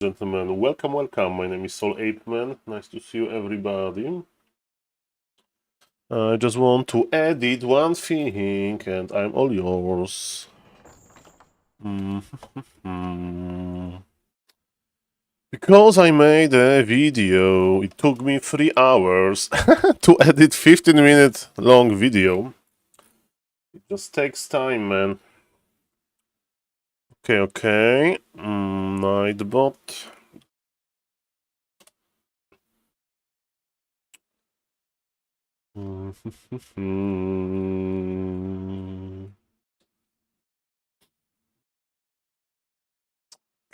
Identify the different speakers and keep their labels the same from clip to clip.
Speaker 1: Gentlemen, welcome. My name is SaulPlayerMan. Nice to see you, everybody. I just want to edit one thing, and I'm all yours. Because I made a video, it took me 3 hours to edit 15-minute long video. It just takes time, man. Okay. Nightbot.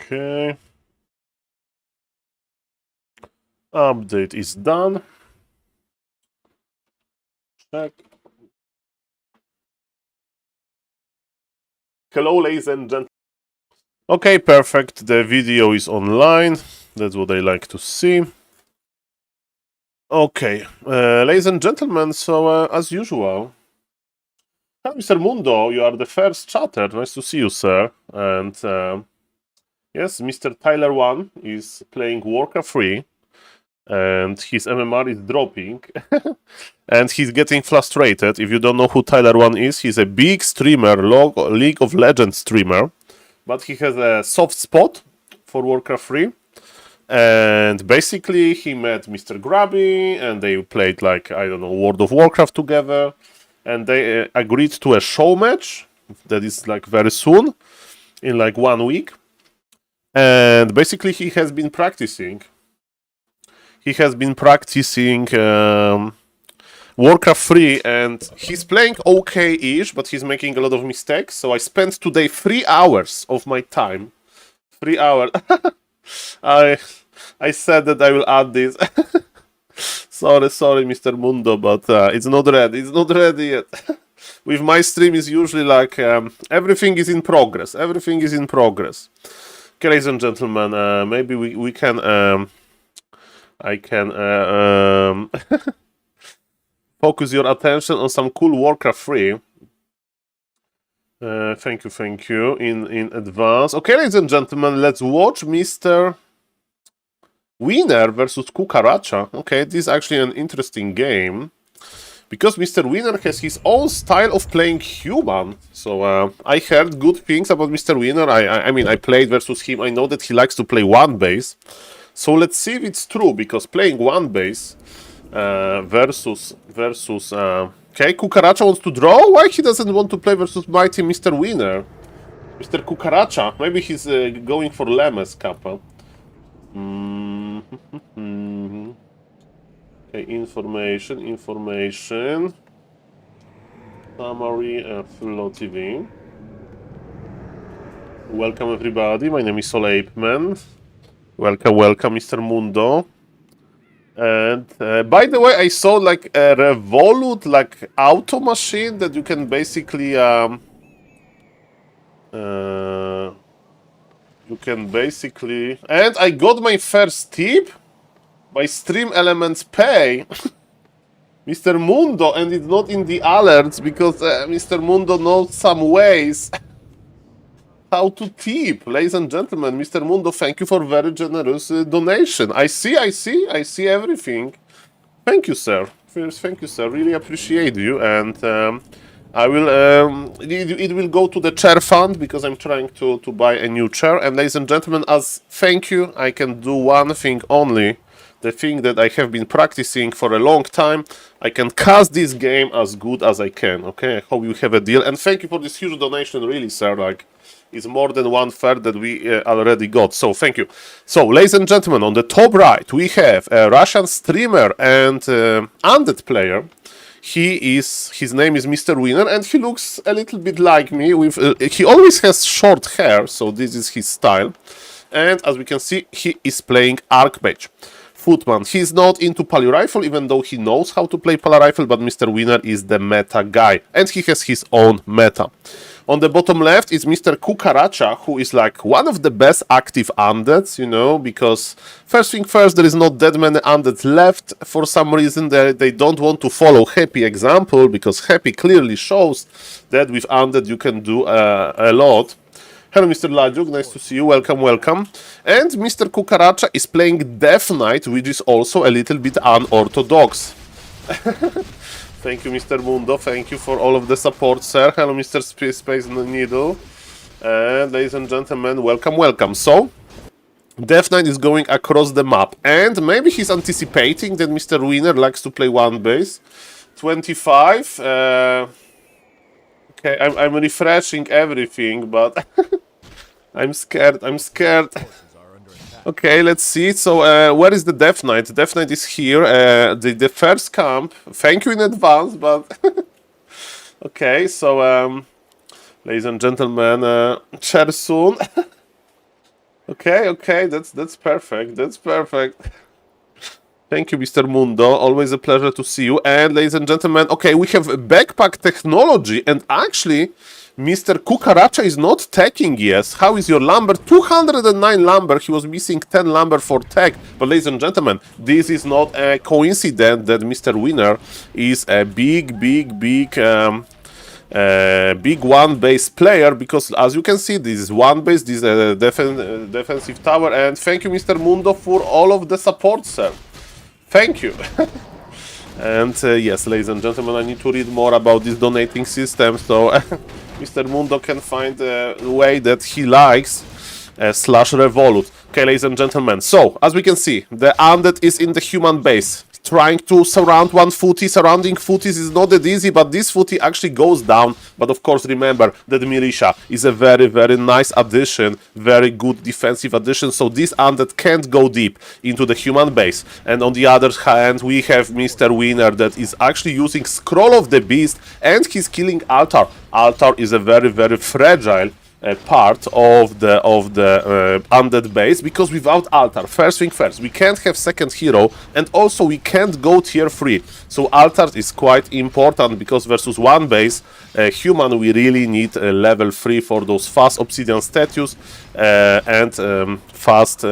Speaker 1: Okay. Update is done. Check. Hello, ladies and gentlemen. Okay, perfect. The video is online. That's what I like to see. Okay, ladies and gentlemen, so as usual, hi, Mr. Mundo, you are the first chatter. Nice to see you, sir. And yes, Mr. Tyler 1 is playing Warcraft 3, and his MMR is dropping, and he's getting frustrated. If you don't know who Tyler 1 is, he's a big streamer, League of Legends streamer, but he has a soft spot for Warcraft 3. And basically, he met Mr. Grabby, and they played, like, I don't know, World of Warcraft together. And they agreed to a show match that is, like, very soon, in, like, 1 week. And basically, he has been practicing. He has been practicing Warcraft 3, and he's playing okay-ish, but he's making a lot of mistakes. So I spent today 3 hours of my time. 3 hours. I said that I will add this. sorry, Mr. Mundo, but it's not ready. It's not ready yet. With my stream, is usually like everything is in progress. Everything is in progress. Okay, ladies and gentlemen, maybe we can. I can focus your attention on some cool Warcraft 3. Thank you in advance. Okay, ladies and gentlemen, let's watch Mr. Winner versus Cucaracha. Okay, this is actually an interesting game, because Mr. Winner has his own style of playing human. So I heard good things about Mr. Winner. I mean, I played versus him. I know that he likes to play one base. So let's see if it's true, because playing one base versus okay, Cucaracha wants to draw. Why he doesn't want to play versus mighty Mr. Winner? Mr. Cucaracha, maybe he's going for Lemes Kappa. Okay, information. Summary, FloTV. Welcome, everybody. My name is SaulPlayerMan. Welcome, Mr. Mundo. And by the way, I saw like a Revolut, like auto machine that you can basically and I got my first tip by Stream Elements Pay. Mr. Mundo, and it's not in the alerts, because Mr. Mundo knows some ways how to tip. Ladies and gentlemen, Mr. Mundo, thank you for very generous donation. I see everything. Thank you, sir. Thank you, sir. Really appreciate you, and I will. It will go to the chair fund, because I'm trying to buy a new chair. And ladies and gentlemen, as thank you, I can do one thing only. The thing that I have been practicing for a long time. I can cast this game as good as I can. Okay, I hope you have a deal. And thank you for this huge donation, really, sir. Like, it's more than 1/3 that we already got. So thank you. So, ladies and gentlemen, on the top right we have a Russian streamer and undead player. His name is Mr. Winner, and he looks a little bit like me. With he always has short hair, so this is his style. And as we can see, he is playing Archmage. Footman. He's not into Pally Rifle, even though he knows how to play Pally Rifle, but Mr. Winner is the meta guy, and he has his own meta. On the bottom left is Mr. Cucaracha, who is like one of the best active undeads, you know, because first thing first, there is not that many undeads left. For some reason, they don't want to follow Happy example, because Happy clearly shows that with undead you can do a lot. Hello, Mr. Lajuk, nice to see you, welcome, welcome. And Mr. Kukaracha is playing Death Knight, which is also a little bit unorthodox. Thank you, Mr. Mundo, thank you for all of the support, sir. Hello, Mr. Space Needle. And ladies and gentlemen, welcome, welcome. So, Death Knight is going across the map, and maybe he's anticipating that Mr. Winner likes to play one base. 25. Okay, I'm refreshing everything, but I'm scared. Okay, let's see. So, where is the Death Knight? Death Knight is here. The first camp. Thank you in advance, but okay. So, ladies and gentlemen, chair soon. Okay, that's perfect. That's perfect. Thank you, Mr. Mundo. Always a pleasure to see you. And ladies and gentlemen, okay, we have backpack technology, and actually, Mr. Kukaracha is not tagging yet. How is your lumber? 209 lumber. He was missing 10 lumber for tag. But ladies and gentlemen, this is not a coincidence that Mr. Winner is a big one base player, because as you can see, this is one base, this is a defensive tower. And thank you, Mr. Mundo, for all of the support, sir. Thank you. And yes, ladies and gentlemen, I need to read more about this donating system, so Mr. Mundo can find a way that he likes /revolut. Okay, ladies and gentlemen, so as we can see, the undead is in the human base, trying to surround one footy. Surrounding footies is not that easy, but this footy actually goes down. But of course, remember that Militia is a very nice addition, very good defensive addition, so this undead can't go deep into the human base. And on the other hand, we have Mr. Winner that is actually using Scroll of the Beast, and he's killing Altar. Altar is a very fragile part of the undead base, because without Altar, first thing first, we can't have second hero, and also we can't go tier 3. So Altar is quite important, because versus one base human, we really need level 3 for those fast obsidian statues and fast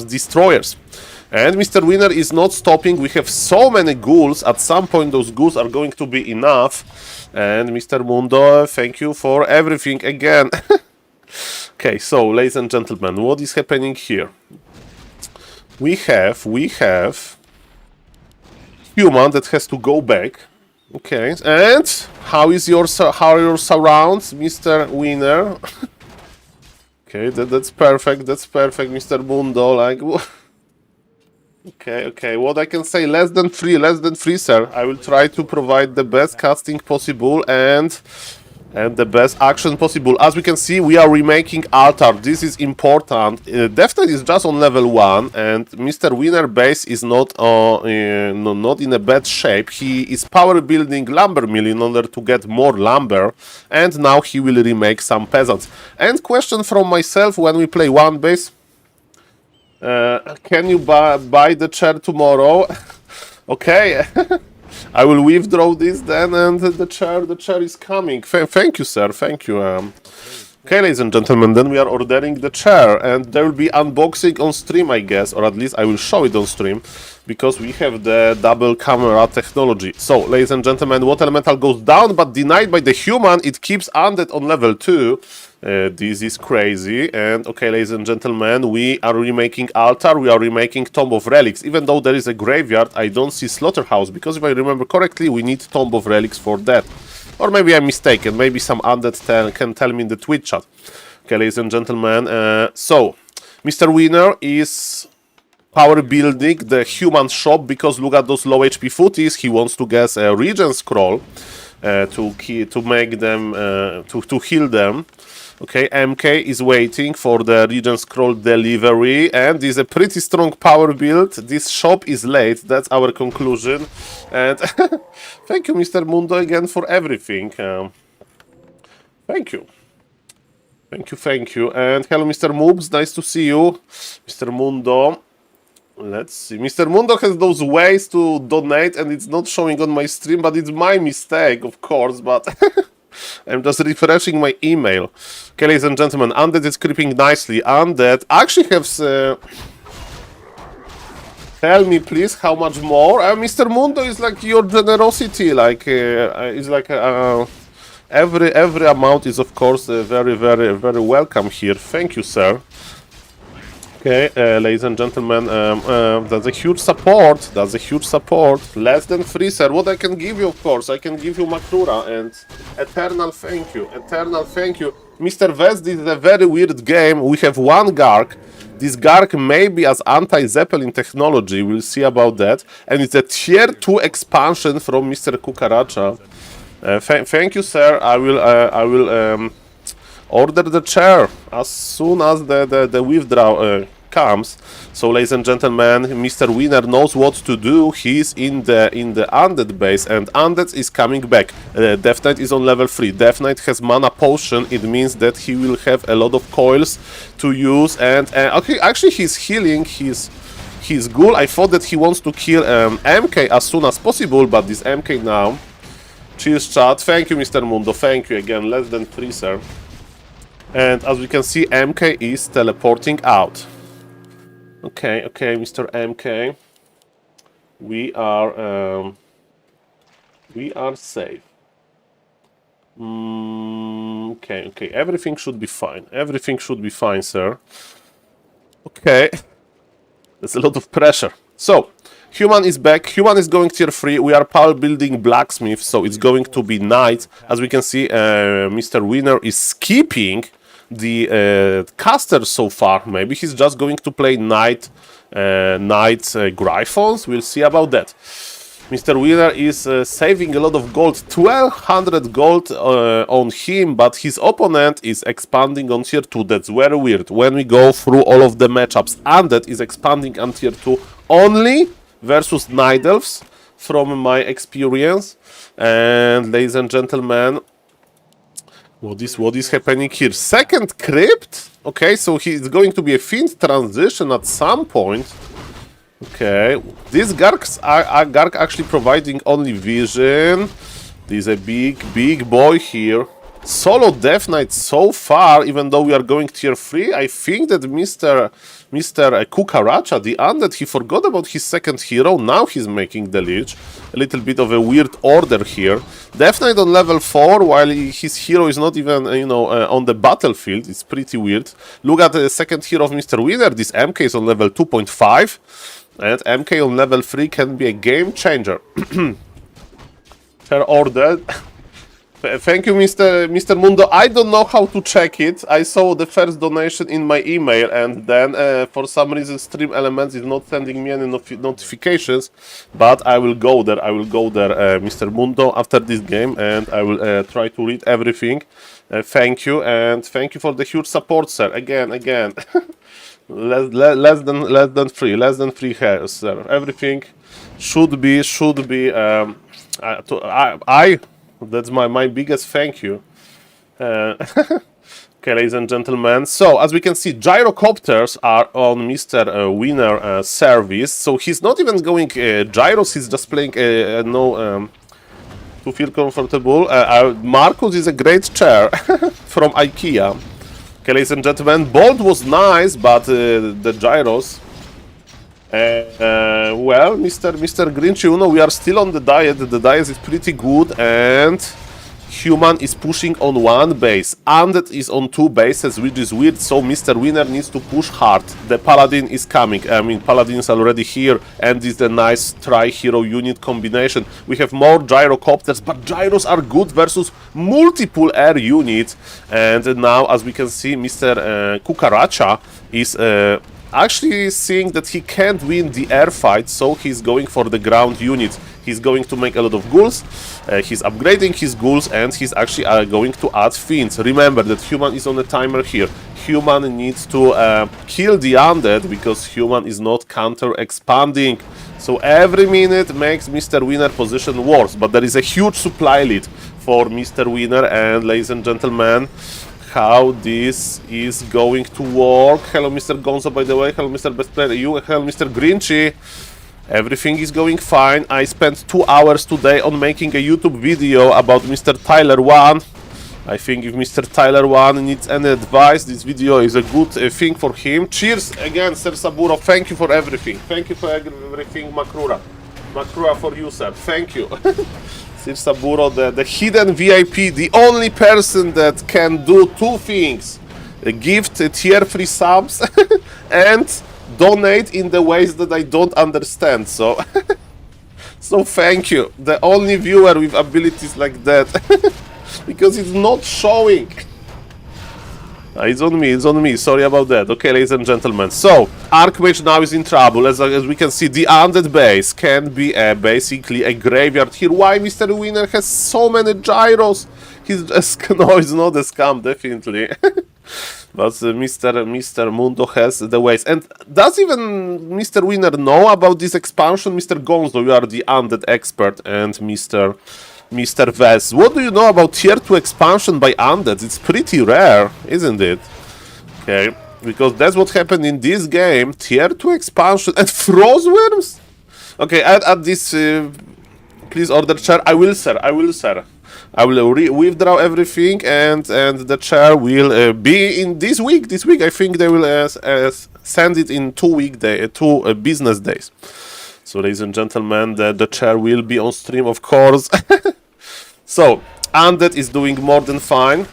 Speaker 1: destroyers. And Mr. Winner is not stopping. We have so many ghouls. At some point, those ghouls are going to be enough. And Mr. Mundo, thank you for everything again. Okay, so, ladies and gentlemen, what is happening here? We have human that has to go back. Okay, and how are your surrounds, Mr. Winner? Okay, that's perfect. That's perfect, Mr. Mundo. Like. Okay, what I can say, less than 3, sir. I will try to provide the best casting possible and the best action possible. As we can see, we are remaking Altar. This is important. Death Knight is just on level 1, and Mr. Winner base is not in a bad shape. He is power building lumber mill in order to get more lumber, and now he will remake some peasants. And question from myself, when we play one base, can you buy the chair tomorrow? Okay, I will withdraw this then, and the chair is coming. Thank you, sir. Thank you. Okay, ladies and gentlemen, then we are ordering the chair, and there will be unboxing on stream, I guess, or at least I will show it on stream, because we have the double camera technology. So, ladies and gentlemen, water elemental goes down, but denied by the human. It keeps undead on level 2. This is crazy. And okay, ladies and gentlemen, we are remaking Altar, we are remaking Tomb of Relics. Even though there is a graveyard, I don't see Slaughterhouse, because if I remember correctly, we need Tomb of Relics for that. Or maybe I'm mistaken, maybe some undead can tell me in the Twitch chat. Okay, ladies and gentlemen, so Mr. Winner is power building the human shop, because look at those low HP footies. He wants to get a regen scroll to make them to heal them. Okay, MK is waiting for the regen scroll delivery, and this is a pretty strong power build. This shop is late, that's our conclusion. And thank you, Mr. Mundo, again for everything. Thank you. Thank you. And hello, Mr. Moobs, nice to see you. Mr. Mundo. Let's see. Mr. Mundo has those ways to donate, and it's not showing on my stream, but it's my mistake, of course, but I'm just refreshing my email. Okay, ladies and gentlemen, Undead is creeping nicely. Undead actually has... tell me, please, how much more? Mr. Mundo is like your generosity, like, is like every amount is of course very welcome here. Thank you, sir. Okay, ladies and gentlemen, that's a huge support. That's a huge support. Less than 3, sir. What I can give you, of course, I can give you Makrura and eternal thank you. Eternal thank you. Mr. Vest, this is a very weird game. We have one Garg. This Garg may be as anti-Zeppelin technology. We'll see about that. And it's a tier 2 expansion from Mr. Kukaracha. Thank you, sir. I will order the chair as soon as the withdrawal comes. So, ladies and gentlemen, Mr. Winner knows what to do. He's in the Undead base, and Undead is coming back. Death Knight is on level 3. Death Knight has mana potion. It means that he will have a lot of coils to use. And okay, actually, he's healing his ghoul. I thought that he wants to kill MK as soon as possible, but this MK now. Cheers, chat. Thank you, Mr. Mundo. Thank you again. Less than 3, sir. And as we can see, MK is teleporting out. Okay, Mr. MK. We are safe. Okay. Everything should be fine. Everything should be fine, sir. Okay. There's a lot of pressure. So, Human is back. Human is going tier 3. We are power building blacksmith, so it's going to be night. As we can see, Mr. Winner is skipping the caster so far. Maybe he's just going to play night Gryphons. We'll see about that. Mr. Winner is saving a lot of gold, 1200 gold on him, but his opponent is expanding on tier 2. That's very weird. When we go through all of the matchups, Undead is expanding on tier 2 only versus Night Elves, from my experience. And ladies and gentlemen, what is happening here? Second crypt. Okay, so he's going to be a fiend transition at some point. Okay, these Gargs are Garg actually providing only vision. There's a big boy here. Solo Death Knight so far, even though we are going tier 3, I think that Mr. Kukaracha, the Undead, he forgot about his second hero. Now he's making the Lich. A little bit of a weird order here. Death Knight on level 4, while his hero is not even, on the battlefield. It's pretty weird. Look at the second hero of Mr. Winner. This MK is on level 2.5. And MK on level 3 can be a game changer. Chair order. Thank you, Mr. Mundo. I don't know how to check it. I saw the first donation in my email, and then for some reason Stream Elements is not sending me any notifications. But I will go there. Mr. Mundo, after this game, and I will try to read everything. Thank you, and thank you for the huge support, sir. Again. less than 3 hairs, sir. Everything should be. That's my biggest thank you. Okay, ladies and gentlemen. So, as we can see, gyrocopters are on Mr. Winner service. So, he's not even going gyros, he's just playing to feel comfortable. Marcus is a great chair from IKEA. Okay, ladies and gentlemen. Bolt was nice, but the gyros... well, Mr. Grinchy, we are still on the diet. The diet is pretty good, and Human is pushing on 1 base. Undead is on 2 bases, which is weird, so Mr. Winner needs to push hard. The Paladin is coming. I mean, Paladin is already here, and it's a nice tri-hero unit combination. We have more gyrocopters, but gyros are good versus multiple air units. And now, as we can see, Mr. Kukaracha is... actually seeing that he can't win the air fight, so he's going for the ground units. He's going to make a lot of ghouls, he's upgrading his ghouls, and he's actually going to add fiends. Remember that Human is on a timer here. Human needs to kill the Undead, because Human is not counter-expanding. So every minute makes Mr. Winner position worse, but there is a huge supply lead for Mr. Winner, and ladies and gentlemen, how this is going to work. Hello, Mr. Gonzo, by the way. Hello, Mr. Best Player. You, hello, Mr. Grinchy. Everything is going fine. I spent 2 hours today on making a YouTube video about Mr. Tyler 1. I think if Mr. Tyler 1 needs any advice, this video is a good thing for him. Cheers again, Sir Saburo. Thank you for everything. Thank you for everything, Makrura. Makrura for you, sir. Thank you. Sirsaburo, the hidden VIP, the only person that can do two things. Gift tier 3 subs and donate in the ways that I don't understand. So, so thank you. The only viewer with abilities like that. Because it's not showing. It's on me, sorry about that. Okay, ladies and gentlemen. So, Archmage now is in trouble. As we can see, the undead base can be basically a graveyard here. Why Mr. Winner has so many gyros? He's just, no, he's not a scam, definitely. But Mr. Mundo has the ways. And does even Mr. Winner know about this expansion? Mr. Gonzo, you are the undead expert, and Mr. Vez, what do you know about tier 2 expansion by undeads? It's pretty rare, isn't it? Okay, because that's what happened in this game. Tier 2 expansion and Frostworms? Okay, add this, please order chair. I will, sir. I will withdraw everything, and the chair will be in this week. This week, I think they will send it in 2 business days. So, ladies and gentlemen, the chair will be on stream, of course. So, undead is doing more than fine.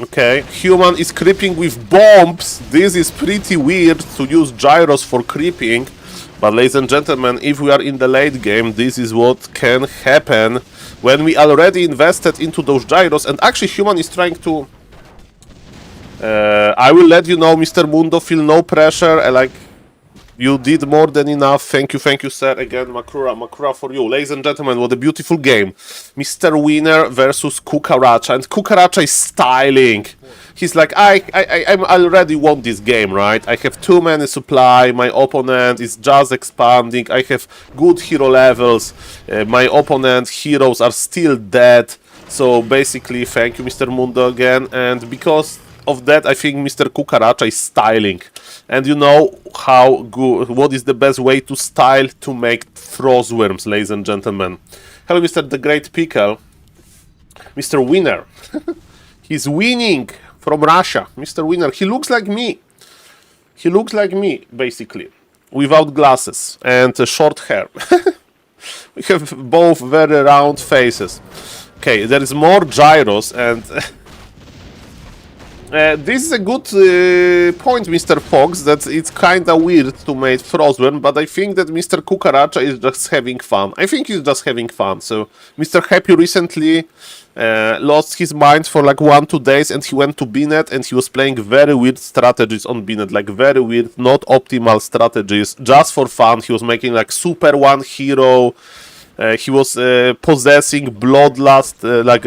Speaker 1: Okay, human is creeping with bombs. This is pretty weird to use gyros for creeping. But, ladies and gentlemen, if we are in the late game, this is what can happen when we already invested into those gyros. And actually, human is trying to... I will let you know, Mr. Mundo, feel no pressure. Like... You did more than enough. Thank you, sir. Again, Makrura for you. Ladies and gentlemen, what a beautiful game. Mr. Winner versus Kukaracha. And Kukaracha is styling. He's like, I already won this game, right? I have too many supply. My opponent is just expanding. I have good hero levels. My opponent heroes are still dead. So basically, thank you, Mr. Mundo, again. And because of that, I think Mr. Kukaracha is styling. And you know how good, what is the best way to style to make Frostworms, ladies and gentlemen. Hello, Mr. The Great Pickle. Mr. Winner. He's winning from Russia. Mr. Winner. He looks like me. He looks like me, basically. Without glasses and short hair. We have both very round faces. Okay, there is more gyros and... this is a good point, Mr. Fox, that it's kinda weird to make Frostworm, but I think that Mr. Kukaracha is just having fun. I think he's just having fun. So, Mr. Happy recently lost his mind for like 1-2 days, and he went to Bnet, and he was playing very weird strategies on Bnet, like very weird, not optimal strategies, just for fun. He was making like Super 1 hero. He was possessing Bloodlust, like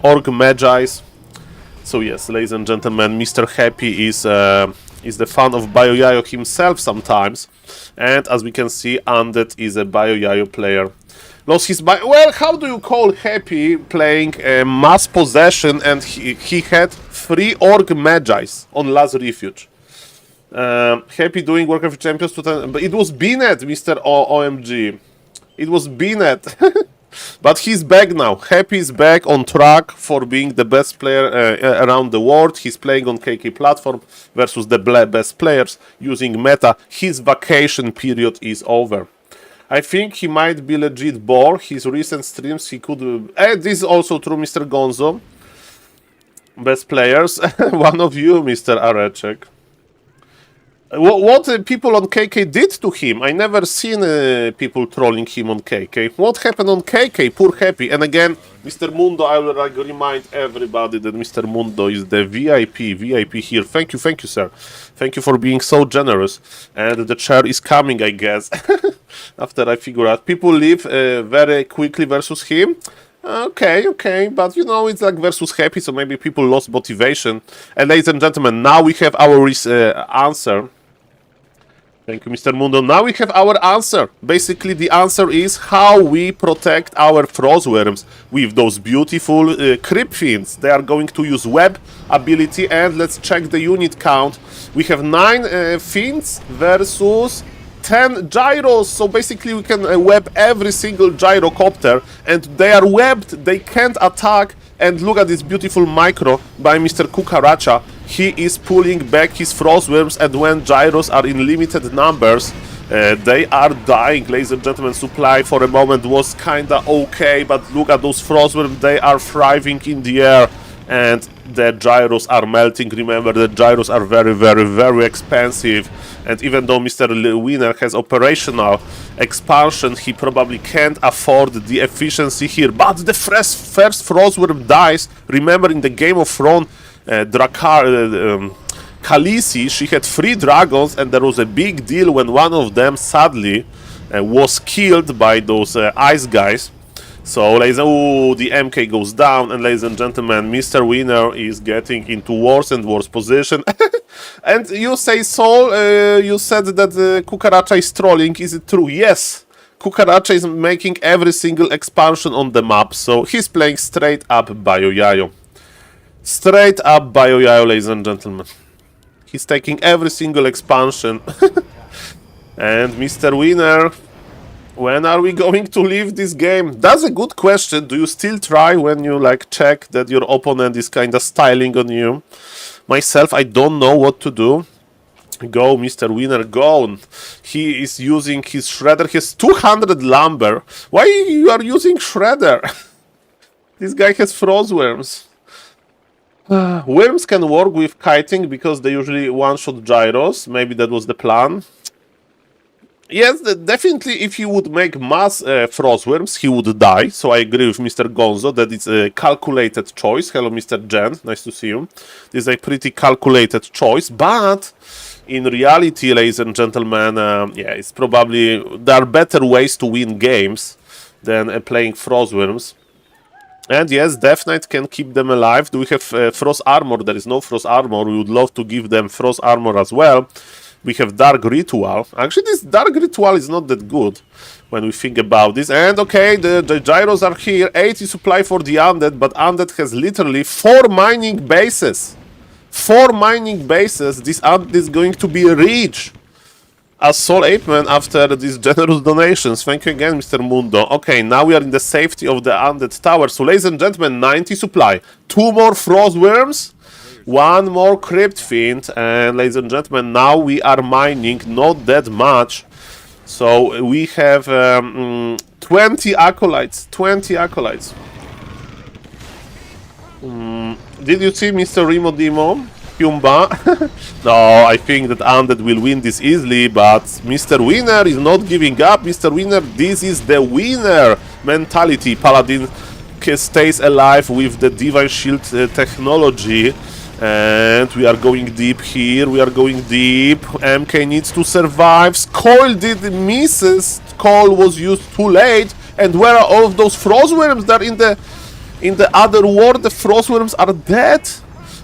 Speaker 1: Orc Magi's. So yes, ladies and gentlemen, Mr. Happy is the fan of BioYayo himself sometimes. And as we can see, Undead is a BioYayo player. Lost his well, how do you call Happy playing mass possession, and he had 3 Orc Magi's on Last Refuge. Happy doing Warcraft Champions 2000, but it was Bnet, Mr. OMG. It was Bnet. But he's back now. Happy is back on track for being the best player around the world. He's playing on KK platform versus the best players using meta. His vacation period is over. I think he might be legit bored. His recent streams, he could... this is also true, Mr. Gonzo. Best players. One of you, Mr. Areczek. What people on KK did to him? I never seen people trolling him on KK. What happened on KK? Poor Happy. And again, Mr. Mundo, I will remind everybody that Mr. Mundo is the VIP here. Thank you, sir. Thank you for being so generous. And the chair is coming, I guess. After I figure out. People leave very quickly versus him. Okay, but you know, it's like versus Happy, so maybe people lost motivation. And ladies and gentlemen, now we have our answer. Thank you, Mr. Mundo. Now we have our answer. Basically, the answer is how we protect our Frostworms with those beautiful Creep Fiends. They are going to use Web ability, and let's check the unit count. We have 9 Fiends versus 10 gyros, so basically we can web every single gyrocopter, and they are webbed, they can't attack. And look at this beautiful micro by Mr. Kukaracha. He is pulling back his Frostworms, and when gyros are in limited numbers, They are dying, ladies and gentlemen. Supply for a moment was kinda okay, but look at those frostworms. They are thriving in the air, and the gyros are melting. Remember, the gyros are very, very, very expensive. And even though Mr. Winner has operational expansion, he probably can't afford the efficiency here. But the first frostworm dies. Remember, in the Game of Thrones, Khaleesi, she had 3 dragons, and there was a big deal when one of them sadly was killed by those ice guys. So, the MK goes down, and ladies and gentlemen, Mr. Winner is getting into worse and worse position. And you say, Saul, you said that Kukaracha is trolling. Is it true? Yes. Kukaracha is making every single expansion on the map, so he's playing straight up Bayo-Yayo. Straight up Bayo-Yayo, ladies and gentlemen. He's taking every single expansion. And Mr. Winner, when are we going to leave this game? That's a good question. Do you still try when you check that your opponent is kind of styling on you? Myself, I don't know what to do. Go, Mr. Winner, go. He is using his shredder. He has 200 lumber. Why you are using shredder? This guy has frostworms. Worms can work with kiting because they usually one-shot gyros. Maybe that was the plan. Yes, definitely if he would make mass frostworms, he would die. So I agree with Mr. Gonzo that it's a calculated choice. Hello, Mr. Jen. Nice to see you. This is a pretty calculated choice. But in reality, ladies and gentlemen, yeah, it's probably... There are better ways to win games than playing frostworms. And yes, Death Knight can keep them alive. Do we have Frost Armor? There is no Frost Armor. We would love to give them Frost Armor as well. We have Dark Ritual. Actually, this Dark Ritual is not that good when we think about this. And okay, the gyros are here. 80 supply for the Undead, but Undead has literally 4 mining bases. 4 mining bases. This Undead is going to be rich as SaulPlayerMan after these generous donations. Thank you again, Mr. Mundo. Okay, now we are in the safety of the Undead Tower. So, ladies and gentlemen, 90 supply. 2 more Frostworms. 1 more Crypt Fiend. And, ladies and gentlemen, now we are mining not that much. So, we have 20 Acolytes. 20 Acolytes. Did you see Mr. Remo Demo? Humba? No, I think that Undead will win this easily, but Mr. Winner is not giving up. Mr. Winner, this is the winner mentality. Paladin stays alive with the Divine Shield technology. And we are going deep here. We are going deep. MK needs to survive. Coil did misses. Coil was used too late. And where are all of those Frostworms that in the other world? The Frostworms are dead.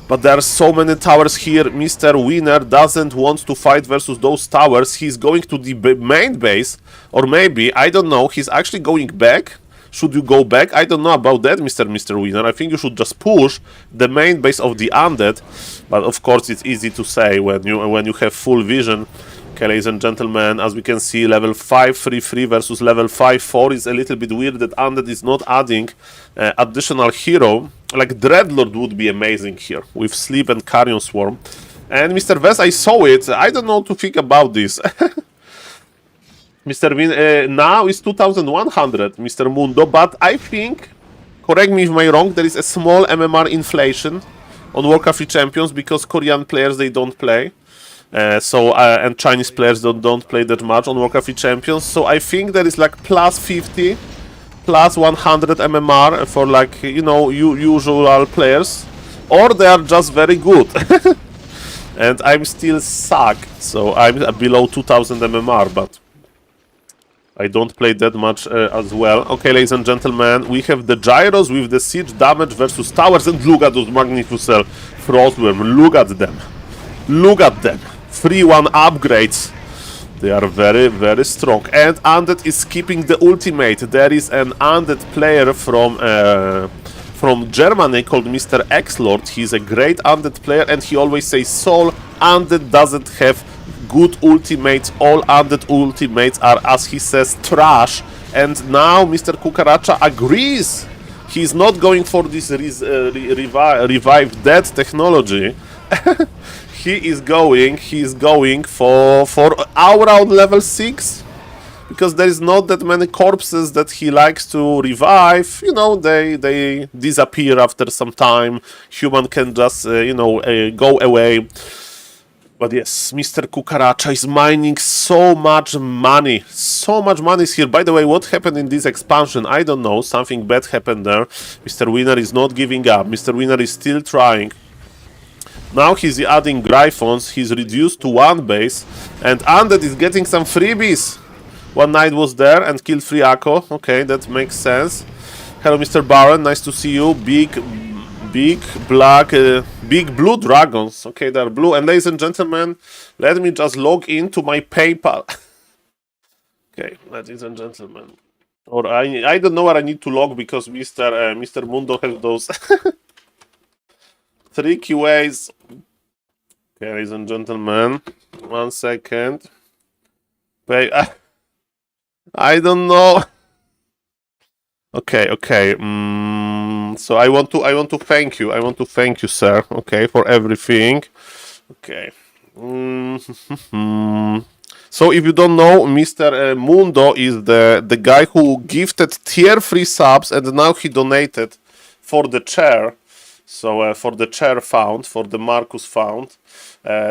Speaker 1: But there are so many towers here. Mr. Winner doesn't want to fight versus those towers. He's going to the main base. Or maybe, I don't know, he's actually going back. Should you go back? I don't know about that, Mr. Winner. I think you should just push the main base of the Undead. But of course, it's easy to say when you have full vision. Okay, ladies and gentlemen, as we can see, level 5-3-3 versus level 5-4 is a little bit weird that Undead is not adding additional hero. Like Dreadlord would be amazing here with Sleep and Carrion Swarm. And Mr. Vest, I saw it. I don't know to think about this. Mr. Win, now is 2100, Mr. Mundo, but I think, correct me if I'm wrong, there is a small MMR inflation on Warcraft III Champions because Korean players, they don't play. And Chinese players don't play that much on Warcraft III Champions. So I think there is like plus 50, plus 100 MMR for like, you know, usual players. Or they are just very good. And I'm still suck. So I'm below 2000 MMR, but I don't play that much as well. Okay, ladies and gentlemen, we have the gyros with the siege damage versus towers. And look at those Magnificent Frostworm. Look at them. Look at them. 3-1 upgrades. They are very, very strong. And Undead is keeping the ultimate. There is an Undead player from Germany called Mr. X-Lord. He's a great Undead player and he always says, Saul, Undead doesn't have good ultimates. All Undead ultimates are, as he says, trash. And now Mr. Kukaracha agrees. He's not going for this revived dead technology. he is going for around level 6. Because there is not that many corpses that he likes to revive. You know, they disappear after some time. Human can just, go away. But yes, Mr. Cucaracha is mining so much money. So much money is here. By the way, what happened in this expansion? I don't know. Something bad happened there. Mr. Winner is not giving up. Mr. Winner is still trying. Now he's adding Gryphons. He's reduced to 1 base. And Undead is getting some freebies. One Knight was there and killed 3 Akko. Okay, that makes sense. Hello, Mr. Baron. Nice to see you. Big blue dragons. Okay, they're blue. And ladies and gentlemen, let me just log into my PayPal. Okay, ladies and gentlemen. Or I don't know where I need to log because Mr. Mundo has those tricky ways. Okay, ladies and gentlemen. 1 second. Pay. I don't know. Okay. So I want to thank you. I want to thank you, sir. Okay, for everything. Okay. So if you don't know, Mr. Mundo is the guy who gifted tier 3 subs and now he donated for the chair. So for the chair found, for the Marcus found.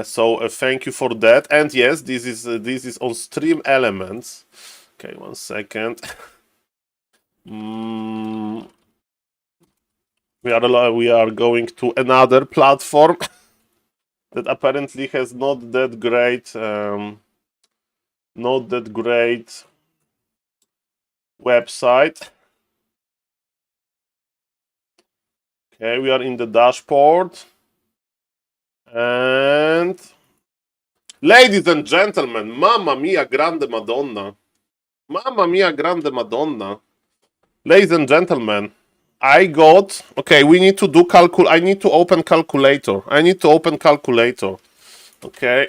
Speaker 1: So thank you for that. And yes, this is on Stream Elements. Okay, 1 second. We are going to another platform that apparently has not that great website. Okay, we are in the dashboard. And ladies and gentlemen, Mamma Mia Grande Madonna. Mamma Mia Grande Madonna. Ladies and gentlemen, I got... Okay, we need to do I need to open calculator. Okay.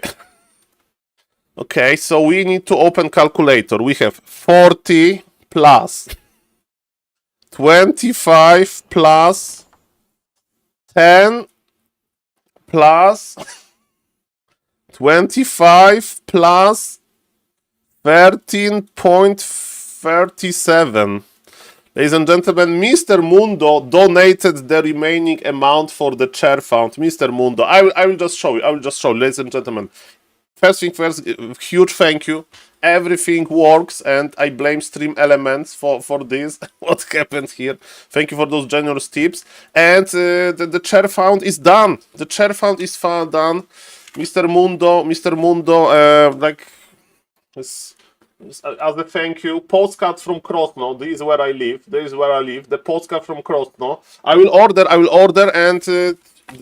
Speaker 1: Okay, so we need to open calculator. We have 40 plus 25 plus 10 plus 25 plus 13.37. Ladies and gentlemen, Mr. Mundo donated the remaining amount for the chair fund. Mr. Mundo, I will just show you. Ladies and gentlemen. First thing first, huge thank you. Everything works, and I blame Stream Elements for this. What happened here? Thank you for those generous tips. And the chair fund is done. The chair fund is done. Mr. Mundo, as a thank you, postcard from Krosno. This is where I live. The postcard from Krosno. I will order, and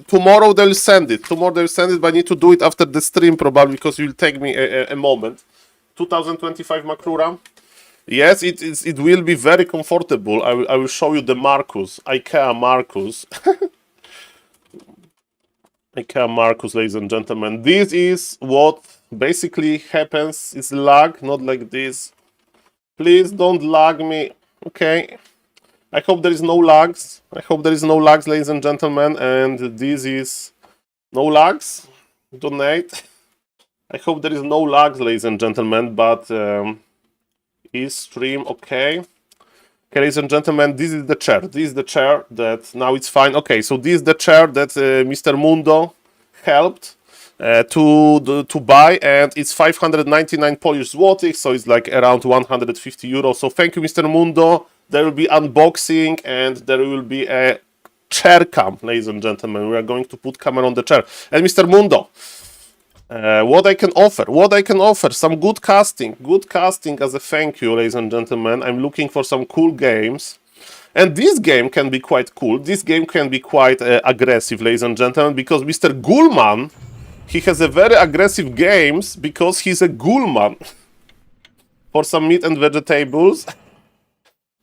Speaker 1: tomorrow they'll send it. But I need to do it after the stream probably because it will take me a moment. 2025 Makrura. Yes, it will be very comfortable. I will show you the Marcus, IKEA Marcus. IKEA Marcus, ladies and gentlemen. This is what basically happens. It's lag, not like this. Please don't lag me. Okay. I hope there is no lags. Ladies and gentlemen. And this is no lags. Donate. I hope there is no lags, ladies and gentlemen. But is stream okay? Okay, ladies and gentlemen, this is the chair. That now it's fine. Okay, so this is the chair that Mr. Mundo helped to buy, and it's 599 Polish złotych, so it's like around 150 euros. So thank you, Mr. Mundo. There will be unboxing and there will be a chair cam, ladies and gentlemen. We are going to put camera on the chair. And Mr. Mundo, what I can offer, some good casting as a thank you, ladies and gentlemen. I'm looking for some cool games. And this game can be quite cool. This game can be quite aggressive, ladies and gentlemen, because Mr. Gulman, he has a very aggressive games because he's a Gulman. For some meat and vegetables.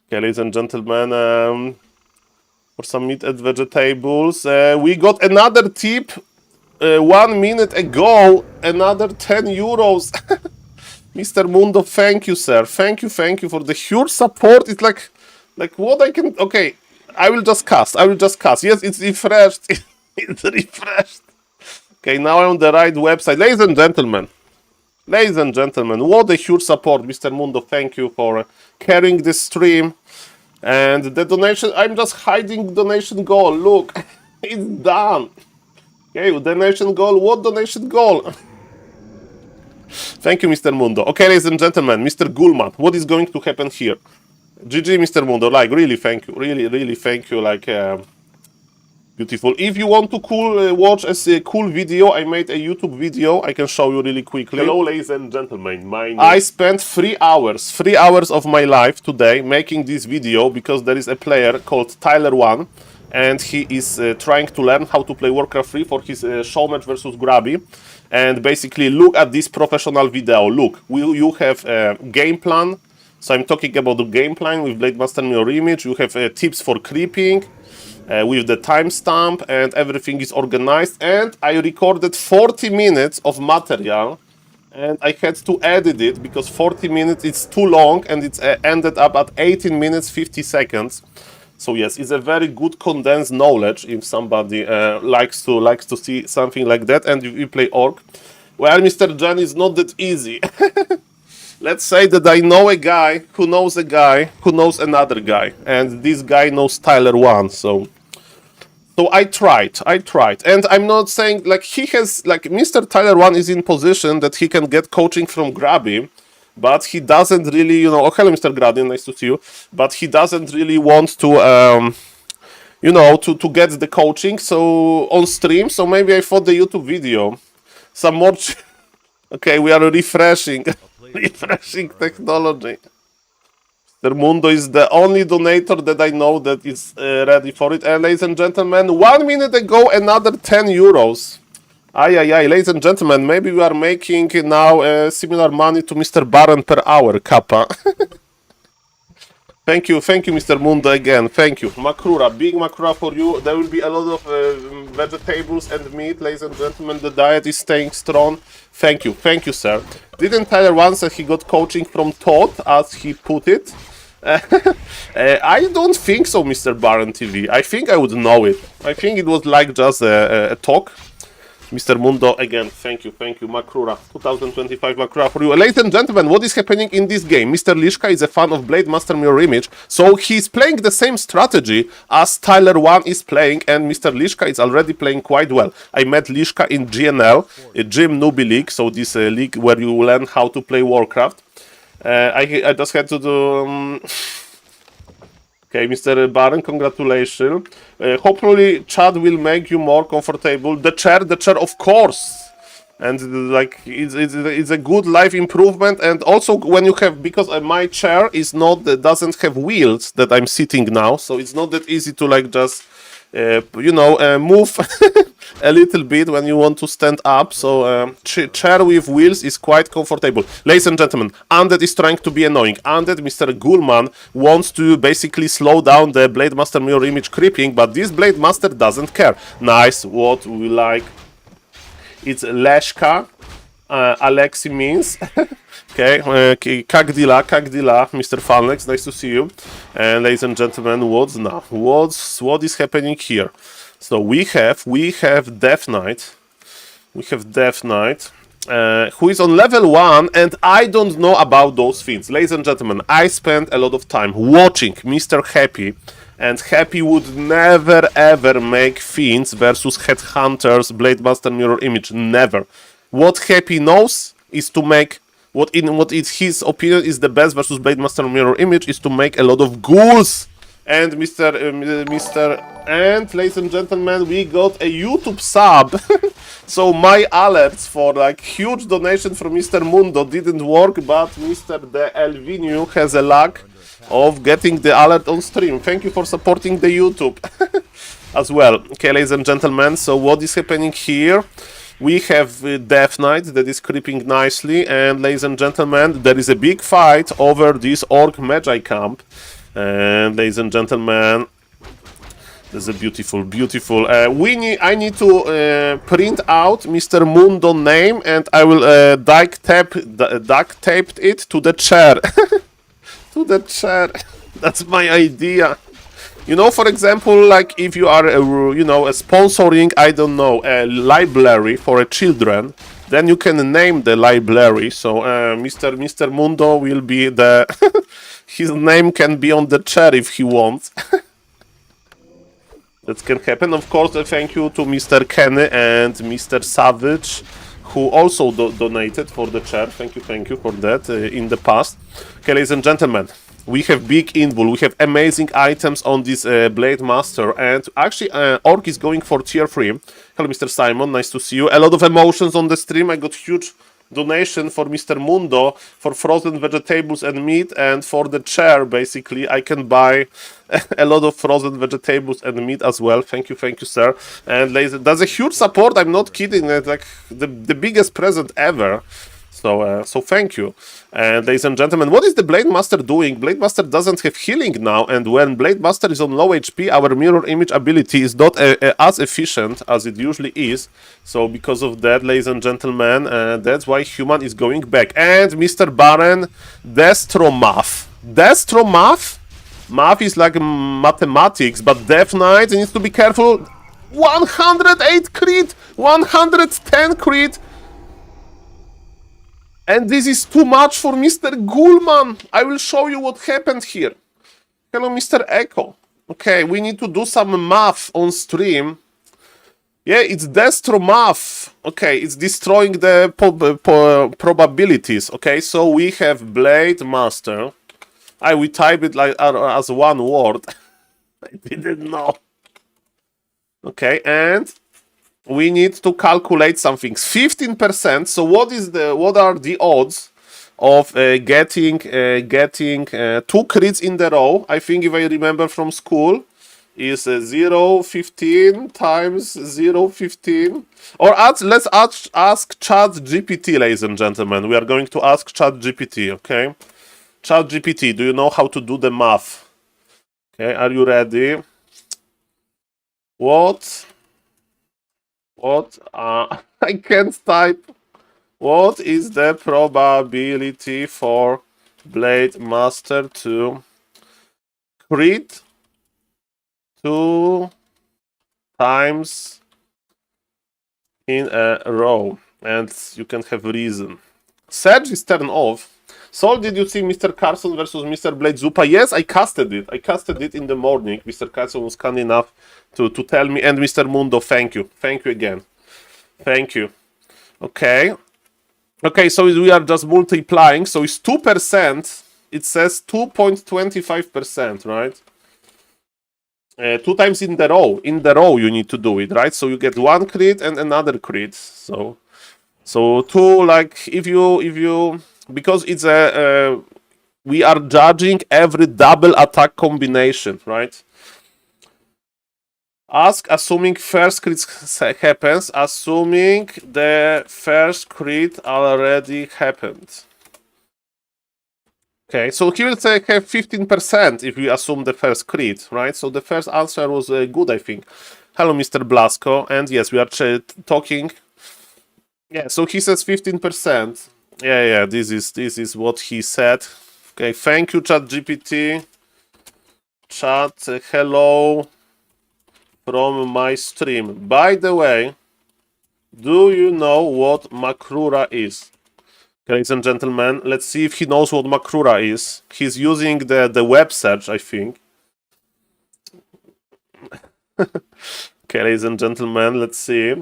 Speaker 1: Okay, ladies and gentlemen, for some meat and vegetables. We got another tip 1 minute ago, another 10 euros. Mr. Mundo, thank you, sir. Thank you for the huge support. It's like what I can... Okay, I will just cast. Yes, it's refreshed. It's refreshed. Okay, now I'm on the right website. Ladies and gentlemen, what a huge support, Mr. Mundo. Thank you for carrying this stream. And the donation, I'm just hiding donation goal. Look, it's done. Okay, donation goal. What donation goal? Thank you, Mr. Mundo. Okay, ladies and gentlemen, Mr. Gulman, what is going to happen here? GG, Mr. Mundo. Like, really, thank you. Really, thank you. Like, beautiful. If you want to watch a cool video, I made a YouTube video. I can show you really quickly.
Speaker 2: Hello, ladies and gentlemen.
Speaker 1: I spent 3 hours of my life today making this video because there is a player called Tyler1 and he is trying to learn how to play Warcraft 3 for his show match versus Grabby. And basically, look at this professional video. Look, you have a game plan. So I'm talking about the game plan with Blade Master Mirror Image. You have tips for creeping. With the timestamp and everything is organized, and I recorded 40 minutes of material and I had to edit it because 40 minutes is too long and it's ended up at 18 minutes 50 seconds. So yes, it's a very good condensed knowledge if somebody likes to see something like that. And if you play Orc, well, Mr. Jen, is not that easy. Let's say that I know a guy who knows another guy, and this guy knows Tyler1, so I tried, and I'm not saying, like, he has, like, Mr. Tyler1 is in position that he can get coaching from Grabby, but he doesn't really, you know, oh, hello, Mr. Gradin, nice to see you, but he doesn't really want to, you know, to get the coaching, so, on stream, so maybe I thought the YouTube video, some more, okay, we are refreshing technology. Mr. Mundo is the only donator that I know that is ready for it. And ladies and gentlemen, 1 minute ago, another 10 euros. Ay, ladies and gentlemen, maybe we are making now similar money to Mr. Baron per hour, Kappa. Thank you, Mr. Mundo, again. Thank you. Makrura, big Makrura for you. There will be a lot of vegetables and meat, ladies and gentlemen. The diet is staying strong. Thank you, sir. Didn't Tyler once say he got coaching from Todd, as he put it? I don't think so, Mr. Baron TV. I think I would know it. I think it was like just a talk. Mr. Mundo, again, thank you, Makrura, 2025 Makrura for you. Ladies and gentlemen, what is happening in this game? Mr. Lishka is a fan of Blade Master Mirror Image, so he's playing the same strategy as Tyler1 is playing, and Mr. Lishka is already playing quite well. I met Lishka in GNL, a Gym Newbie League, so this league where you learn how to play Warcraft. I just had to do... Okay, Mr. Baron, congratulations. Hopefully, chat will make you more comfortable. The chair, of course. And like, it's a good life improvement. And also, when you have, because my chair is not, doesn't have wheels that I'm sitting now, so it's not that easy to like just, you know, move a little bit when you want to stand up. So chair with wheels is quite comfortable. Ladies and gentlemen, Undead is trying to be annoying. Undead, Mr. Gulman, wants to basically slow down the Blade Master Mirror Image creeping, but this Blade Master doesn't care. Nice, what we like. It's Leszka. Alexi means. Okay, Kagdila, Mr. Falnex, nice to see you. And ladies and gentlemen, what's now? What is happening here? So we have Death Knight. Who is on level 1, and I don't know about those things. Ladies and gentlemen, I spent a lot of time watching Mr. Happy, and Happy would never ever make Fiends versus Headhunters Blade Master Mirror Image. Never. What Happy knows is to make what is his opinion is the best versus Blade Master Mirror Image is to make a lot of ghouls. And and ladies and gentlemen, we got a YouTube sub. So my alerts for like huge donation from Mr. Mundo didn't work, but Mr. De Elvinio has a luck of getting the alert on stream. Thank you for supporting the YouTube as well. Okay, ladies and gentlemen, so what is happening here? We have Death Knight that is creeping nicely, and ladies and gentlemen, there is a big fight over this Orc Magi camp. And ladies and gentlemen, there's a beautiful. I need to print out Mr. Mundo name, and I will duct tape it to the chair. To the chair. That's my idea. You know, for example, like if you are, you know, sponsoring, I don't know, a library for children, then you can name the library. So Mr. Mundo will be the... his name can be on the chair if he wants. That can happen. Of course, thank you to Mr. Kenny and Mr. Savage, who also donated for the chair. Thank you for that in the past. Okay, ladies and gentlemen, we have big invul. We have amazing items on this Blade Master. And actually, Orc is going for tier 3. Hello, Mr. Simon. Nice to see you. A lot of emotions on the stream. I got huge donation for Mr. Mundo for frozen vegetables and meat, and for the chair basically I can buy a lot of frozen vegetables and meat as well. Thank you sir. And that's a huge support, I'm not kidding. It's like the biggest present ever. So thank you. And ladies and gentlemen, what is the Blade Master doing? Blade Master doesn't have healing now, and when Blade Master is on low HP, our mirror image ability is not as efficient as it usually is. So because of that, ladies and gentlemen, that's why human is going back. And Mr. Baron, Destromath. Destromath? Math is like mathematics, but Death Knight needs to be careful. 108 crit! 110 crit! And this is too much for Mr. Gulman. I will show you what happened here. Hello, Mr. Echo. Okay, we need to do some math on stream. Yeah, it's Destro math. Okay, it's destroying the probabilities. Okay, so we have Blade Master. We type it like as one word. I didn't know. Okay, and we need to calculate some things. 15%. So what are the odds of getting 2 crits in the row? I think if I remember from school is 0.15 times 0.15. Or let's ask ChatGPT, ladies and gentlemen. We are going to ask ChatGPT, okay? ChatGPT, do you know how to do the math? Okay, are you ready? What? I can't type. What is the probability for Blade Master to crit 2 times in a row? And you can have reason. Surge is turned off. Saul, did you see Mr. Carson versus Mr. Blade Zupa? Yes, I casted it. I casted it in the morning. Mr. Carson was kind enough to tell me. And Mr. Mundo, thank you. Thank you again. Thank you. Okay. Okay, so we are just multiplying. So it's 2%. It says 2.25%, right? 2 times in the row. In the row you need to do it, right? So you get 1 crit and another crit. So 2, like, if you because it's we are judging every double attack combination, right? Ask assuming first crit happens, assuming the first crit already happened. Okay, so he will say have 15% if we assume the first crit, right? So the first answer was good, I think. Hello, Mr. Blasco, and yes, we are talking. Yeah, so he says 15%. Yeah, this is what he said. Okay, thank you, ChatGPT. Chat, hello from my stream. By the way, do you know what Makrura is? Ladies and gentlemen, let's see if he knows what Makrura is. He's using the web search, I think. Okay, ladies and gentlemen, let's see.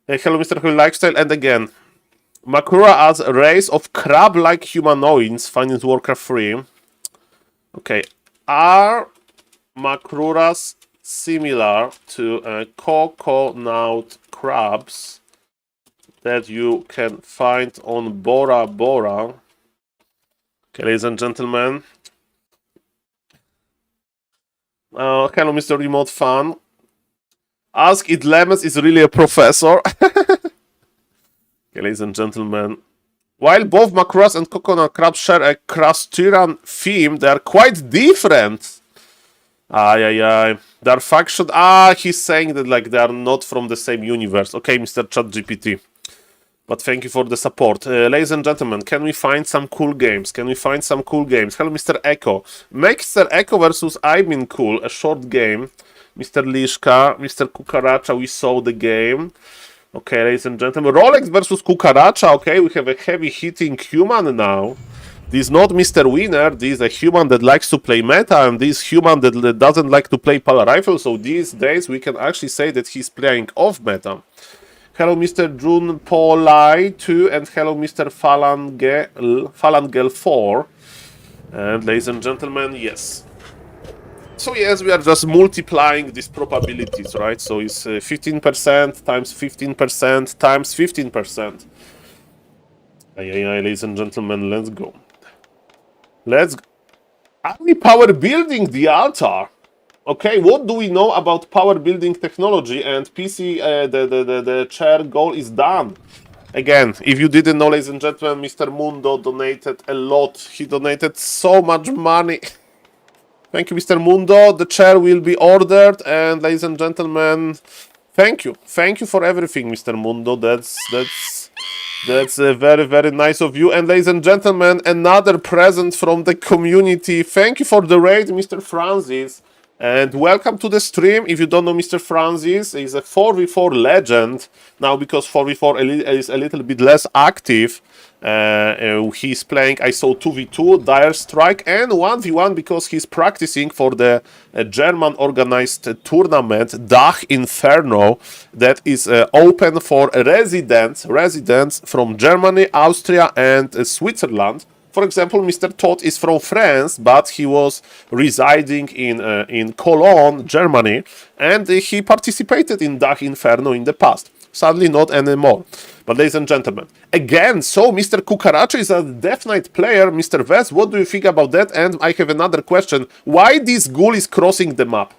Speaker 1: Hello, Mr. Holy Lifestyle, and again, Makrura as a race of crab-like humanoids found in Warcraft 3. Okay, are Makruras similar to coconut crabs that you can find on Bora Bora? Okay, ladies and gentlemen. Hello, Mr. Remote Fan. Ask if Lemons is really a professor. Okay, ladies and gentlemen. While both Makruras and coconut crabs share a Crustiran theme, they are quite different. They're faction. He's saying that like they are not from the same universe. Okay, Mr. ChatGPT. But thank you for the support. Ladies and gentlemen, can we find some cool games? Can we find some cool games? Hello, Mr. Echo. Mr. Echo versus I've been cool, a short game. Mr. Lishka, Mr. Kukaracha, we saw the game. Okay, ladies and gentlemen. Rolex versus Kukaracha. Okay, we have a heavy-hitting human now. This is not Mr. Winner. This is a human that likes to play meta, and this human that doesn't like to play Pala Rifle. So these days, we can actually say that he's playing off meta. Hello, Mr. June Polai 2, and hello, Mr. Falangel 4. And ladies and gentlemen, yes. So yes, we are just multiplying these probabilities, right? So it's 15% times 15% times 15%. Ladies and gentlemen, let's go. Let's go. Are we power building the altar? Okay, what do we know about power building technology? And PC, the chair goal is done. Again, if you didn't know, ladies and gentlemen, Mr. Mundo donated a lot. He donated so much money. Thank you, Mr. Mundo. The chair will be ordered. And ladies and gentlemen, thank you. Thank you for everything, Mr. Mundo. That's very, very nice of you. And ladies and gentlemen, another present from the community. Thank you for the raid, Mr. Francis. And welcome to the stream. If you don't know Mr. Francis, he's a 4v4 legend. Now, because 4v4 is a little bit less active, he's playing, I saw 2v2, Dire Strike, and 1v1 because he's practicing for the German organized tournament, Dach Inferno, that is open for residents from Germany, Austria, and Switzerland. For example, Mr. Todd is from France, but he was residing in Cologne, Germany, and he participated in Dach Inferno in the past. Sadly, not anymore. But ladies and gentlemen, again, so Mr. Kukaracha is a Death Knight player. Mr. Vest, what do you think about that? And I have another question. Why this ghoul is crossing the map?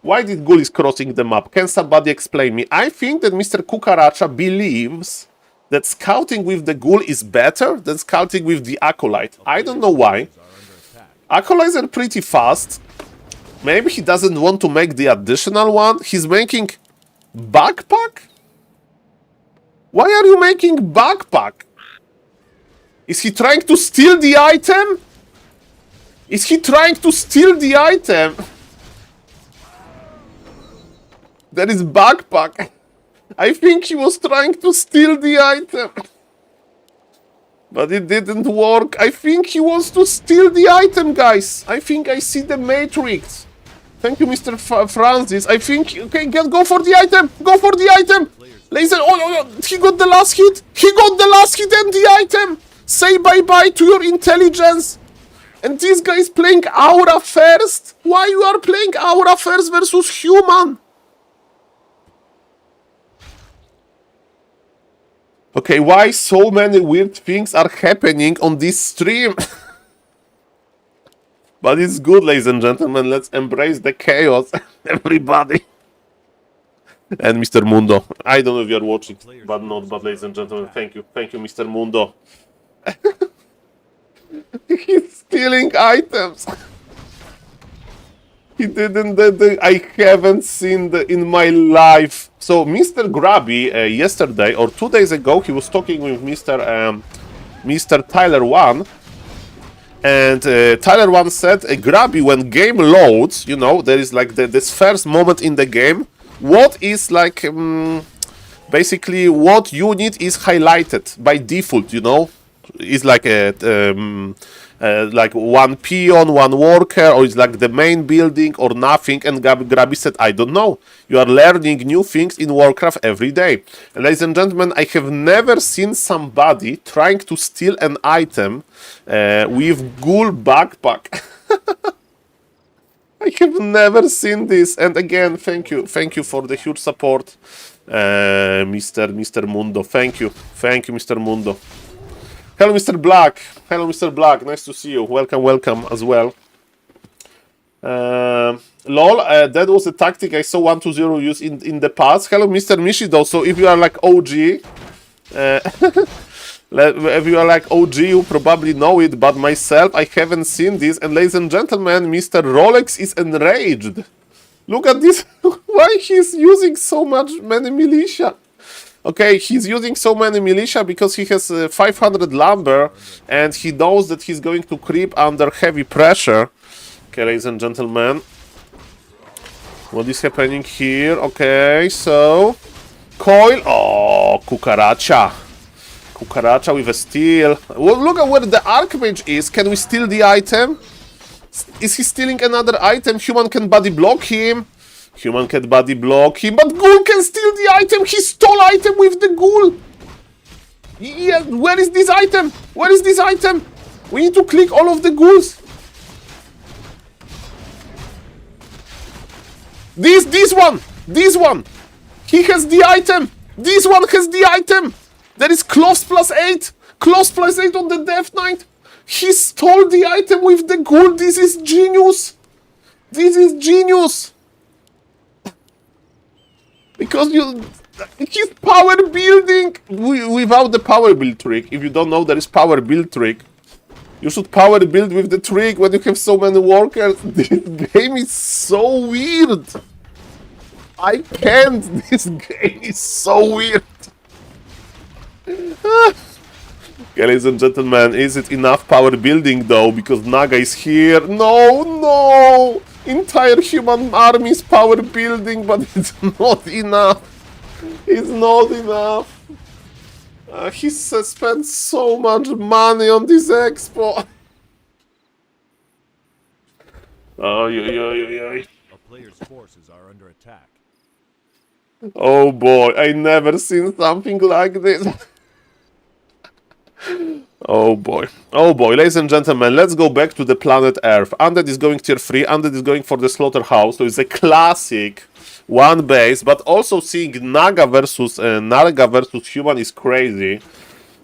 Speaker 1: Why this ghoul is crossing the map? Can somebody explain me? I think that Mr. Kukaracha believes that scouting with the ghoul is better than scouting with the acolyte. I don't know why. Acolytes are pretty fast. Maybe he doesn't want to make the additional one. He's making backpack? Why are you making backpack? Is he trying to steal the item? Is he trying to steal the item? That is backpack. I think he was trying to steal the item. But it didn't work. I think he wants to steal the item, guys. I think I see the Matrix. Thank you, Mr. Francis. I think... Okay, go for the item. Go for the item. Laser... Oh, he got the last hit. He got the last hit and the item. Say bye-bye to your intelligence. And this guy is playing Aura first. Why you are playing Aura first versus human? Okay, why so many weird things are happening on this stream? But it's good, ladies and gentlemen. Let's embrace the chaos, everybody. And Mr. Mundo. I don't know if you're watching, but not. But ladies and gentlemen, thank you. Thank you, Mr. Mundo. He's stealing items. He didn't. I haven't seen in my life. So Mr. Grabby yesterday or 2 days ago, he was talking with Mr. Tyler One, and Tyler One said, "Grabby, when game loads, you know, there is like this first moment in the game. What is like basically what unit is highlighted by default? You know, is like a." Like one peon, one worker, or it's like the main building, or nothing. And Grabby said, I don't know. You are learning new things in Warcraft every day. And ladies and gentlemen, I have never seen somebody trying to steal an item with ghoul backpack. I have never seen this. And again, thank you for the huge support, Mr. Mundo. Thank you, Mr. Mundo. Hello, Mr. Black. Hello, Mr. Black. Nice to see you. Welcome as well. Lol, that was a tactic I saw 120 use in the past. Hello, Mr. Mishido. So if you are like OG, if you are like OG, you probably know it. But myself, I haven't seen this. And ladies and gentlemen, Mr. Rolex is enraged. Look at this. Why he's using so many militia? Okay, he's using so many militia because he has 500 lumber, and he knows that he's going to creep under heavy pressure. Okay, ladies and gentlemen. What is happening here? Okay, so... Coil. Oh, Cucaracha. Cucaracha with a steal. Well, look at where the Archmage is. Can we steal the item? Is he stealing another item? Human can body block him. Human can body block him. But Ghoul can steal the item. He stole item with the Ghoul. Yeah, where is this item? Where is this item? We need to click all of the Ghouls. This one. This one. He has the item. This one has the item. There is Close +8. Close +8 on the Death Knight. He stole the item with the Ghoul. This is genius. This is genius. Because he's power building without the power build trick. If you don't know there is power build trick, you should power build with the trick when you have so many workers. This game is so weird. I can't. This game is so weird. Okay, ladies and gentlemen, is it enough power building though? Because Naga is here. No, no! Entire human army is power building, but it's not enough. It's not enough. He spent so much money on this expo. Oh,
Speaker 2: A player's forces are under attack.
Speaker 1: oh boy, I never seen something like this. Oh boy, ladies and gentlemen, let's go back to the planet Earth. Undead is going tier 3, Undead is going for the slaughterhouse, so it's a classic one base, but also seeing Naga versus human is crazy.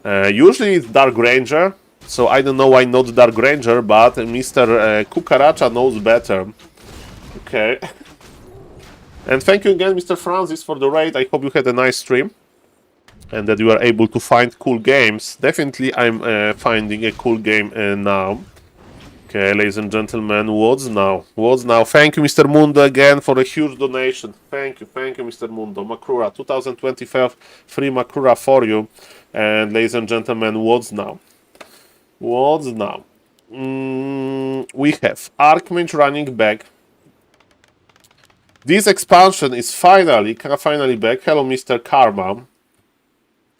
Speaker 1: Usually it's Dark Ranger, so I don't know why not Dark Ranger, but Mr. Cucaracha knows better. Okay. And thank you again, Mr. Francis, for the raid. I hope you had a nice stream and that you are able to find cool games. Definitely I'm finding a cool game now. Okay, ladies and gentlemen, what's now? What's now? Thank you, Mr. Mundo, again for a huge donation. Thank you, Mr. Mundo. Makrura, 2025, free Makrura for you. And ladies and gentlemen, what's now? What's now? We have Archmage running back. This expansion is finally back. Hello, Mr. Karma.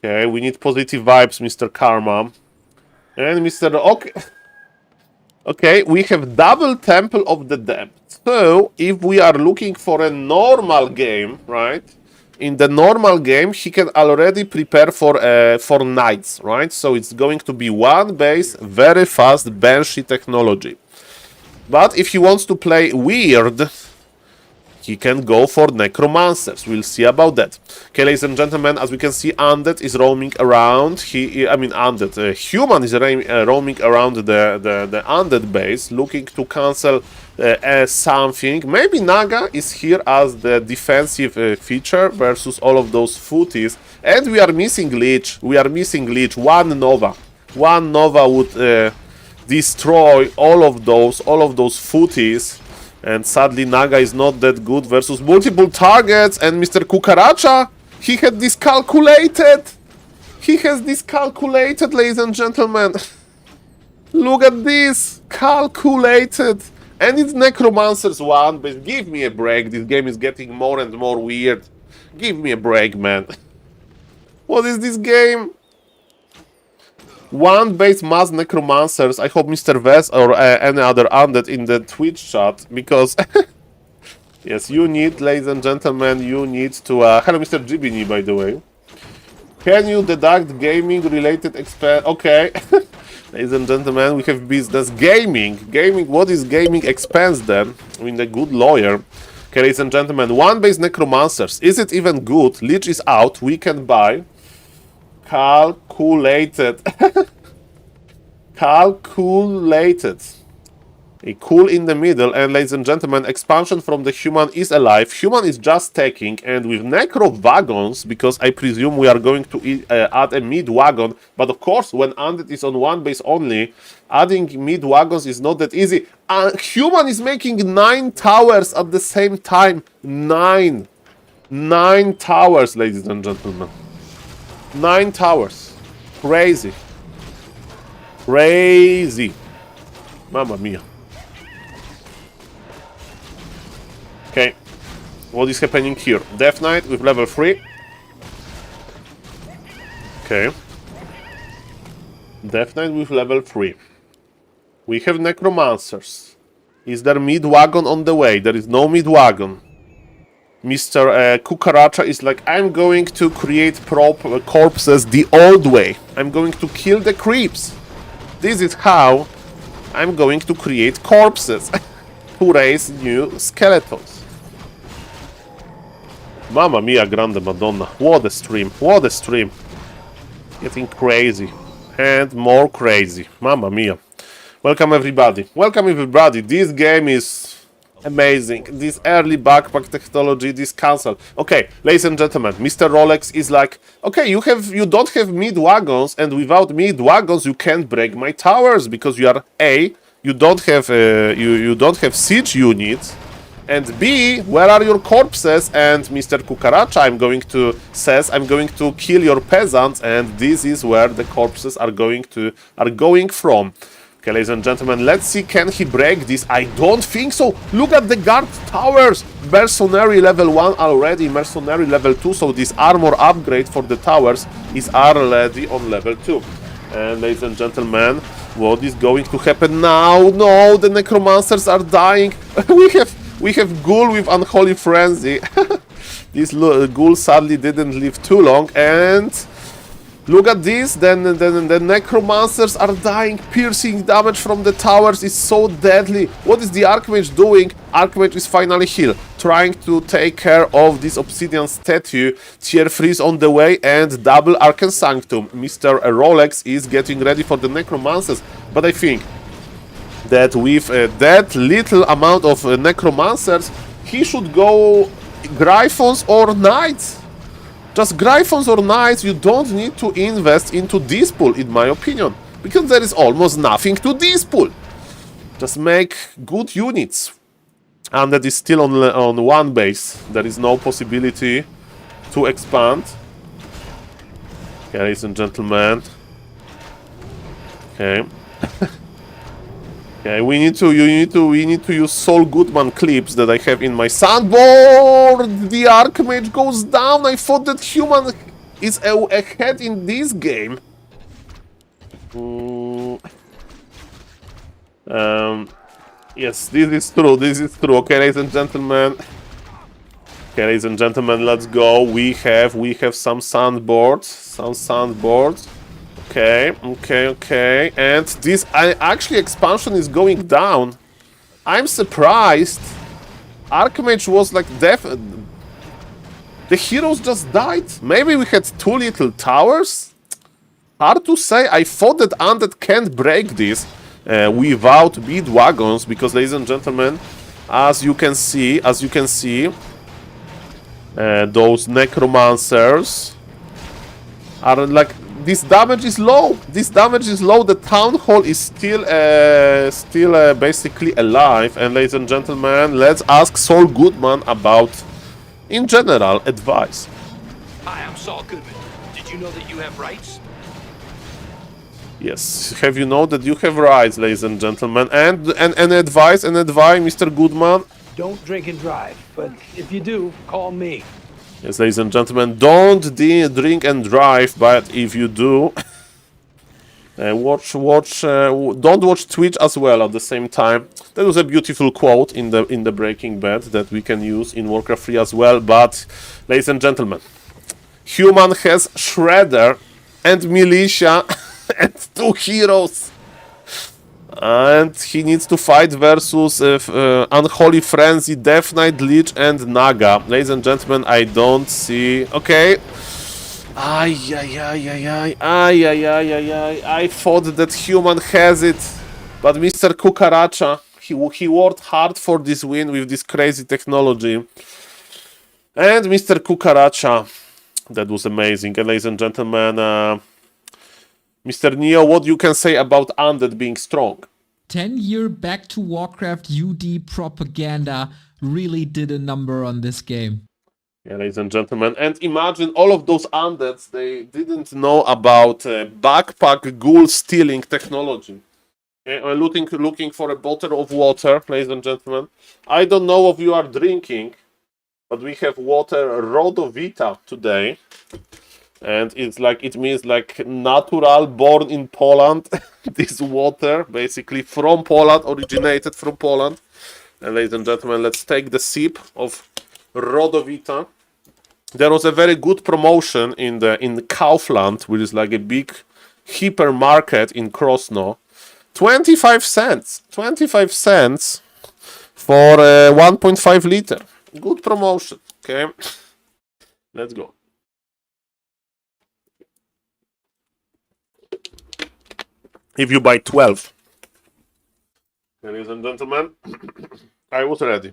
Speaker 1: Okay, we need positive vibes, Mr. Karma. And Mr. Okay. Okay, we have double Temple of the Depth. So, if we are looking for a normal game, right? In the normal game, he can already prepare for knights, right? So it's going to be one base, very fast Banshee technology. But if he wants to play weird, he can go for necromancers. We'll see about that. Okay, ladies and gentlemen, as we can see, Undead is roaming around. Human is roaming around the Undead base, looking to cancel something. Maybe Naga is here as the defensive feature versus all of those footies. And we are missing Leech. One Nova. One Nova would destroy all of those footies. And sadly, Naga is not that good versus multiple targets. And Mr. Cucaracha, he had this calculated. He has this calculated, ladies and gentlemen. Look at this. Calculated. And it's Necromancer's one. But give me a break. This game is getting more and more weird. Give me a break, man. What is this game? One base mass necromancers. I hope Mr. Vess or any other undead in the Twitch chat, because yes, you need, ladies and gentlemen, you need to. Hello, Mr. Jibini, by the way. Can you deduct gaming related expense? Okay, ladies and gentlemen, we have business gaming. What is gaming expense then? I mean, a good lawyer. Okay, ladies and gentlemen, one base necromancers. Is it even good? Leech is out. We can buy. Calculated. Calculated. A cool in the middle, and ladies and gentlemen, expansion from the human is alive. Human is just taking, and with necro wagons, because I presume we are going to add a mid wagon, but of course, when Undead is on one base only, adding mid wagons is not that easy. Human is making 9 towers at the same time. 9 towers, ladies and gentlemen. 9 towers. Crazy. Crazy. Mamma mia. Okay. What is happening here? Death Knight with level 3. Okay. Death Knight with level 3. We have Necromancers. Is there mid-wagon on the way? There is no mid-wagon. Mr. Kukaracha is like, I'm going to create corpses the old way. I'm going to kill the creeps. This is how I'm going to create corpses. To raise new skeletons. Mamma mia, grande madonna. What a stream. What a stream. Getting crazy. And more crazy. Mamma mia. Welcome everybody. Welcome everybody. This game is amazing. This early backpack technology, this console. Okay, ladies and gentlemen, Mr. Rolex is like, okay, you don't have mid wagons, and without mid wagons you can't break my towers because you are A, you don't have you don't have siege units, and B, where are your corpses? And Mr. Kukaracha I'm going to kill your peasants, and this is where the corpses are going from. Okay, ladies and gentlemen, let's see, can he break this? I don't think so. Look at the guard towers. Mercenary level 1 already, mercenary level 2, so this armor upgrade for the towers is already on level 2. And ladies and gentlemen, what is going to happen now? No, the necromancers are dying. we have Ghoul with Unholy Frenzy. This Ghoul sadly didn't live too long, and look at this, then the necromancers are dying. Piercing damage from the towers is so deadly. What is the Archmage doing? Archmage is finally healed, trying to take care of this obsidian statue. Tier 3 is on the way, and double Arcane Sanctum. Mr. Rolex is getting ready for the necromancers, but I think that with that little amount of necromancers, he should go Gryphons or Knights. Just Gryphons or Knights, you don't need to invest into this pool, in my opinion. Because there is almost nothing to this pool. Just make good units. And that is still on one base. There is no possibility to expand. Okay, ladies and gentlemen. Okay. Okay, we need to use Saul Goodman clips that I have in my soundboard. The Archmage goes down. I thought that human is ahead in this game. Yes, this is true. This is true. Okay, ladies and gentlemen. Okay, ladies and gentlemen, let's go. We have some soundboards. Some soundboards. Okay. And this actually expansion is going down. I'm surprised. Archmage was like deaf. The heroes just died. Maybe we had too little towers. Hard to say. I thought that Undead can't break this without bead wagons, because, ladies and gentlemen, as you can see, those necromancers are like. This damage is low. The town hall is still basically alive. And ladies and gentlemen, let's ask Saul Goodman about, in general, advice.
Speaker 3: Hi, I'm Saul Goodman. Did you know that you have rights?
Speaker 1: Yes. Have you know that you have rights, ladies and gentlemen? And advice, Mr. Goodman.
Speaker 4: Don't drink and drive, but if you do, call me.
Speaker 1: Yes, ladies and gentlemen, don't drink and drive, but if you do, don't watch Twitch as well at the same time. That was a beautiful quote in the Breaking Bad that we can use in Warcraft 3 as well. But, ladies and gentlemen, human has Shredder and Militia and 2 heroes. And he needs to fight versus Unholy Frenzy, Death Knight, Lich, and Naga. Ladies and gentlemen, I don't see... Okay. I thought that human has it. But Mr. Kukaracha, he worked hard for this win with this crazy technology. And Mr. Kukaracha, that was amazing. And ladies and gentlemen, Mr. Neo, what you can say about Undead being strong?
Speaker 5: 10-year back to Warcraft UD propaganda really did a number on this game.
Speaker 1: Yeah, ladies and gentlemen, and imagine all of those undeads, they didn't know about backpack ghoul stealing technology. I'm looking for a bottle of water, ladies and gentlemen. I don't know if you are drinking, but we have water Rodovita today. And it's like, it means like natural, born in Poland. This water, basically from Poland, originated from Poland. And ladies and gentlemen, let's take the sip of Rodovita. There was a very good promotion in Kaufland, which is like a big hypermarket in Krosno. 25 cents. 25 cents for 1.5 liter. Good promotion. Okay. Let's go. If you buy 12. Ladies and gentlemen, I was ready.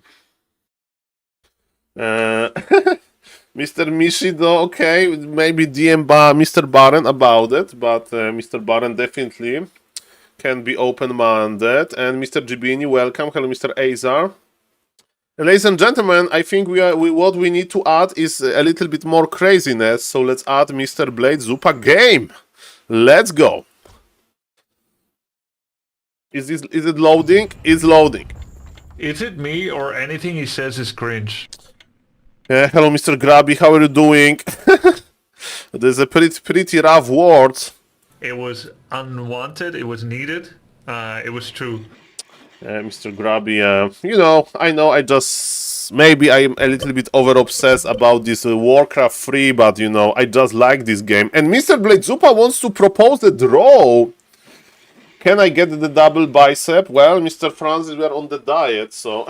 Speaker 1: Mr. Mishido, okay, maybe DM Mr. Baron about it, but Mr. Baron definitely can be open-minded. And Mr. Gibini, welcome. Hello, Mr. Azar. And ladies and gentlemen, I think what we need to add is a little bit more craziness. So let's add Mr. Blade Zupa game. Let's go. Is it loading? It's loading.
Speaker 6: Is it me or anything he says is cringe?
Speaker 1: Hello, Mr. Grabby. How are you doing? There's a pretty rough words.
Speaker 6: It was unwanted. It was needed. It was true.
Speaker 1: Mr. Grabby, you know, I just maybe I'm a little bit over obsessed about this Warcraft 3, but you know, I just like this game. And Mr. Blade Zupa wants to propose the draw. Can I get the double bicep? Well, Mr. Francis, we are on the diet, so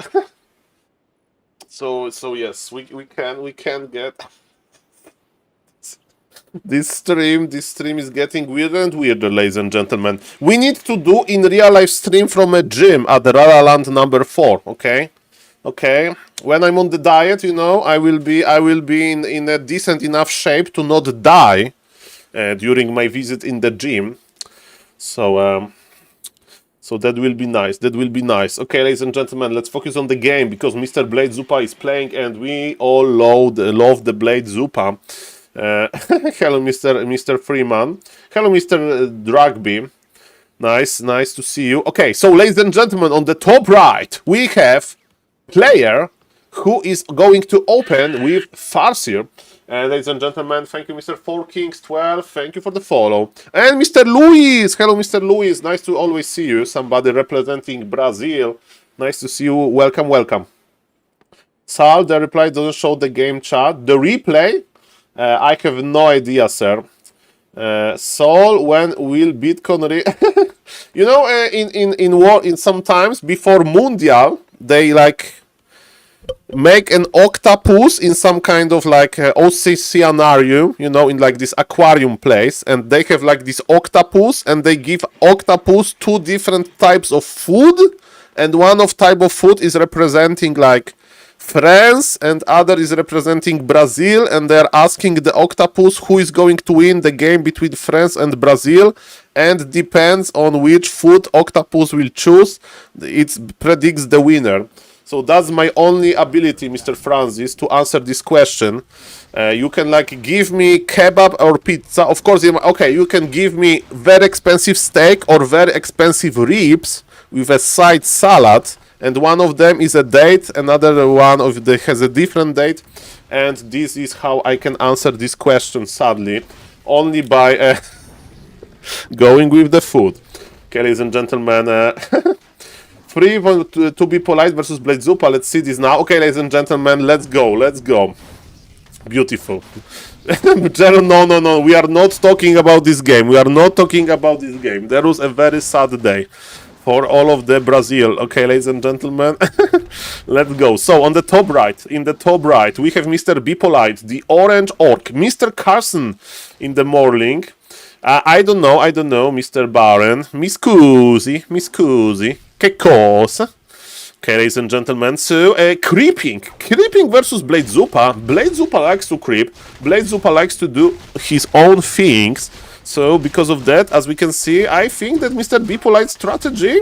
Speaker 1: so yes, we can get this stream is getting weirder and weirder, ladies and gentlemen. We need to do in real life stream from a gym at the Rara Land number 4, okay? Okay. When I'm on the diet, you know, I will be in a decent enough shape to not die during my visit in the gym. So so that will be nice. That will be nice. Okay, ladies and gentlemen, let's focus on the game because Mr. Blade Zupa is playing and we all love the Blade Zupa. Hello, Mr. Freeman. Hello, Mr. Drugby. Nice to see you. Okay, so ladies and gentlemen, on the top right, we have player who is going to open with Farseer. Ladies and gentlemen, thank you, Mr. 4Kings12. Thank you for the follow. And Mr. Luis. Hello, Mr. Luis. Nice to always see you. Somebody representing Brazil. Nice to see you. Welcome, welcome. Sal, the reply doesn't show the game chat. The replay? I have no idea, sir. Saul, when will Bitcoin you know, in sometimes before Mundial, they like make an octopus in some kind of like oceanarium, you know, in like this aquarium place, and they have like this octopus, and they give octopus 2 different types of food, and one of type of food is representing like France, and other is representing Brazil, and they're asking the octopus who is going to win the game between France and Brazil, and depends on which food octopus will choose, it predicts the winner. So that's my only ability, Mr. Francis, to answer this question. You can like give me kebab or pizza. Of course, okay, you can give me very expensive steak or very expensive ribs with a side salad. And one of them is a date, another one of them has a different date. And this is how I can answer this question, sadly. Only by going with the food. Okay, ladies and gentlemen. Free to be polite versus Blade Zupa. Let's see this now. Okay, ladies and gentlemen, let's go. Let's go. Beautiful. No. We are not talking about this game. We are not talking about this game. There was a very sad day for all of the Brazil. Okay, ladies and gentlemen, let's go. So on the top right, in the top right, we have Mr. Be Polite, the Orange Orc, Mr. Carson in the morning. I don't know, Mr. Baron. Mi scusi. Che cosa? Okay, ladies and gentlemen, so creeping versus Blade Zupa. Blade Zupa likes to creep. Blade Zupa likes to do his own things. So because of that, as we can see, I think that Mr. Be Polite strategy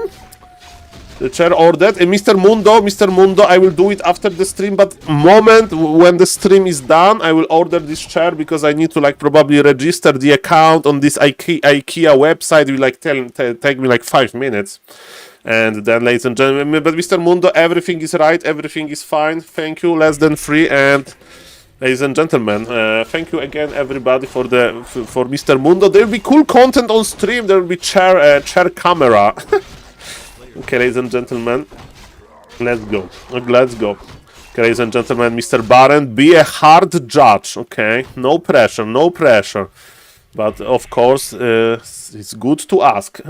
Speaker 1: The chair ordered. Mr. Mundo, I will do it after the stream, but moment when the stream is done, I will order this chair because I need to like probably register the account on this IKEA website. It will like take me like 5 minutes. And then, ladies and gentlemen, but Mr. Mundo, everything is right, everything is fine. Thank you, less than free. And ladies and gentlemen, thank you again, everybody, for Mr. Mundo. There will be cool content on stream. There will be chair camera. Okay, ladies and gentlemen, let's go. Let's go. Okay, ladies and gentlemen, Mr. Baron, be a hard judge. Okay, no pressure, no pressure. But of course, it's good to ask.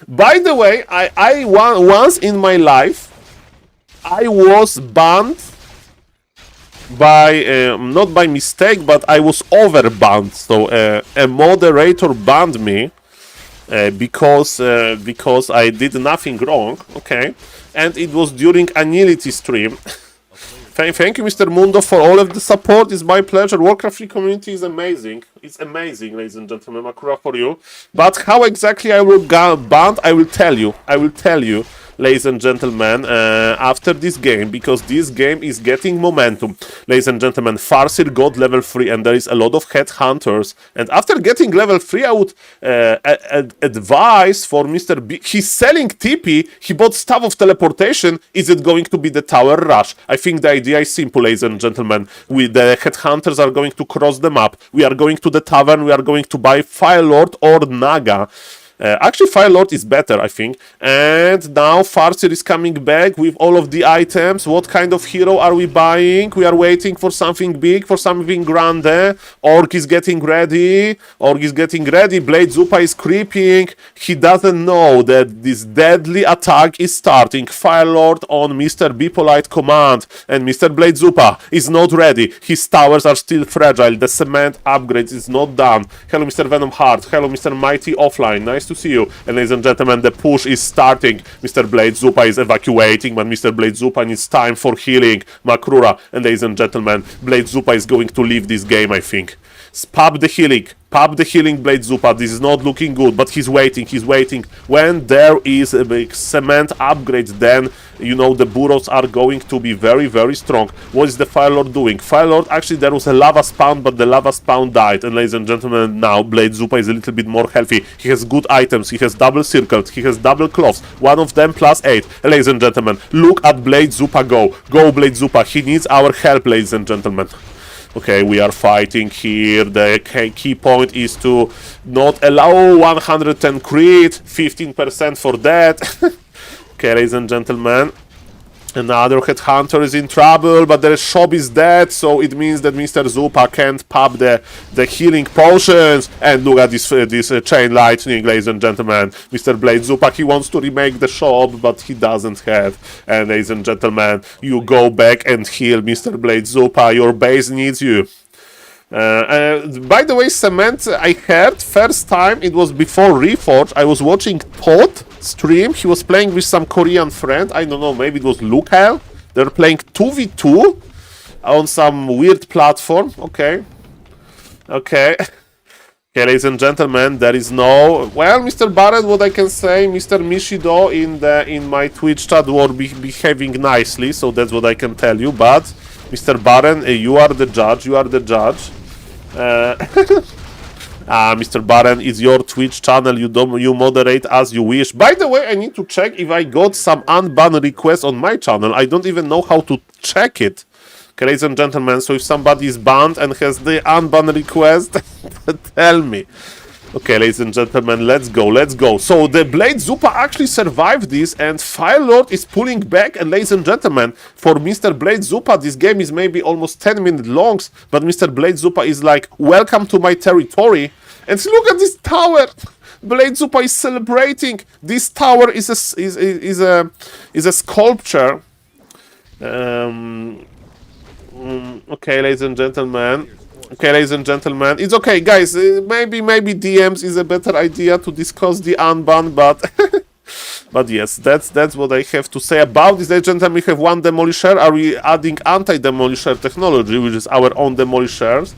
Speaker 1: By the way, I once in my life, I was banned by not by mistake, but I was overbanned. So a moderator banned me. Because I did nothing wrong, okay, and it was during Anility stream. Thank you, Mr. Mundo, for all of the support. It's my pleasure. Warcraft 3 community is amazing. It's amazing, ladies and gentlemen. Makrura for you. But how exactly I will get banned, I will tell you. I will tell you, ladies and gentlemen, after this game, because this game is getting momentum. Ladies and gentlemen, Farseer got level 3 and there is a lot of headhunters. And after getting level 3, I would advise for Mr. B. He's selling TP, he bought Staff of Teleportation. Is it going to be the Tower Rush? I think the idea is simple, ladies and gentlemen. The headhunters are going to cross the map. We are going to the tavern, we are going to buy Firelord or Naga. Actually, Firelord is better, I think. And now Farseer is coming back with all of the items. What kind of hero are we buying? We are waiting for something big, for something grande. Orc is getting ready. Orc is getting ready. Blade Zupa is creeping. He doesn't know that this deadly attack is starting. Firelord on Mr. Bipolite command. And Mr. Blade Zupa is not ready. His towers are still fragile. The cement upgrades is not done. Hello, Mr. Venom Heart. Hello, Mr. Mighty Offline. Nice to see you. And ladies and gentlemen, the push is starting. Mr. Blade Zupa is evacuating, but Mr. Blade Zupa needs time for healing Makrura. And ladies and gentlemen, Blade Zupa is going to leave this game, I think. Pop the healing. Pop the healing, Blade Zupa. This is not looking good, but he's waiting. He's waiting. When there is a big cement upgrade, then, you know, the burrows are going to be very, very strong. What is the Firelord doing? Firelord, actually, there was a lava spawn, but the lava spawn died. And ladies and gentlemen, now Blade Zupa is a little bit more healthy. He has good items. He has double circles. He has double cloths. One of them +8. And ladies and gentlemen, look at Blade Zupa go. Go, Blade Zupa. He needs our help, ladies and gentlemen. Okay, we are fighting here. The key point is to not allow 110 crit, 15% for that. Okay, ladies and gentlemen. Another headhunter is in trouble, but their shop is dead, so it means that Mr. Zupa can't pop the healing potions. And look at this chain lightning, ladies and gentlemen. Mr. Blade Zupa, he wants to remake the shop, but he doesn't have. And ladies and gentlemen, you go back and heal Mr. Blade Zupa. Your base needs you. By the way, Cement, I heard first time, it was before Reforge. I was watching Todd stream. He was playing with some Korean friend. I don't know, maybe it was Lukel. They're playing 2v2 on some weird platform. Okay. Okay. Okay, ladies and gentlemen, there is no... Well, Mr. Barrett, what I can say, Mr. Mishido in my Twitch chat were behaving nicely, so that's what I can tell you. But, Mr. Barron, you are the judge, you are the judge. Mr. Barron, it's your Twitch channel, you moderate as you wish. By the way, I need to check if I got some unban requests on my channel. I don't even know how to check it. Okay, ladies and gentlemen, so if somebody is banned and has the unban request, tell me. Okay, ladies and gentlemen, let's go, let's go. So the Blade Zupa actually survived this, and Firelord is pulling back. And ladies and gentlemen, for Mr. Blade Zupa, this game is maybe almost 10 minutes long, but Mr. Blade Zupa is like, welcome to my territory. And look at this tower. Blade Zupa is celebrating. This tower is a sculpture. Okay, ladies and gentlemen. Okay, ladies and gentlemen, it's okay, guys. Maybe DMs is a better idea to discuss the unban, but but yes, that's what I have to say about this. Ladies and gentlemen, we have one demolisher. Are we adding anti-demolisher technology, which is our own demolishers?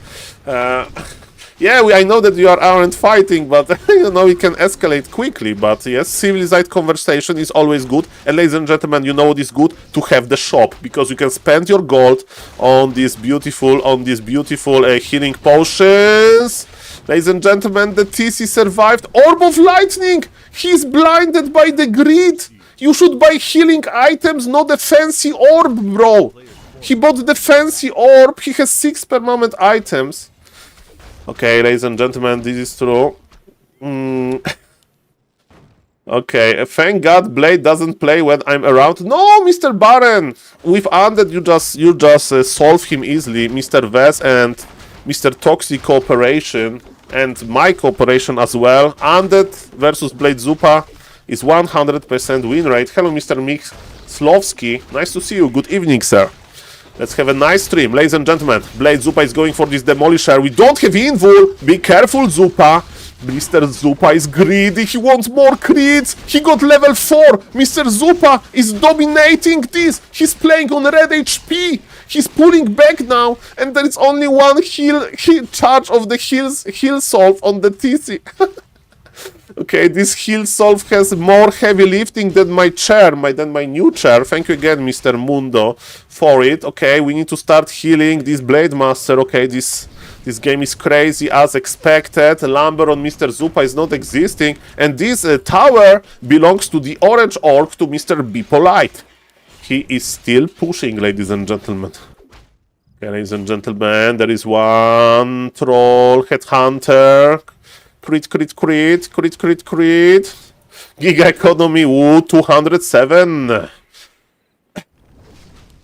Speaker 1: Yeah, I know that you aren't fighting, but you know, it can escalate quickly. But yes, civilized conversation is always good. And ladies and gentlemen, you know what is good? To have the shop, because you can spend your gold on these beautiful healing potions. Ladies and gentlemen, the TC survived. Orb of Lightning! He's blinded by the grid! You should buy healing items, not a fancy orb, bro! He bought the fancy orb, he has 6 permanent items. Okay, ladies and gentlemen, this is true. Okay, thank God Blade doesn't play when I'm around. No, Mr. Baron! With Undead, you just solve him easily. Mr. Vez and Mr. Toxic cooperation, and my cooperation as well. Undead versus Blade Zupa is 100% win rate. Hello, Mr. Mix Slovsky. Nice to see you. Good evening, sir. Let's have a nice stream. Ladies and gentlemen, Blade Zupa is going for this Demolisher. We don't have Invul. Be careful, Zupa. Mr. Zupa is greedy. He wants more crits. He got level 4. Mr. Zupa is dominating this. He's playing on red HP. He's pulling back now. And there is only one heal charge of the heal solve on the TC. Okay, this heal solve has more heavy lifting than my chair, than my new chair. Thank you again, Mr. Mundo, for it. Okay, we need to start healing this Blade Master. Okay, this game is crazy as expected. Lumber on Mr. Zupa is not existing. And this tower belongs to the orange orc, to Mr. Be Polite. He is still pushing, ladies and gentlemen. Okay, ladies and gentlemen, there is one troll, headhunter. Crit. Giga economy, 207.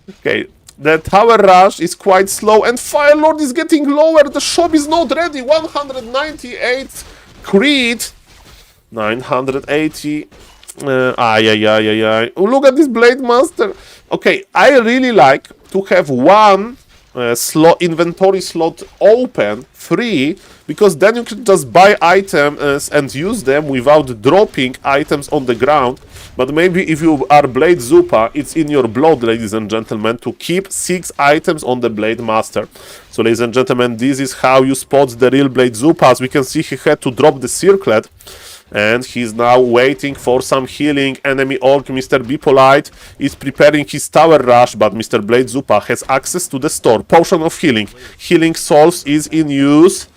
Speaker 1: Okay, the tower rush is quite slow, and Fire Lord is getting lower. The shop is not ready. 198 crit. 980. Look at this Blade Master. Okay, I really like to have one inventory slot open, free, because then you can just buy items and use them without dropping items on the ground. But maybe if you are Blade Zupa, it's in your blood, ladies and gentlemen, to keep 6 items on the Blade Master. So, ladies and gentlemen, this is how you spot the real Blade Zupa. As we can see, he had to drop the circlet. And he's now waiting for some healing. Enemy orc, Mr. Be Polite, is preparing his tower rush, but Mr. Blade Zupa has access to the store. Potion of healing. Healing salves is in use.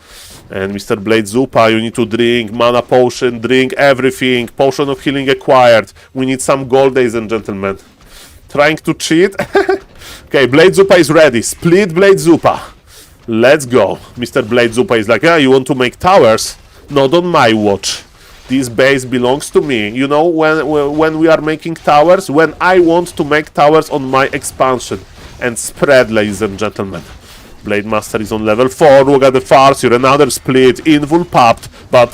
Speaker 1: And Mr. Blade Zupa, you need to drink mana potion, drink everything. Potion of healing acquired. We need some gold, ladies and gentlemen. Trying to cheat. Okay, Blade Zupa is ready. Split Blade Zupa. Let's go. Mr. Blade Zupa is like, yeah, you want to make towers? Not on my watch. This base belongs to me. You know, when we are making towers, when I want to make towers on my expansion and spread, ladies and gentlemen. Blade Master is on level 4. Look at the Farseer, another split. Invul popped, but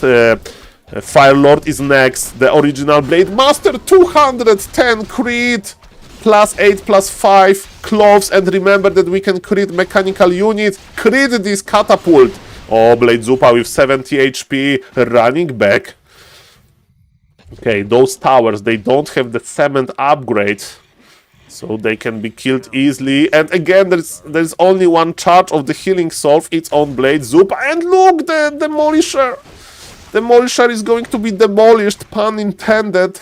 Speaker 1: Fire Lord is next. The original Blade Master, 210 crit, +8, +5 cloves, and remember that we can crit mechanical units. Crit this catapult. Oh, Blade Zupa with 70 HP running back. Okay, those towers, they don't have the cement upgrade, so they can be killed easily. And again, there's only one charge of the healing solve. It's on Blade Zupa. And look, the Demolisher. Demolisher is going to be demolished, pun intended.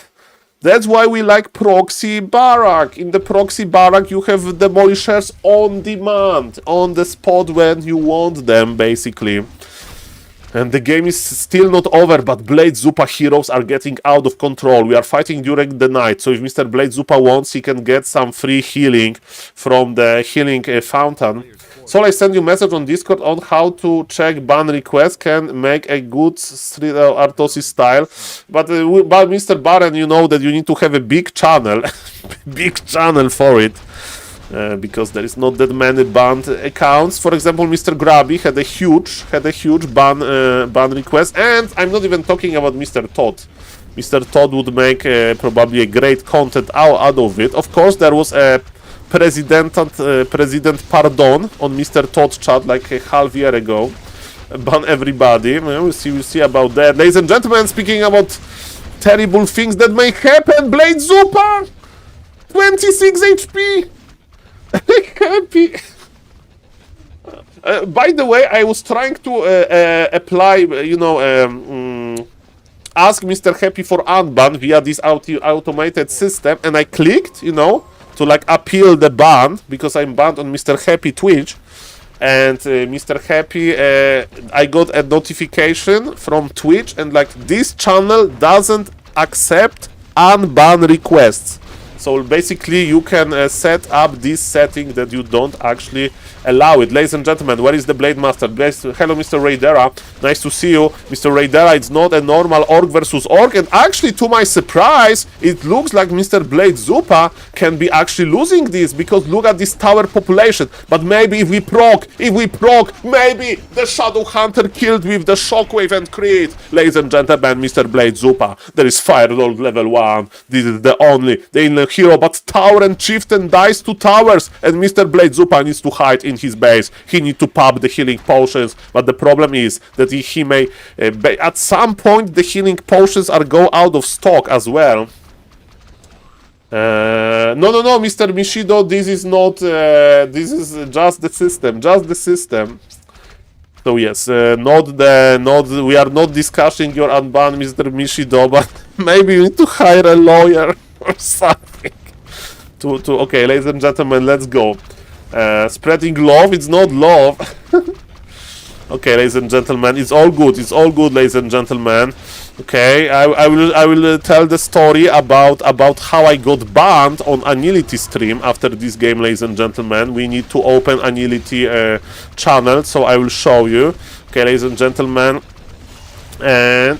Speaker 1: That's why we like Proxy Barrack. In the Proxy Barrack, you have Demolishers on demand, on the spot when you want them, basically. And the game is still not over, but Blade Zupa heroes are getting out of control. We are fighting during the night, so if Mr. Blade Zupa wants, he can get some free healing from the healing fountain. So I send you message on Discord on how to check ban requests. Can make a good Street Artosis style. But Mr. Baron, you know that you need to have a big channel. Big channel for it. Because there is not that many banned accounts. For example, Mr. Grabby had a huge ban request, and I'm not even talking about Mr. Todd. Mr. Todd would make probably a great content out of it. Of course, there was a president pardon on Mr. Todd's chat like a half year ago. Ban everybody. We'll see about that. Ladies and gentlemen, speaking about terrible things that may happen, Blade Zupa, 26 HP. Happy. By the way, I was trying to apply, ask Mr. Happy for unban via this automated system, and I clicked, to like appeal the ban because I'm banned on Mr. Happy Twitch. And Mr. Happy, I got a notification from Twitch, and like this channel doesn't accept unban requests. So basically, you can set up this setting that you don't actually allow it. Ladies and gentlemen, where is the Blade Master? Hello, Mr. Raidera. Nice to see you. Mr. Raidera, it's not a normal orc versus orc. And actually, to my surprise, it looks like Mr. Blade Zupa can be actually losing this, because look at this tower population. But maybe if we proc, maybe the Shadow Hunter killed with the Shockwave and Crit. Ladies and gentlemen, Mr. Blade Zupa, there is Firelord level 1. This is the only hero, but Tower and Chieftain dies to towers, and Mr. Blade Zupa needs to hide in his base. He needs to pop the healing potions, but the problem is that he may at some point the healing potions are go out of stock as well. No, Mr. Mishido, this is not this is just the system. So yes, we are not discussing your unban, Mr. Mishido, but maybe you need to hire a lawyer or something. Okay, ladies and gentlemen, let's go. Spreading love, it's not love. Okay, ladies and gentlemen, it's all good, ladies and gentlemen. Okay, I will tell the story about how I got banned on Anility stream after this game, ladies and gentlemen. We need to open Anility channel, so I will show you. Okay, ladies and gentlemen, and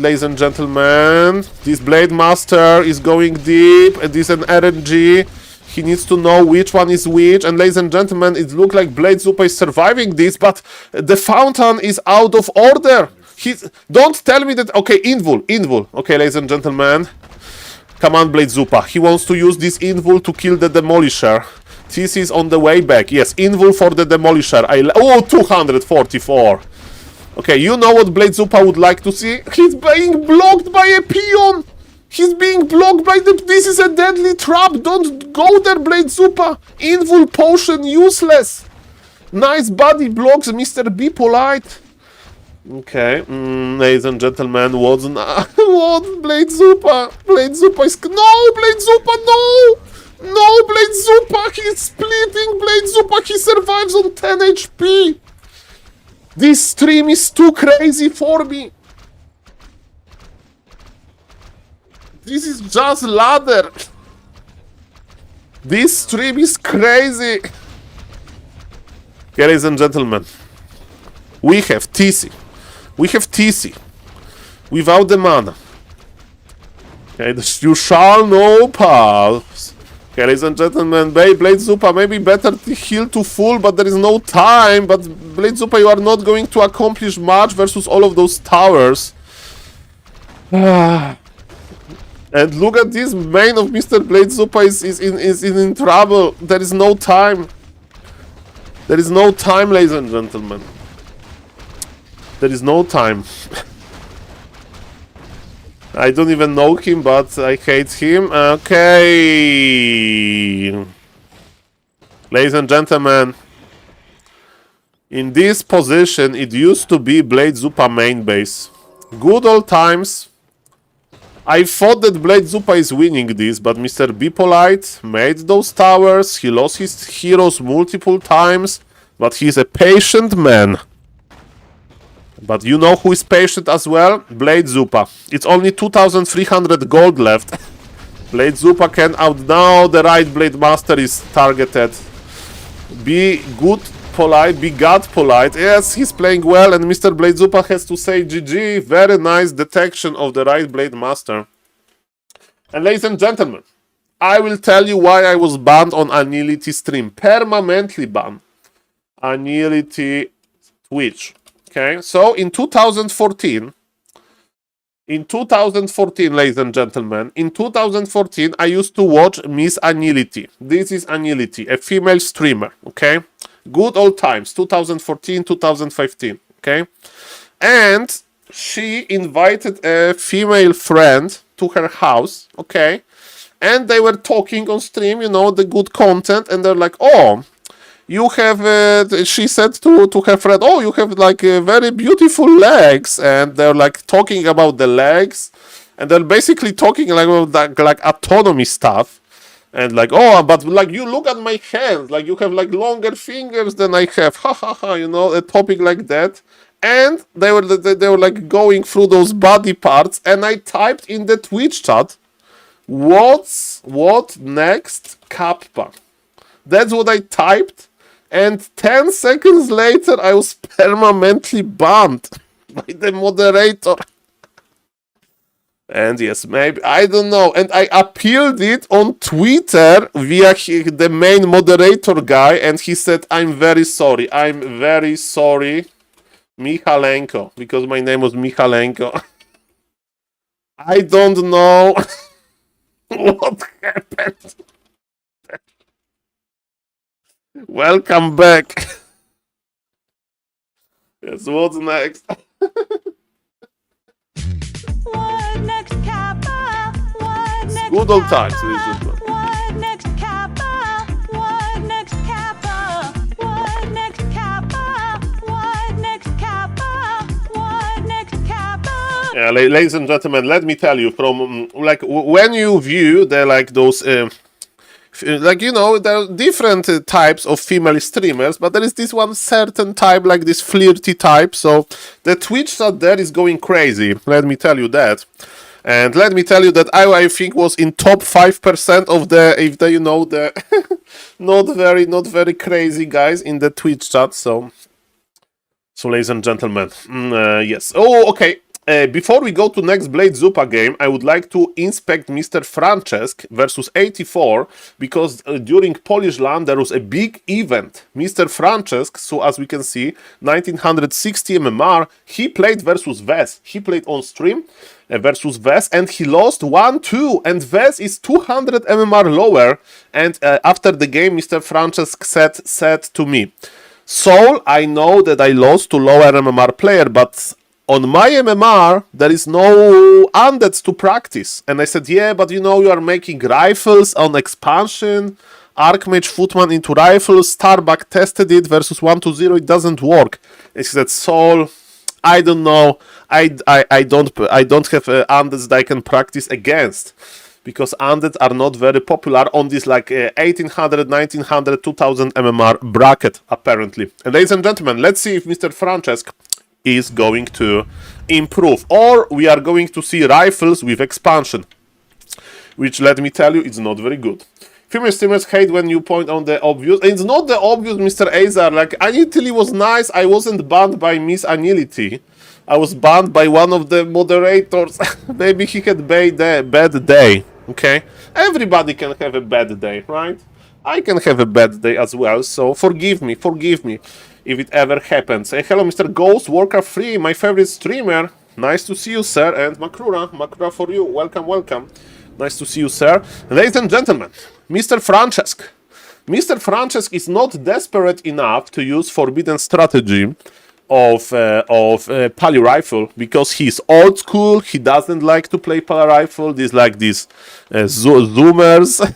Speaker 1: ladies and gentlemen, this Blade Master is going deep, and this is an RNG. He needs to know which one is which, and ladies and gentlemen, it looks like Blade Zupa is surviving this, but the fountain is out of order. Don't tell me that. Okay, Invul. Okay, ladies and gentlemen, come on, Blade Zupa. He wants to use this Invul to kill the Demolisher. This is on the way back. Yes, Invul for the Demolisher. 244. Okay, you know what Blade Zupa would like to see? He's being blocked by a peon! He's being blocked by the... This is a deadly trap! Don't go there, Blade Zupa! Invul potion useless! Nice body blocks, Mr. Be Polite! Okay, ladies and gentlemen, what Blade Zupa? Blade Zupa is... No, Blade Zupa, no! No, Blade Zupa, he's splitting! Blade Zupa, he survives on 10 HP! This stream is too crazy for me. This is just ladder. This stream is crazy. Ladies and gentlemen, we have TC. Without the mana. Okay, you shall know, pals. Okay, ladies and gentlemen, Blade Zupa, maybe better to heal to full, but there is no time. But Blade Zupa, you are not going to accomplish much versus all of those towers. And look at this, main of Mr. Blade Zupa is in trouble. There is no time. There is no time, ladies and gentlemen. There is no time. I don't even know him, but I hate him. Okay. Ladies and gentlemen, in this position, it used to be Blade Zupa main base. Good old times. I thought that Blade Zupa is winning this, but Mr. Be Polite made those towers. He lost his heroes multiple times, but he's a patient man. But you know who is patient as well? Blade Zupa. It's only 2,300 gold left. Blade Zupa can now the right Blade Master is targeted. Be good, polite, be God polite. Yes, he's playing well, and Mr. Blade Zupa has to say GG. Very nice detection of the right Blade Master. And ladies and gentlemen, I will tell you why I was banned on Anility stream. Permanently banned. Anility Twitch. Okay, so in 2014, ladies and gentlemen, in 2014, I used to watch Miss Anility. This is Anility, a female streamer, okay? Good old times, 2014, 2015, okay? And she invited a female friend to her house, okay? And they were talking on stream, you know, the good content, and they're like, oh, you have, she said to her friend, oh, you have like very beautiful legs. And they're like talking about the legs. And they're basically talking like about like autonomy stuff. And like, oh, but like you look at my hands, like you have like longer fingers than I have. Ha ha ha, you know, a topic like that. And they were like going through those body parts. And I typed in the Twitch chat, what next, Kappa? That's what I typed. And 10 seconds later, I was permanently banned by the moderator. And yes, maybe, I don't know. And I appealed it on Twitter via the main moderator guy. And he said, I'm very sorry, Michalenko. Because my name was Michalenko. I don't know what happened. Welcome back. Yes, what's next?
Speaker 7: What next, Kappa? What next,
Speaker 1: Good old
Speaker 7: Kappa?
Speaker 1: times, ladies and gentlemen.
Speaker 7: What next, Kappa? What next, Kappa? What next, Kappa? What next, Kappa? What next, Kappa?
Speaker 1: Yeah, ladies and gentlemen, let me tell you, from like when you view the like those like, you know, there are different types of female streamers, but there is this one certain type, like this flirty type. So the Twitch chat there is going crazy. Let me tell you that. And let me tell you that I think was in top 5% of the, if they, you know, the not very crazy guys in the Twitch chat. So ladies and gentlemen, yes. Oh, okay. Before we go to next Blade Zupa game, I would like to inspect Mr. Francesc versus 84, because during Polish LAN there was a big event. Mr. Francesc, so as we can see, 1960 MMR, he played versus Ves. He played on stream versus Ves, and he lost 1-2, and Ves is 200 MMR lower. And after the game, Mr. Francesc said to me, Saul, I know that I lost to lower MMR player, but on my MMR, there is no undeads to practice. And I said, yeah, but you know, you are making rifles on expansion, Archmage Footman into rifles, Starbuck tested it versus 1-0, it doesn't work. And he said, Saul, I don't know, I don't have undeads that I can practice against. Because undeads are not very popular on this like 1800, 1900, 2000 MMR bracket, apparently. And ladies and gentlemen, let's see if Mr. Francesc is going to improve, or we are going to see rifles with expansion, which, let me tell you, is not very good. Female streamers hate when you point on the obvious. It's not the obvious, Mr. Azar. Like, Anility was nice. I wasn't banned by Miss Anility. I was banned by one of the moderators. Maybe he had bad day. Okay, everybody can have a bad day, right? I can have a bad day as well. So forgive me if it ever happens. Hello, Mr. Ghost, Warcraft 3, my favorite streamer. Nice to see you, sir. And Makrura for you. Welcome. Nice to see you, sir. Ladies and gentlemen, Mr. Francesc. Mr. Francesc is not desperate enough to use forbidden strategy of Pally Rifle, because he's old school. He doesn't like to play Pally Rifle. These like these zoomers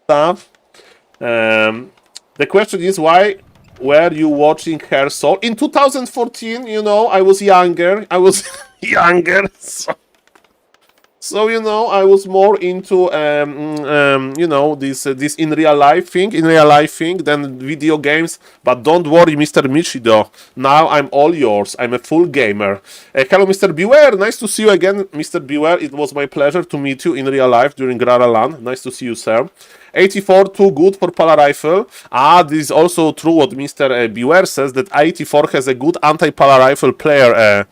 Speaker 1: stuff. The question is, why were you watching her Saul? In 2014, you know, I was younger. So you know, I was more into you know, this in real life thing than video games. But don't worry, Mr. Michido. Now I'm all yours. I'm a full gamer. Hello, Mr. Beware. Nice to see you again, Mr. Beware. It was my pleasure to meet you in real life during Rara LAN. Nice to see you, sir. 84 too good for Pala Rifle. This is also true what Mr. Beware says, that 84 has a good anti-Pala Rifle player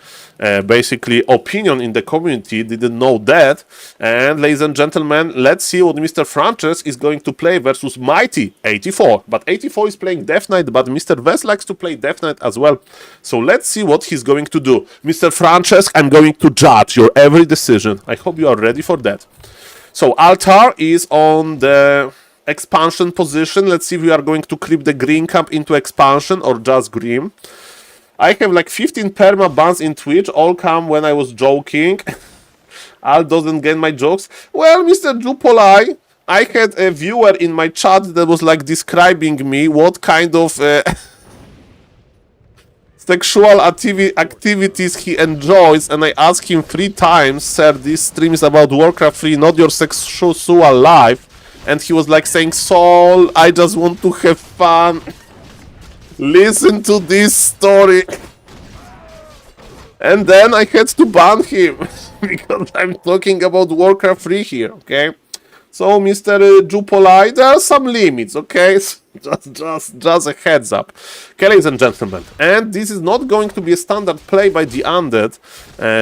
Speaker 1: basically opinion in the community. Didn't know that. And ladies and gentlemen, let's see what Mr. Francesc is going to play versus Mighty 84. But 84 is playing Death Knight, but Mr. West likes to play Death Knight as well. So let's see what he's going to do. Mr. Francesc, I'm going to judge your every decision. I hope you are ready for that. So Altar is on the expansion position. Let's see if we are going to creep the green camp into expansion or just green. I have like 15 perma bans in Twitch. All come when I was joking. Al doesn't get my jokes. Well, Mr. Jupolai, I had a viewer in my chat that was like describing me what kind of sexual activities he enjoys, and I asked him 3 times, sir, this stream is about Warcraft 3, not your sexual life. And he was like saying, Saul, I just want to have fun. Listen to this story. And then I had to ban him because I'm talking about Warcraft 3 here, okay? So, Mr. Jupolite, there are some limits, okay? Just a heads up. Okay, ladies and gentlemen, and this is not going to be a standard play by the undead.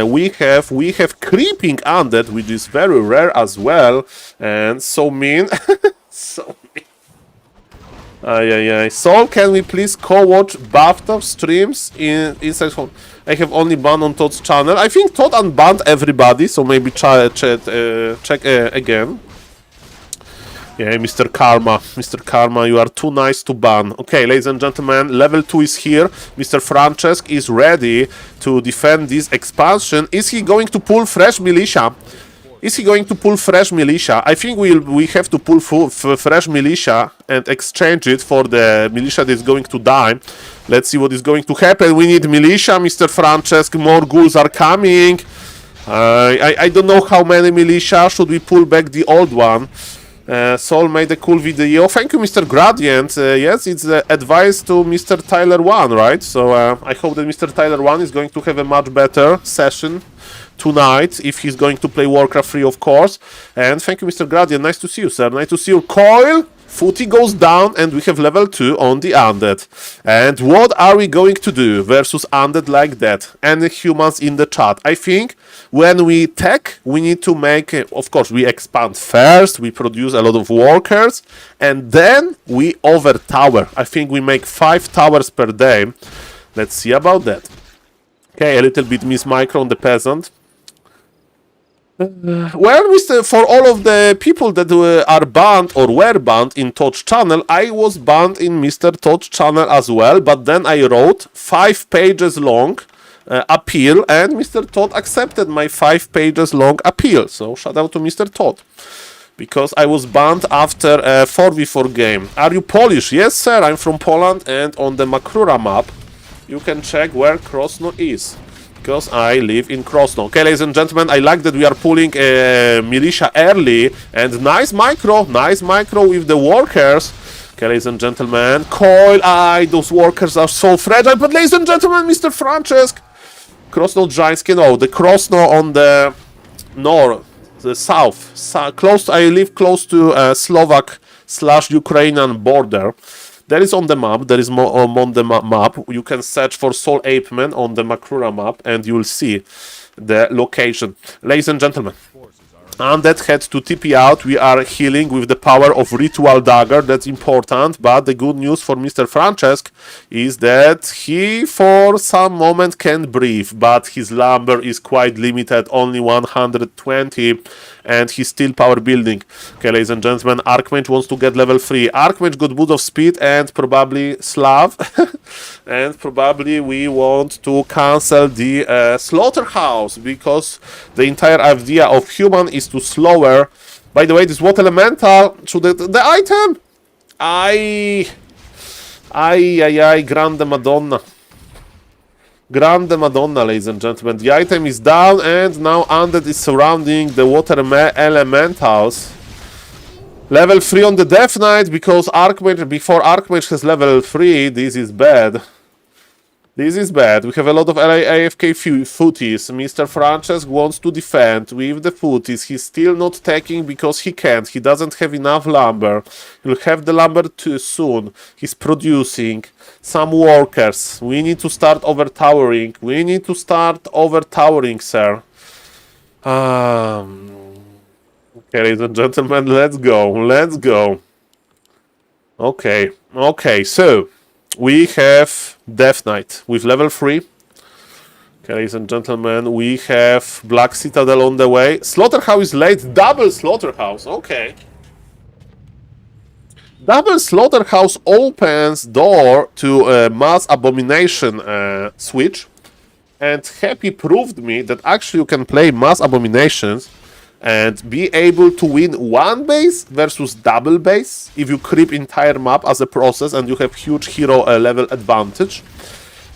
Speaker 1: We have creeping undead, which is very rare as well, and so mean. So mean. Saul, can we please co-watch bathtub streams inside home? I have only banned on Todd's channel. I think Todd unbanned everybody, so maybe check again. Yeah, Mr. Karma. Mr. Karma, you are too nice to ban. Okay, ladies and gentlemen, level 2 is here. Mr. Francesc is ready to defend this expansion. Is he going to pull fresh militia? Is he going to pull fresh militia? I think we have to pull fresh militia and exchange it for the militia that is going to die. Let's see what is going to happen. We need militia, Mr. Francesc. More ghouls are coming. I don't know how many militia. Should we pull back the old one? Saul made a cool video. Thank you, Mr. Gradient. Yes, it's advice to Mr. Tyler 1, right? So I hope that Mr. Tyler 1 is going to have a much better session tonight, if he's going to play Warcraft 3, of course. And thank you, Mr. Gradient. Nice to see you, sir. Nice to see you. Coil! Footy goes down, and we have level 2 on the undead. And what are we going to do versus undead like that? Any humans in the chat? I think when we tech, we need to make, of course, we expand first, we produce a lot of workers, and then we overtower. I think we make 5 towers per day. Let's see about that. Okay, a little bit Miss Micro on the peasant. Well, for all of the people that are banned or were banned in Todd's channel, I was banned in Mr. Todd's channel as well, but then I wrote 5 pages long appeal, and Mr. Todd accepted my 5 pages long appeal. So shout out to Mr. Todd, because I was banned after a 4v4 game. Are you Polish? Yes, sir, I'm from Poland, and on the Makrura map you can check where Krosno is, because I live in Krosno. Okay, ladies and gentlemen, I like that we are pulling militia early, and nice micro with the workers. Okay, ladies and gentlemen, Coil, those workers are so fragile, but ladies and gentlemen, Mr. Francesc, Krosno Giantski, no, the Krosno on the north, the south, I live close to Slovak/Ukrainian border. That is on the map. There is on the map. You can search for SaulPlayerMan on the Makrura map, and you will see the location. Ladies and gentlemen, undead had to TP out. We are healing with the power of Ritual Dagger. That's important. But the good news for Mr. Francesc is that he, for some moment, can breathe. But his lumber is quite limited, only 120. And he's still power building. Okay, ladies and gentlemen, Archmage wants to get level 3. Archmage got boost of speed and probably Slav. And probably we want to cancel the slaughterhouse, because the entire idea of human is to slower. By the way, this water elemental, should the item? Grande Madonna. Grande Madonna, ladies and gentlemen. The item is down, and now undead is surrounding the water elementals. Level 3 on the Death Knight, because before Archmage has level 3, this is bad. This is bad. We have a lot of AFK footies. Mr. Francesc wants to defend with the footies. He's still not taking because he can't. He doesn't have enough lumber. He'll have the lumber too soon. He's producing some workers. We need to start overtowering. We need to start overtowering, sir. Okay, ladies and gentlemen, let's go. Let's go. Okay. Okay, so we have Death Knight with level 3. Okay, ladies and gentlemen, we have Black Citadel on the way. Slaughterhouse is late. Double Slaughterhouse. Okay. Double Slaughterhouse opens door to Mass Abomination switch. And Happy proved me that actually you can play Mass Abominations and be able to win one base versus double base if you creep entire map as a process and you have huge hero level advantage.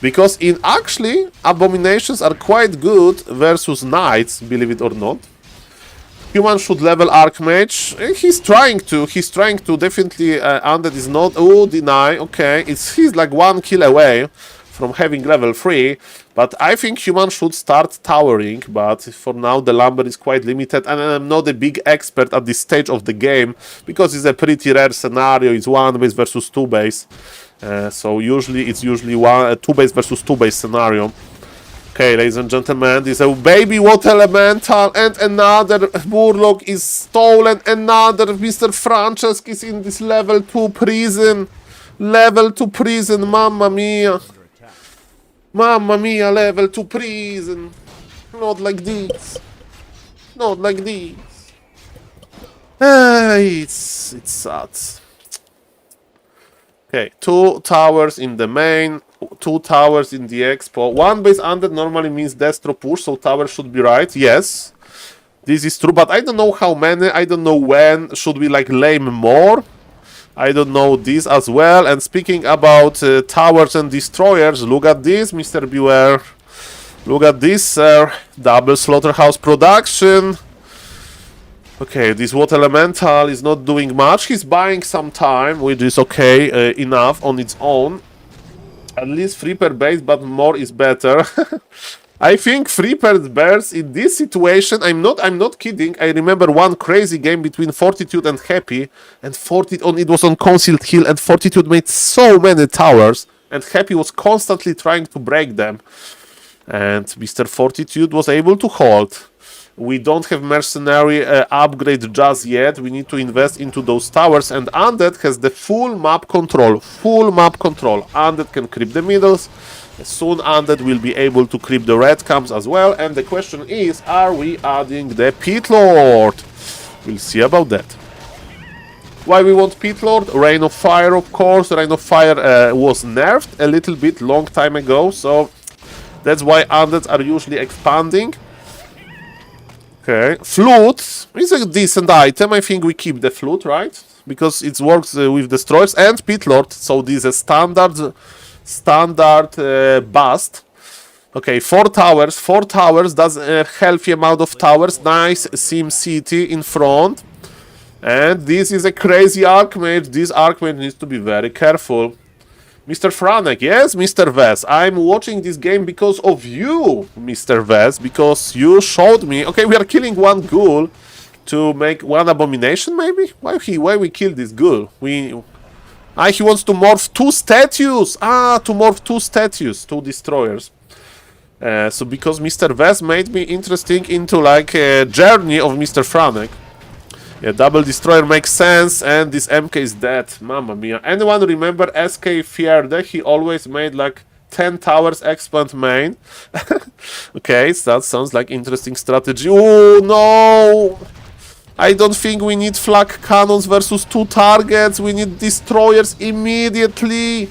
Speaker 1: Because in actually, abominations are quite good versus knights, believe it or not. Human should level Archmage. He's trying to. Definitely, Undead is not. Oh, deny. Okay, he's like 1 kill away from having level 3. But I think Human should start towering. But for now, the lumber is quite limited. And I'm not a big expert at this stage of the game. Because it's a pretty rare scenario. It's 1 base versus 2 base. So it's usually 2 base versus 2 base scenario. Okay, ladies and gentlemen, this is a baby water elemental, and another Murloc is stolen. Another Mr. Francesc is in this level 2 prison. Level 2 prison, mamma mia. Mamma mia, level 2 prison. Not like this. Not like this. It's sad. Okay, 2 towers in the main, 2 towers in the expo. 1 base Undead normally means Destro push, so tower should be right. Yes, this is true, but I don't know how many, I don't know when. Should we like lame more? I don't know this as well. And speaking about towers and destroyers, look at this, Mr. Beware. Look at this, sir. Double slaughterhouse production. Okay, this water elemental is not doing much. He's buying some time, which is okay enough on its own. At least 3 per base, but more is better. I think 3 per burst in this situation. I'm not kidding. I remember one crazy game between Fortitude and Happy, and it was on Concealed Hill, and Fortitude made so many towers, and Happy was constantly trying to break them, and Mr. Fortitude was able to hold. We don't have mercenary upgrade just yet. We need to invest into those towers, and Undead has the full map control. Full map control. Undead can creep the middles. Soon Undead will be able to creep the red camps as well. And the question is, are we adding the Pit Lord? We'll see about that. Why we want Pit Lord? Rain of Fire, of course. Rain of Fire was nerfed a little bit long time ago, so that's why Undeads are usually expanding. Okay, Flute is a decent item. I think we keep the Flute, right? Because it works with destroyers and Pit Lord. So this is a standard bust. Okay, 4 towers. 4 towers. That's a healthy amount of towers. Nice Sim City in front. And this is a crazy Archmage. This Archmage needs to be very careful. Mr. Franek, yes, Mr. Vess, I'm watching this game because of you, Mr. Vess, because you showed me. Okay, we are killing 1 ghoul to make 1 abomination, maybe? Why we kill this ghoul? He wants to morph 2 statues. To morph 2 statues, 2 destroyers. So because Mr. Vess made me interesting into like a journey of Mr. Franek. Yeah, double destroyer makes sense, and this MK is dead. Mamma mia. Anyone remember SK Fierde? He always made like 10 towers expand main. Okay, so that sounds like interesting strategy. Oh no! I don't think we need flak cannons versus 2 targets. We need destroyers immediately.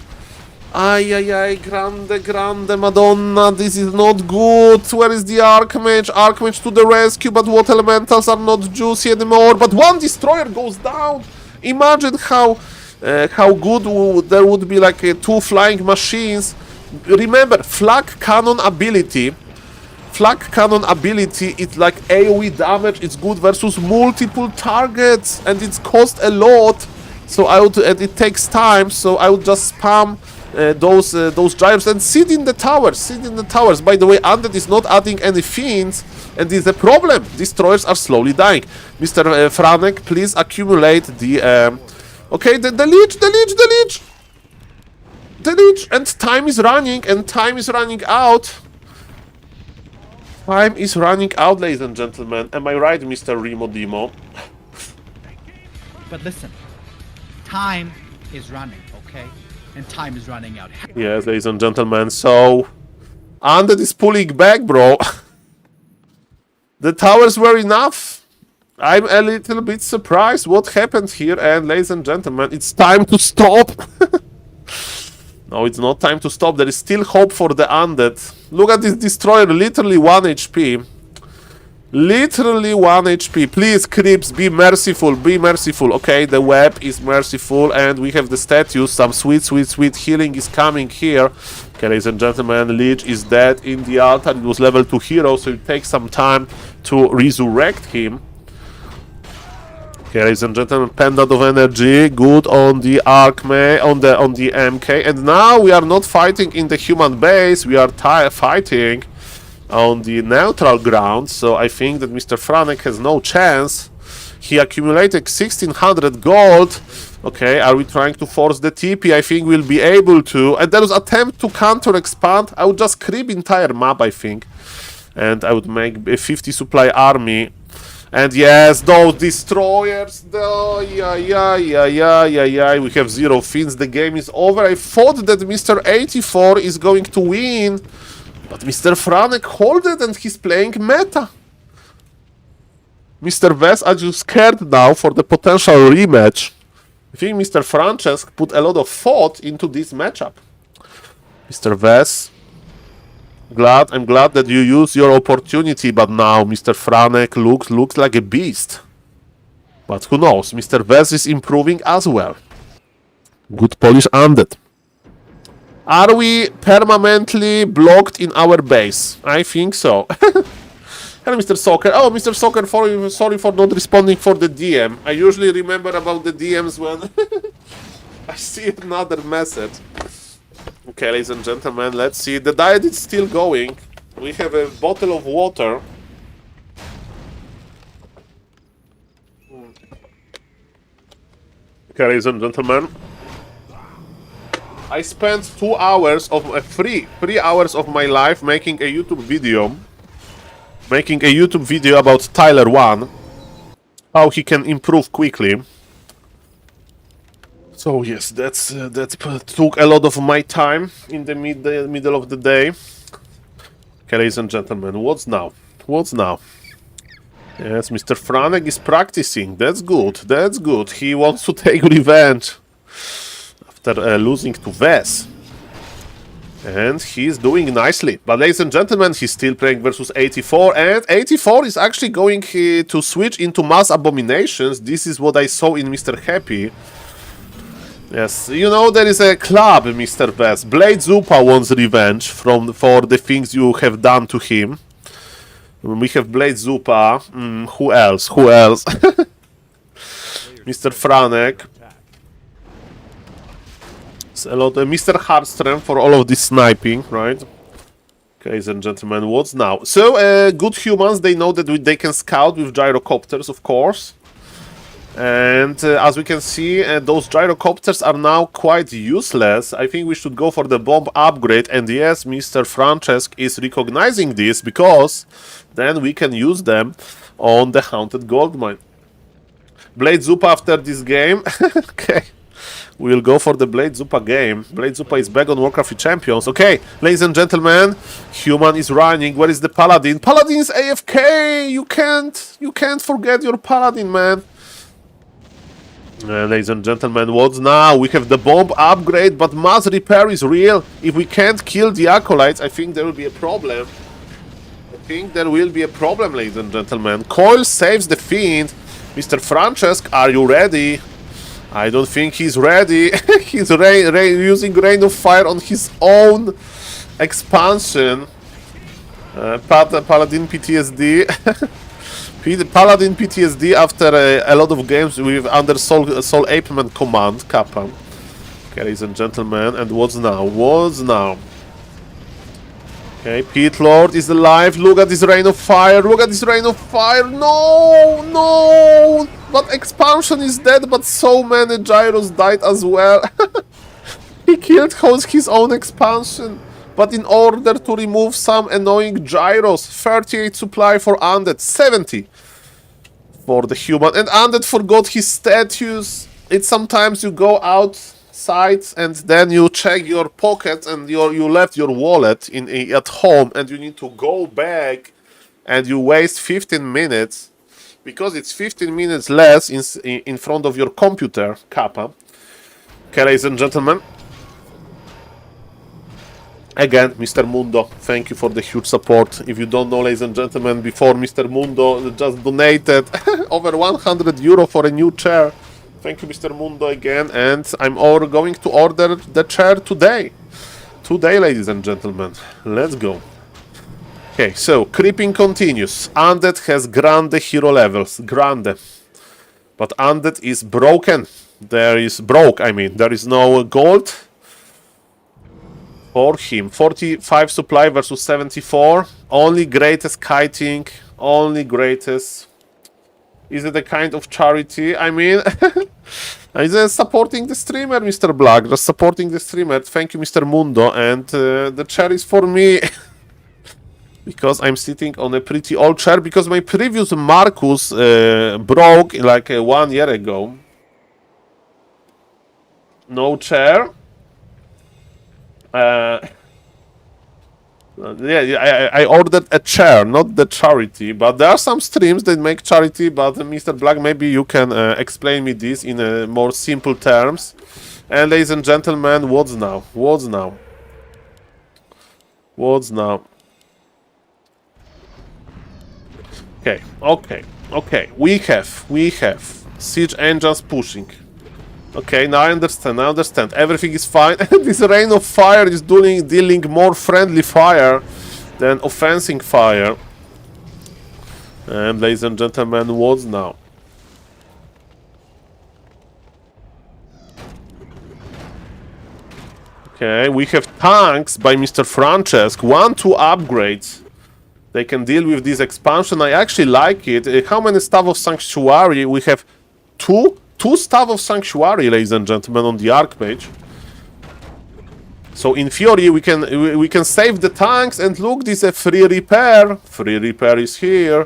Speaker 1: Ay, grande, Madonna, this is not good. Where is the Archmage? Archmage to the rescue, but what elementals are not juicy anymore. But 1 destroyer goes down. Imagine how good there would be like 2 flying machines. Remember, flak cannon ability. Flak cannon ability, it's like AoE damage. It's good versus multiple targets, and it's cost a lot. So and it takes time. So I would just spam those gyres and sit in the towers. By the way, Undead is not adding any fiends, and this is a problem. Destroyers are slowly dying. Mr. Franek, please accumulate the okay, the leech, and time is running out. Time is running out, ladies and gentlemen. Am I right, Mr. Remo Demo?
Speaker 8: But listen, time is running, okay? And time is running out.
Speaker 1: Yes, ladies and gentlemen, so Undead is pulling back, bro. The towers were enough. I'm a little bit surprised what happened here, and ladies and gentlemen, it's time to stop. No, it's not time to stop. There is still hope for the Undead. Look at this destroyer, literally 1 HP. Literally 1 HP. Please, creeps, be merciful. Be merciful. Okay, the web is merciful. And we have the statues. Some sweet, sweet, sweet healing is coming here. Okay, ladies and gentlemen, Lich is dead in the altar. It was level 2 hero, so it takes some time to resurrect him. Okay, ladies and gentlemen, Pendant of Energy, good on the Archmage, on the MK. And now we are not fighting in the human base. We are fighting on the neutral ground, so I think that Mr. Franek has no chance. He accumulated 1600 gold. Okay, are we trying to force the TP? I think we'll be able to. And there was attempt to counter expand. I would just creep entire map, I think. And I would make a 50 supply army. And yes, those destroyers. We have 0 fins. The game is over. I thought that Mr. 84 is going to win. But Mr. Franek hold it and he's playing meta. Mr. Wes, are you scared now for the potential rematch? I think Mr. Francesc put a lot of thought into this matchup. Mr. Wes, I'm glad that you use your opportunity, but now Mr. Franek looks like a beast. But who knows, Mr. Wes is improving as well. Good Polish undead. Are we permanently blocked in our base? I think so. Hello, Mr. Soccer. Oh, Mr. Soccer, sorry for not responding for the DM. I usually remember about the DMs when I see another message. Okay, ladies and gentlemen, let's see. The diet is still going. We have a bottle of water. Okay, ladies and gentlemen. I spent 2 hours of 3 hours of my life making a YouTube video about Tyler 1, how he can improve quickly. So yes, that took a lot of my time in the middle of the day. Okay, ladies and gentlemen, what's now? Yes, Mr. Franek is practicing. That's good. He wants to take revenge after losing to Wes. And he's doing nicely. But ladies and gentlemen, he's still playing versus 84. And 84 is actually going to switch into Mass Abominations. This is what I saw in Mr. Happy. Yes, you know, there is a club, Mr. Wes. Blade Zupa wants revenge for the things you have done to him. We have Blade Zupa. Who else? Mr. Franek. A lot of Mr. Hardstrom for all of this sniping, right? Okay, ladies and gentlemen, what's now? So, good humans, they know that they can scout with gyrocopters, of course. And as we can see, those gyrocopters are now quite useless. I think we should go for the bomb upgrade. And yes, Mr. Francesc is recognizing this, because then we can use them on the Haunted Goldmine. Blade Zupa after this game. Okay. We'll go for the Blade Zupa game. Blade Zupa is back on Warcraft III Champions. Okay, ladies and gentlemen, human is running. Where is the Paladin? Paladin is AFK! You can't forget your Paladin, man. Ladies and gentlemen, what's now? We have the bomb upgrade, but mass repair is real. If we can't kill the Acolytes, I think there will be a problem. Ladies and gentlemen. Coil saves the Fiend. Mr. Francesc, are you ready? I don't think he's ready. He's using Rain of Fire on his own expansion. Paladin PTSD. Paladin PTSD after a lot of games with under SaulPlayerMan command, Kappa. Okay, ladies and gentlemen, and what's now? Okay, Pit Lord is alive. Look at this Rain of Fire. No! But expansion is dead, but so many gyros died as well. He killed his own expansion. But in order to remove some annoying gyros, 38 supply for Undead, 70 for the human. And Undead forgot his status. It's sometimes you go outside and then you check your pocket and you left your wallet at home and you need to go back and you waste 15 minutes because it's 15 minutes less in front of your computer, Kappa. Okay, ladies and gentlemen. Again, Mr. Mundo, thank you for the huge support. If you don't know, ladies and gentlemen, before Mr. Mundo just donated over 100 euro for a new chair. Thank you, Mr. Mundo, again. And I'm going to order the chair today. Today, ladies and gentlemen. Let's go. Okay, so creeping continues. Undead has grande hero levels. Grande. But Undead is broken. There is no gold for him. 45 supply versus 74. Only greatest kiting. Only greatest. Is it a kind of charity? I mean, is supporting the streamer, Mr. Black. Just supporting the streamer. Thank you, Mr. Mundo. And the chair is for me. Because I'm sitting on a pretty old chair. Because my previous Marcus broke like 1 year ago. No chair. I ordered a chair, not the charity. But there are some streams that make charity. But Mr. Black, maybe you can explain me this in more simple terms. And ladies and gentlemen, what's now? What's now? What's now? Okay. We have siege engines pushing. Okay, now I understand. Everything is fine. This rain of fire is dealing more friendly fire than offensive fire. And ladies and gentlemen, what's now? Okay, we have tanks by Mr. Francesc. 1-2 upgrades. They can deal with this expansion. I actually like it. How many staff of Sanctuary? We have two staff of Sanctuary, ladies and gentlemen, on the arc page. So in theory, we can save the tanks. And look, this is a free repair. Free repair is here.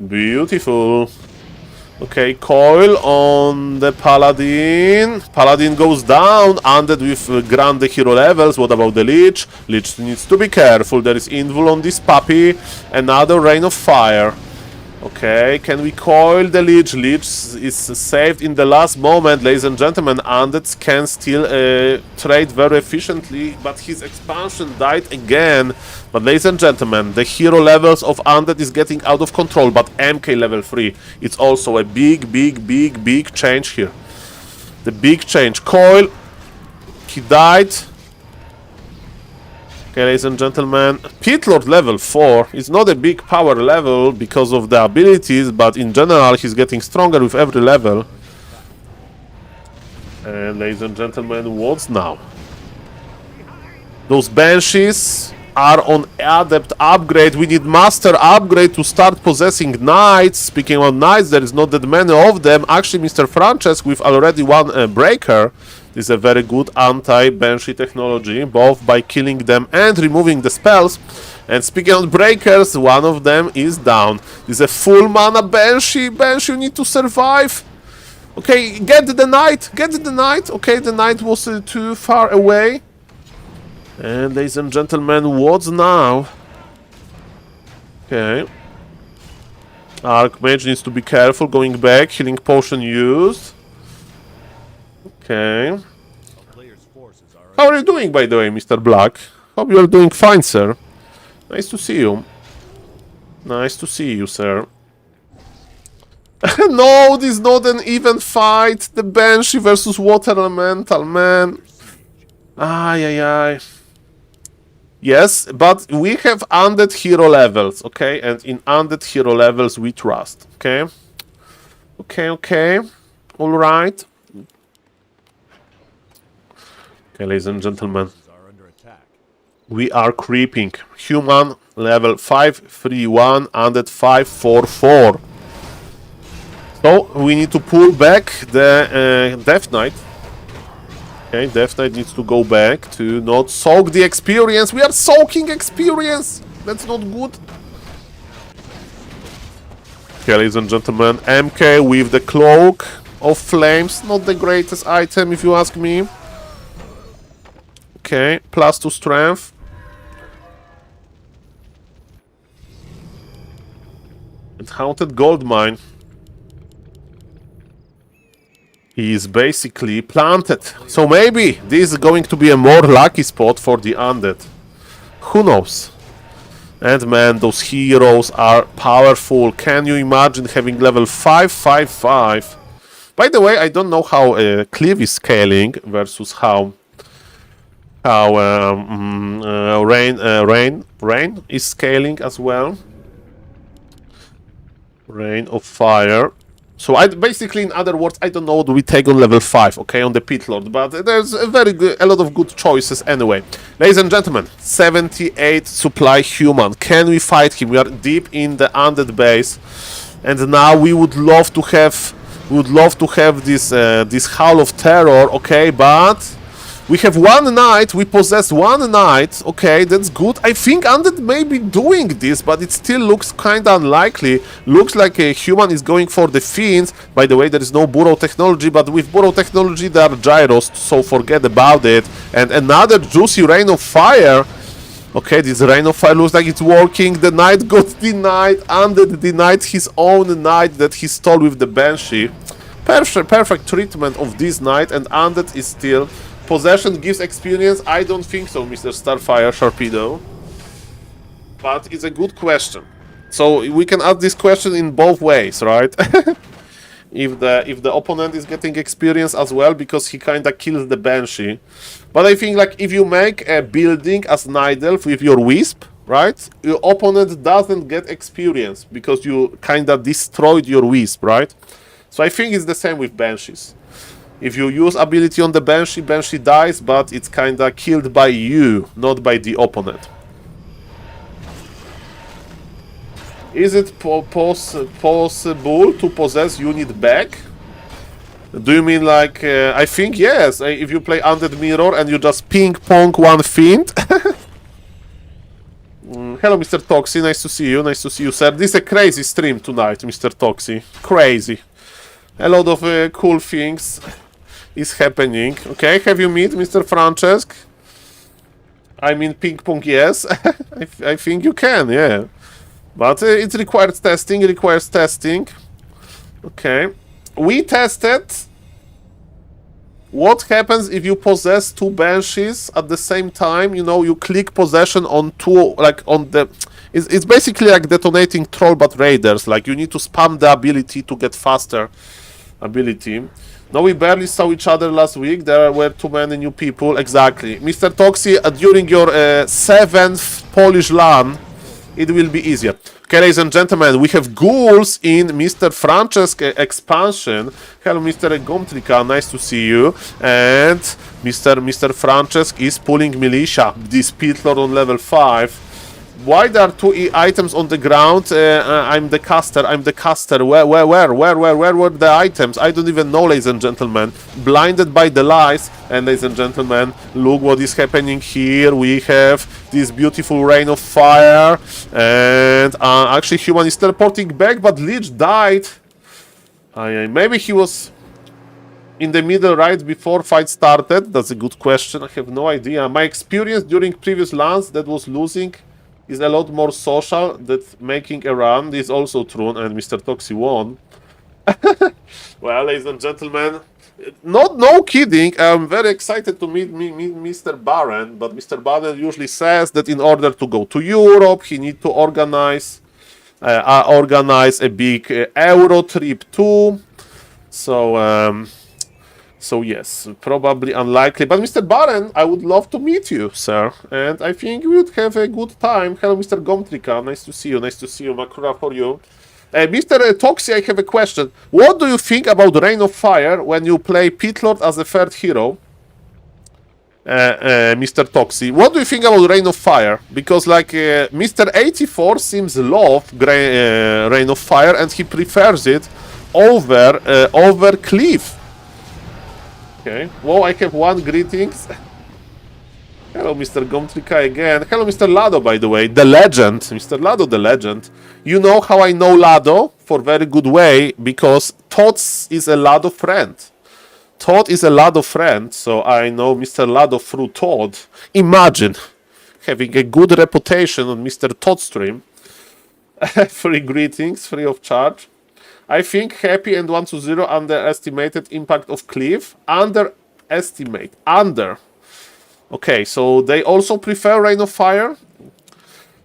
Speaker 1: Beautiful. Okay, coil on the Paladin. Paladin goes down, undead with grande hero levels. What about the Lich? Lich needs to be careful. There is invul on this puppy. Another rain of fire. Okay, can we coil the Lich? Lich is saved in the last moment, ladies and gentlemen. Undead can still trade very efficiently, but his expansion died again. But ladies and gentlemen, the hero levels of Undead is getting out of control, but MK level 3, it's also a big change here. The big change. Coil, he died. Okay, ladies and gentlemen, Pit Lord level 4 is not a big power level because of the abilities, but in general he's getting stronger with every level. And ladies and gentlemen, what's now? Those Banshees are on Adept upgrade. We need Master upgrade to start possessing Knights. Speaking of Knights, there is not that many of them. Actually, Mr. Francesc with already one Breaker. This is a very good anti-Banshee technology, both by killing them and removing the spells. And speaking of breakers, one of them is down. This is a full mana Banshee. Banshee, you need to survive. Okay, get the Knight. Okay, the Knight was too far away. And ladies and gentlemen, what's now? Okay. Archmage needs to be careful going back. Healing potion used. Okay. How are you doing, by the way, Mr. Black? Hope you are doing fine, sir. Nice to see you. Nice to see you, sir. No, this is not an even fight. The Banshee versus Water Elemental, man. Ay. Yes, but we have undead hero levels, okay? And in undead hero levels, we trust, okay? Okay. Alright. Okay, ladies and gentlemen, we are creeping. Human level 531, undead 544. So we need to pull back the Death Knight. Okay, Death Knight needs to go back to not soak the experience. We are soaking experience. That's not good. Okay, ladies and gentlemen, MK with the Cloak of Flames. Not the greatest item, if you ask me. Okay, +2 strength. And Haunted Goldmine. He is basically planted. So maybe this is going to be a more lucky spot for the undead. Who knows? And man, those heroes are powerful. Can you imagine having level 555? By the way, I don't know how Cleave is scaling versus how Rain is scaling as well. Rain of Fire. So I basically, in other words, I don't know what we take on level 5, okay, on the Pit Lord, but there's a lot of good choices anyway. Ladies and gentlemen, 78 supply human. Can we fight him? We are deep in the undead base, and now we would love to have this this Howl of Terror, okay, but we have one knight, we possess one knight, okay, that's good. I think Undead may be doing this, but it still looks kinda unlikely. Looks like a human is going for the Fiends. By the way, there is no Burrow technology, but with Burrow technology there are gyros, so forget about it. And another juicy Rain of Fire. Okay, this Rain of Fire looks like it's working. The knight got denied. Undead denied his own knight that he stole with the Banshee. Perfect treatment of this knight, and Undead is still... Possession gives experience? I don't think so, Mr. Starfire Sharpedo. But it's a good question. So we can ask this question in both ways, right? if the opponent is getting experience as well, because he kinda kills the Banshee. But I think like if you make a building as Night Elf with your Wisp, right? Your opponent doesn't get experience because you kinda destroyed your Wisp, right? So I think it's the same with Banshees. If you use ability on the Banshee, Banshee dies, but it's kinda killed by you, not by the opponent. Is it possible to possess unit back? Do you mean like... I think yes, if you play Undead Mirror and you just ping-pong one Fiend. Hello, Mr. Toxie, nice to see you, sir. This is a crazy stream tonight, Mr. Toxie. Crazy. A lot of cool things is happening. Okay, have you met Mr. Francesc? I mean, ping pong, yes. I think you can, yeah. But it requires testing, Okay. We tested what happens if you possess two Banshees at the same time. You know, you click possession on two, like on the... It's basically like detonating Troll but Raiders. Like you need to spam the ability to get faster ability. No, we barely saw each other last week. There were too many new people. Exactly. Mr. Toxie, during your 7th Polish LAN, it will be easier. Okay, ladies and gentlemen, we have ghouls in Mr. Francesc expansion. Hello, Mr. Gomtrika, nice to see you. And Mr. Francesc is pulling Militia, this Pit Lord on level 5. Why there are two items on the ground? I'm the caster. Where were the items? I don't even know, ladies and gentlemen. Blinded by the lies. And ladies and gentlemen, look what is happening here. We have this beautiful Rain of Fire. And actually human is teleporting back, but Lich died. Maybe he was in the middle right before fight started. That's a good question. I have no idea. My experience during previous LANs that was losing is a lot more social than making a run. This is also true, and Mr. Toxie won. Well, ladies and gentlemen, no kidding, I'm very excited to meet Mr. Baron, but Mr. Baron usually says that in order to go to Europe, he needs to organize a big Euro trip too. So yes, probably unlikely. But Mr. Baron, I would love to meet you, sir. And I think we would have a good time. Hello, Mr. Gomtrika. Nice to see you. Makrura for you. Mr. Toxie, I have a question. What do you think about Rain of Fire when you play Pit Lord as a third hero? Mr. Toxie, what do you think about Rain of Fire? Because like Mr. 84 seems love Rain of Fire and he prefers it over Cleave. Okay, well, I have one greetings. Hello, Mr. Gomtrika again. Hello, Mr. Lado, by the way. The legend. Mr. Lado, the legend. You know how I know Lado? For very good way, because Tots is a Lado friend. Todd is a Lado friend, so I know Mr. Lado through Todd. Imagine having a good reputation on Mr. Todd stream. Free greetings, free of charge. I think Happy and 120 underestimated impact of Cleave. Underestimate. Okay, so they also prefer Rain of Fire.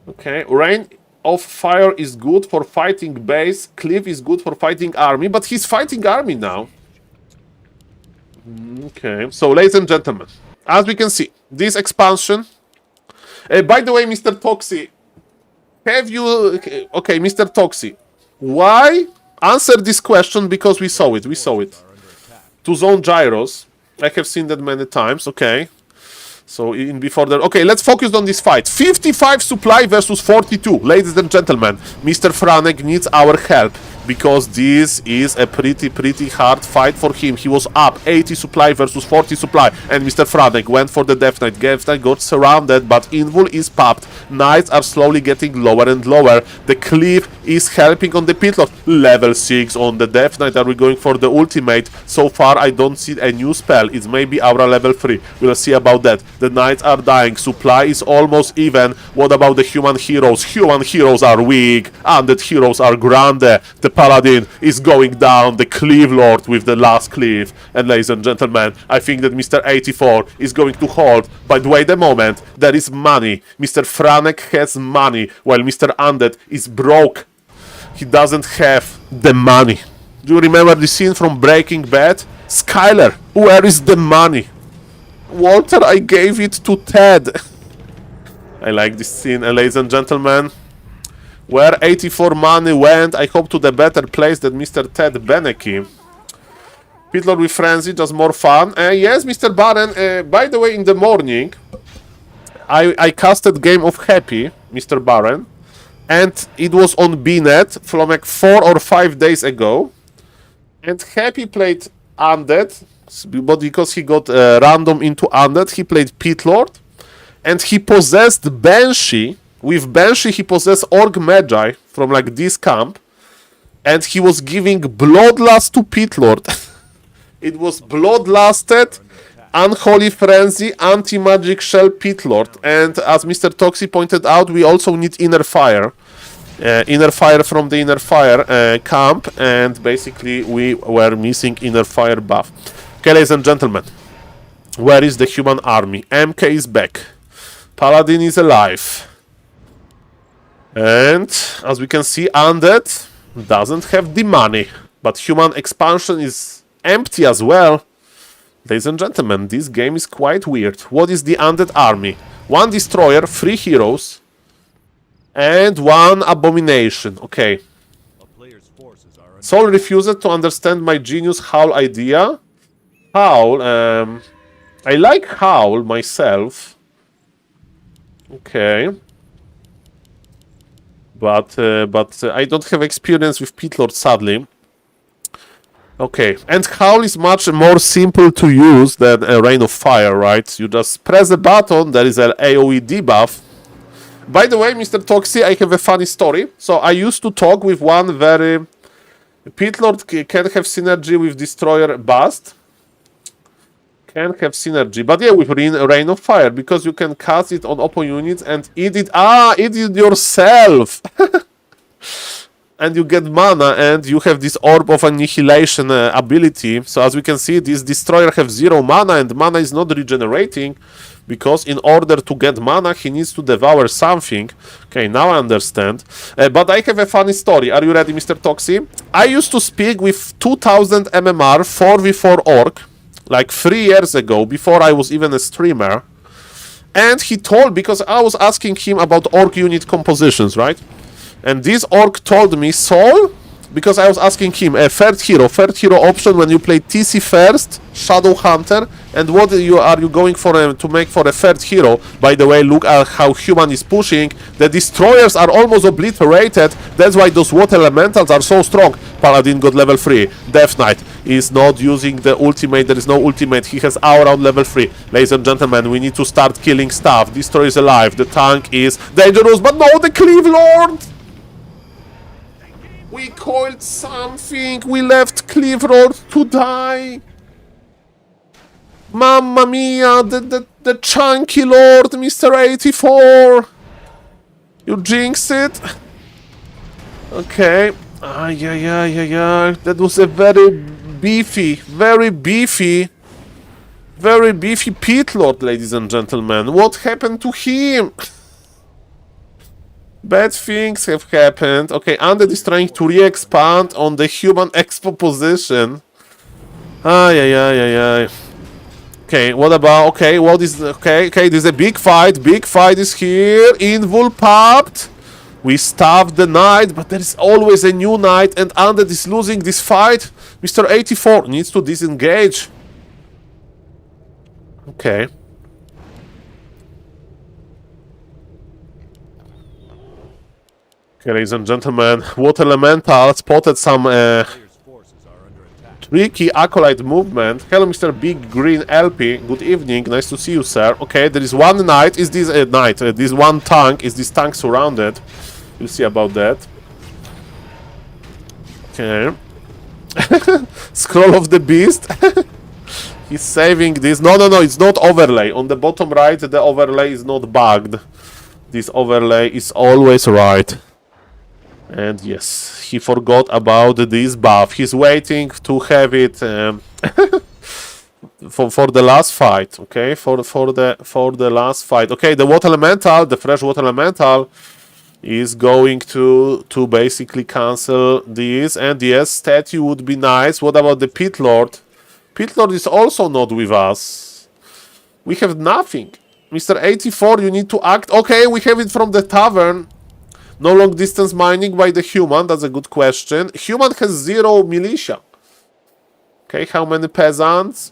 Speaker 1: Okay, Rain of Fire is good for fighting base. Cliff is good for fighting army, but he's fighting army now. Okay, so ladies and gentlemen, as we can see, this expansion... by the way, Mr. Toxi, have you... Okay, Mr. Toxi, why? Answer this question because we saw it, To zone gyros. I have seen that many times, okay. So in before the... Okay, let's focus on this fight. 55 supply versus 42. Ladies and gentlemen, Mr. Franek needs our help because this is a pretty hard fight for him. He was up 80 supply versus 40 supply, and Mr. Franek went for the Death Knight. Death Knight got surrounded, but Invul is popped. Knights are slowly getting lower and lower. The Cliff is helping on the Pitlord. Level 6 on the Death Knight. Are we going for the ultimate? So far, I don't see a new spell. It's maybe our level 3. We'll see about that. The Knights are dying. Supply is almost even. What about the human heroes? Human heroes are weak. Undead heroes are grande. The Paladin is going down. The Cleave Lord with the last cleave. And ladies and gentlemen, I think that Mr. 84 is going to hold. But wait a moment. There is money. Mr. Franek has money, while Mr. Undead is broke. He doesn't have the money. Do you remember the scene from Breaking Bad? Skyler, where is the money? Walter, I gave it to Ted. I like this scene, and ladies and gentlemen, where 84 money went, I hope to the better place than Mr. Ted Beneke. Pitlord with Frenzy, just more fun. Yes, Mr. Baron, by the way, in the morning, I casted Game of Happy, Mr. Baron, and it was on BNet from like 4 or 5 days ago. And Happy played Undead, but because he got random into Undead, he played Pitlord, and he possessed Banshee. With Banshee, he possessed Orc Magi from like this camp, and he was giving Bloodlust to Pitlord. It was Bloodlusted, Unholy Frenzy, Anti-Magic Shell, Pitlord, and as Mr. Toxi pointed out, we also need Inner Fire. Inner Fire from the Inner Fire camp, and basically we were missing Inner Fire buff. Okay, ladies and gentlemen, where is the human army? MK is back. Paladin is alive. And as we can see, Undead doesn't have the money, but human expansion is empty as well. Ladies and gentlemen, this game is quite weird. What is the Undead army? 1 Destroyer, 3 Heroes, and 1 Abomination. Okay.
Speaker 2: A player's forces are under
Speaker 1: Saul refused to understand my genius Howl idea. Howl, I like Howl myself. Okay. But I don't have experience with Pitlord, sadly. Okay, and Howl is much more simple to use than a Rain of Fire, right? You just press the button, there is an AoE debuff. By the way, Mr. Toxi, I have a funny story. So I used to talk with one very... Pitlord can have synergy with Destroyer Bust. Can have synergy, but yeah, with Rain of Fire, because you can cast it on open units and eat it. Eat it yourself! And you get mana, and you have this Orb of Annihilation ability. So as we can see, this Destroyer have 0 mana, and mana is not regenerating, because in order to get mana, he needs to devour something. Okay, now I understand. But I have a funny story. Are you ready, Mr. Toxi? I used to speak with 2000 MMR 4v4 Orc, like 3 years ago, before I was even a streamer. And he told, because I was asking him about Orc unit compositions, right? And this Orc told me, Saul, because I was asking him, a third hero option when you play TC first, Shadow Hunter, and what are you going for to make for a third hero? By the way, look at how human is pushing. The Destroyers are almost obliterated. That's why those Water Elementals are so strong. Paladin got level 3. Death Knight is not using the ultimate. There is no ultimate. He has Aura on level 3. Ladies and gentlemen, we need to start killing stuff. Destroyer is alive. The tank is dangerous, but no, the Cleave Lord! We coiled something. We left Cleave Lord to die. Mamma mia, the chunky lord, Mr. 84. You jinxed it. Okay. Yeah. That was a very beefy Very beefy Pit Lord, ladies and gentlemen. What happened to him? Bad things have happened. Okay, Undead is trying to re-expand on the human expo position. Ay, ay, ay, ay, ay. Okay, what about... Okay, what is... Okay, there's a big fight. Big fight is here. Invul popped. We staffed the knight, but there is always a new knight, and Undead is losing this fight. Mr. 84 needs to disengage. Okay. Okay, ladies and gentlemen, Water Elemental spotted some
Speaker 2: Player's forces are under attack.
Speaker 1: tricky Acolyte movement. Hello, Mr. Big Green LP. Good evening. Nice to see you, sir. Okay, there is one knight. Is this a knight? This one tank. Is this tank surrounded? We'll see about that. Okay. Scroll of the Beast. He's saving this. No, it's not overlay. On the bottom right, the overlay is not bugged. This overlay is always right. And yes, he forgot about this buff. He's waiting to have it for the last fight. Okay, for the last fight. Okay, the water elemental, the fresh water elemental, is going to basically cancel this. And yes, statue would be nice. What about the Pit Lord? Pit Lord is also not with us. We have nothing. Mr. 84, you need to act. Okay, we have it from the tavern. No long distance mining by the human. That's a good question. Human has 0 militia. Okay, how many peasants?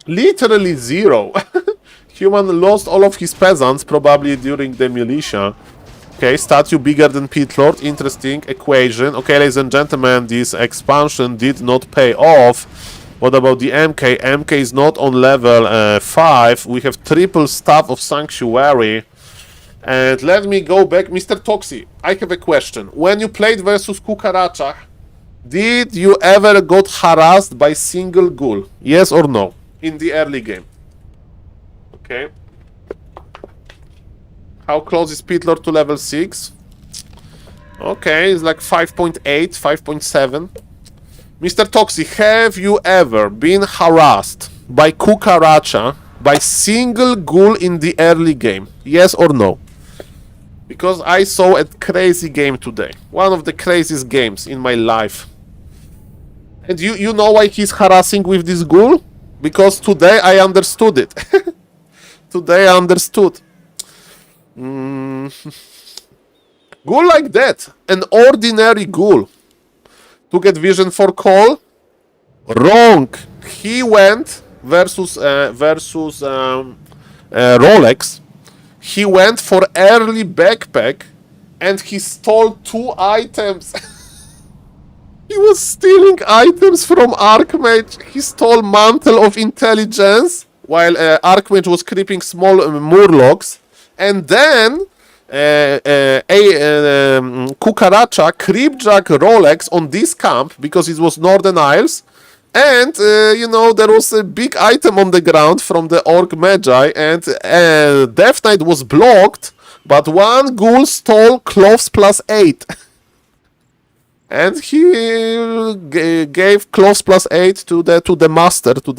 Speaker 1: Literally 0. Human lost all of his peasants, probably during the militia. Okay, statue bigger than Pit Lord. Interesting equation. Okay, ladies and gentlemen, this expansion did not pay off. What about the MK? MK is not on level 5. We have triple staff of Sanctuary. And let me go back. Mr. Toxi, I have a question. When you played versus Kukaracha, did you ever got harassed by single ghoul? Yes or no? In the early game. Okay. How close is Pit Lord to level 6? Okay, it's like 5.8, 5.7. Mr. Toxi, have you ever been harassed by Kukaracha by single ghoul in the early game? Yes or no? Because I saw a crazy game today. One of the craziest games in my life. And you know why he's harassing with this ghoul? Because today I understood it. Today I understood. Ghoul like that. An ordinary ghoul. To get vision for call? Wrong. He went versus Rolex. He went for early backpack and he stole 2 items. He was stealing items from Archmage. He stole Mantle of Intelligence while Archmage was creeping small Murlocs. And then Kukaracha creepjack Rolex on this camp because it was Northern Isles. And, there was a big item on the ground from the Orc Magi, and Death Knight was blocked, but one ghoul stole cloths +8. And he gave cloths +8 to the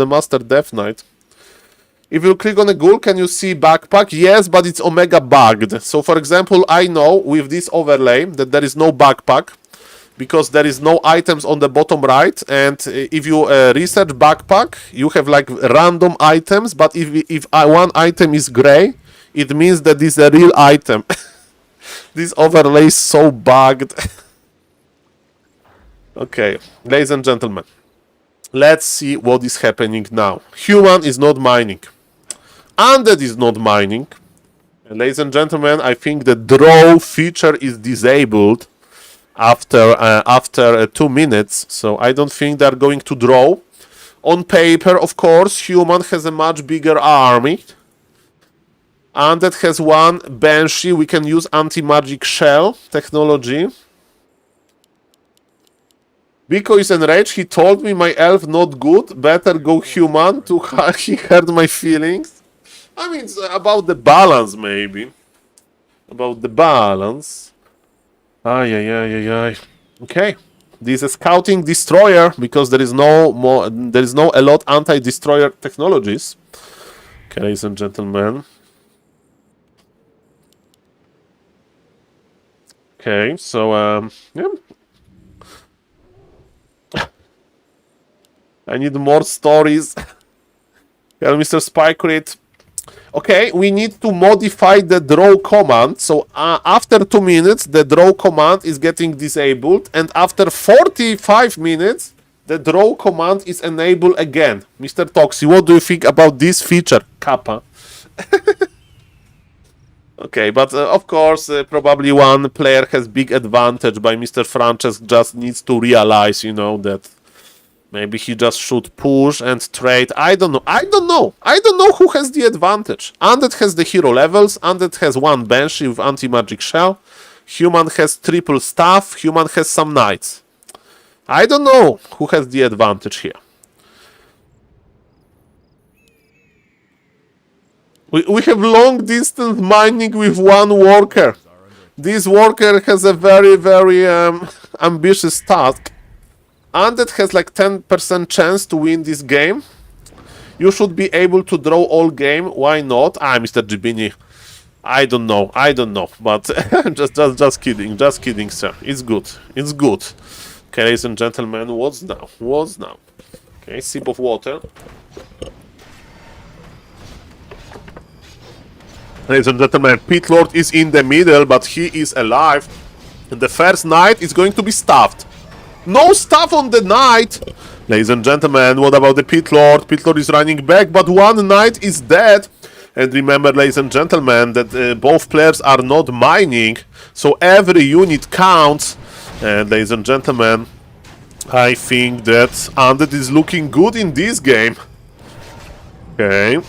Speaker 1: master Death Knight. If you click on a ghoul, can you see backpack? Yes, but it's omega bugged. So, for example, I know with this overlay that there is no backpack, because there is no items on the bottom right, and if you research backpack, you have like random items, but if one item is gray, it means that this is a real item. This overlay is so bugged. Okay, ladies and gentlemen, let's see what is happening now. Human is not mining. Undead is not mining. And ladies and gentlemen, I think the draw feature is disabled after 2 minutes, so I don't think they're going to draw. On paper, of course, human has a much bigger army. Undead has 1 Banshee. We can use anti-magic shell technology. Biko is enraged. He told me my elf not good. Better go human. He hurt my feelings. I mean, it's about the balance, maybe. About the balance. Ay. Okay. This is a scouting destroyer because there is no a lot anti-destroyer technologies. Okay, ladies and gentlemen. Okay, so yeah. I need more stories. Yeah, Mr. Spikerit. Okay, we need to modify the draw command. So after 2 minutes, the draw command is getting disabled, and after 45 minutes, the draw command is enabled again. Mr. Toxi, what do you think about this feature, Kappa? Okay, but of course, probably one player has big advantage by Mr. Francesc just needs to realize, you know, that maybe he just should push and trade. I don't know. I don't know who has the advantage. Undead has the hero levels. Undead has 1 Banshee with anti-magic shell. Human has triple staff. Human has some knights. I don't know who has the advantage here. We have long distance mining with 1 worker. This worker has a very, very ambitious task. Undead has like 10% chance to win this game. You should be able to draw all game. Why not? Mr. Gibini. I don't know. But just kidding, sir. It's good. Okay, ladies and gentlemen, what's now? Okay, sip of water. Ladies and gentlemen, Pit Lord is in the middle, but he is alive. And the first knight is going to be stuffed. No stuff on the knight! Ladies and gentlemen, what about the Pit Lord? Pit Lord is running back, but 1 knight is dead. And remember, ladies and gentlemen, that both players are not mining, so every unit counts. And ladies and gentlemen, I think that Undead is looking good in this game. Okay.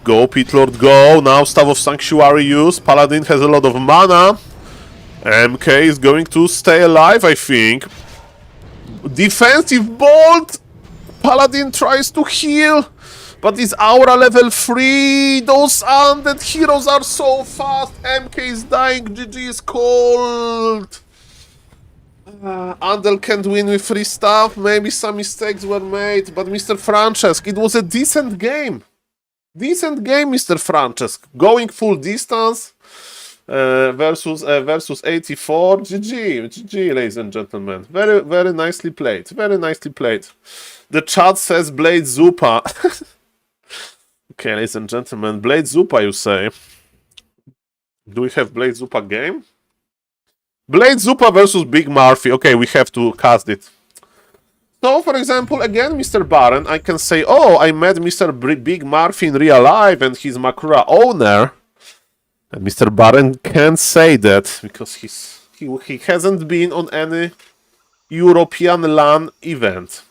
Speaker 1: Go, Pit Lord, go. Now Staff of Sanctuary use. Paladin has a lot of mana. MK is going to stay alive, I think. Defensive bolt! Paladin tries to heal, but is aura level 3. Those undead heroes are so fast. MK is dying. GG is cold. Andel can't win with free stuff. Maybe some mistakes were made, but Mr. Francesc, it was a decent game. Mr. Francesc. Going full distance versus 84. GG, ladies and gentlemen. Very nicely played. The chat says Blade Zupa. Okay, ladies and gentlemen, Blade Zupa, you say? Do we have Blade Zupa game? Blade Zupa versus Big Murphy. Okay, we have to cast it. So, for example, again, Mr. Baron, I can say, oh, I met Mr. Big Murphy in real life and he's Makrura owner. And Mr. Baron can't say that because he hasn't been on any European LAN event.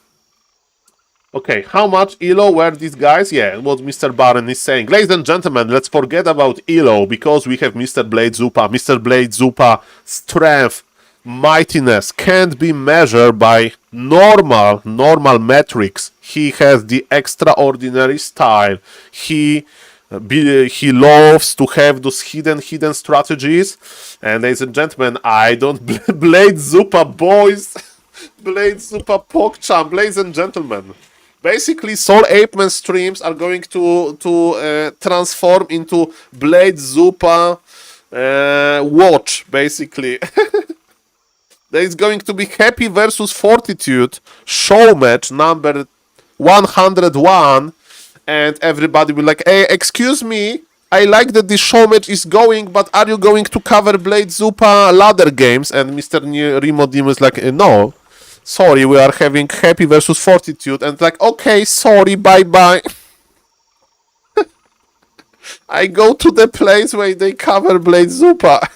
Speaker 1: Okay, how much ELO were these guys? Yeah, what Mr. Baron is saying. Ladies and gentlemen, let's forget about ELO because we have Mr. Blade Zupa. Mr. Blade Zupa, strength, mightiness can't be measured by normal metrics. He has the extraordinary style. He loves to have those hidden strategies. And ladies and gentlemen, I don't Blade Zupa, boys. Blade Zupa PogChamp, ladies and gentlemen. Basically, SaulApeman streams are going to transform into Blade Zupa watch, basically. There is going to be Happy versus Fortitude show match number 101, and everybody will like, hey, excuse me, I like that this show match is going, but are you going to cover Blade Zupa ladder games? And Mr. Remodim is like, no, sorry, we are having Happy versus Fortitude, and like, okay, sorry, bye-bye. I go to the place where they cover Blade Zupa.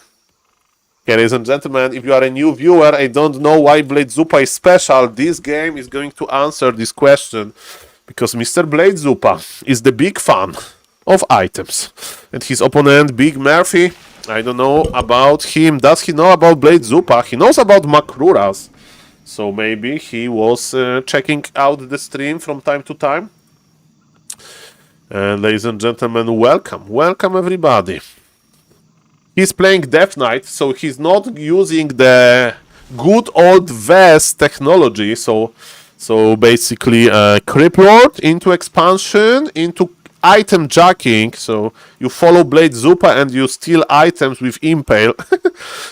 Speaker 1: Okay, ladies and gentlemen, if you are a new viewer, I don't know why Blade Zupa is special. This game is going to answer this question because Mr. Blade Zupa is the big fan of items. And his opponent, Big Murphy, I don't know about him. Does he know about Blade Zupa? He knows about Makruras. So maybe he was checking out the stream from time to time. And ladies and gentlemen, welcome. Welcome everybody. He's playing Death Knight, so he's not using the good old VES technology. So basically, Creep Lord into expansion, into item jacking. So you follow Blade Zupa and you steal items with Impale.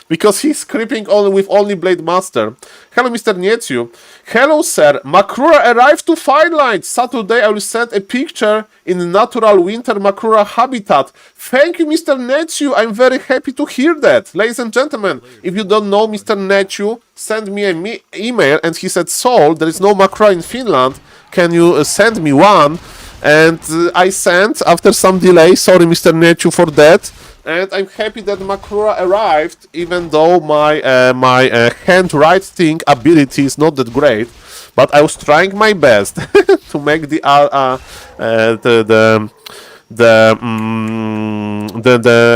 Speaker 1: Because he's creeping only with only Blade Master. Hello, Mr. Nietzsche. Hello, sir. Makrura arrived to Firelight. Saturday I will send a picture in natural winter Makrura habitat. Thank you, Mr. Nietzsche. I'm very happy to hear that. Ladies and gentlemen, if you don't know Mr. Nietzsche, send me an email. And he said, Saul, there is no Makrura in Finland. Can you send me one? And I sent after some delay. Sorry, Mr. Nietzsche, for that. And I'm happy that Makrura arrived, even though my handwriting ability is not that great. But I was trying my best to make the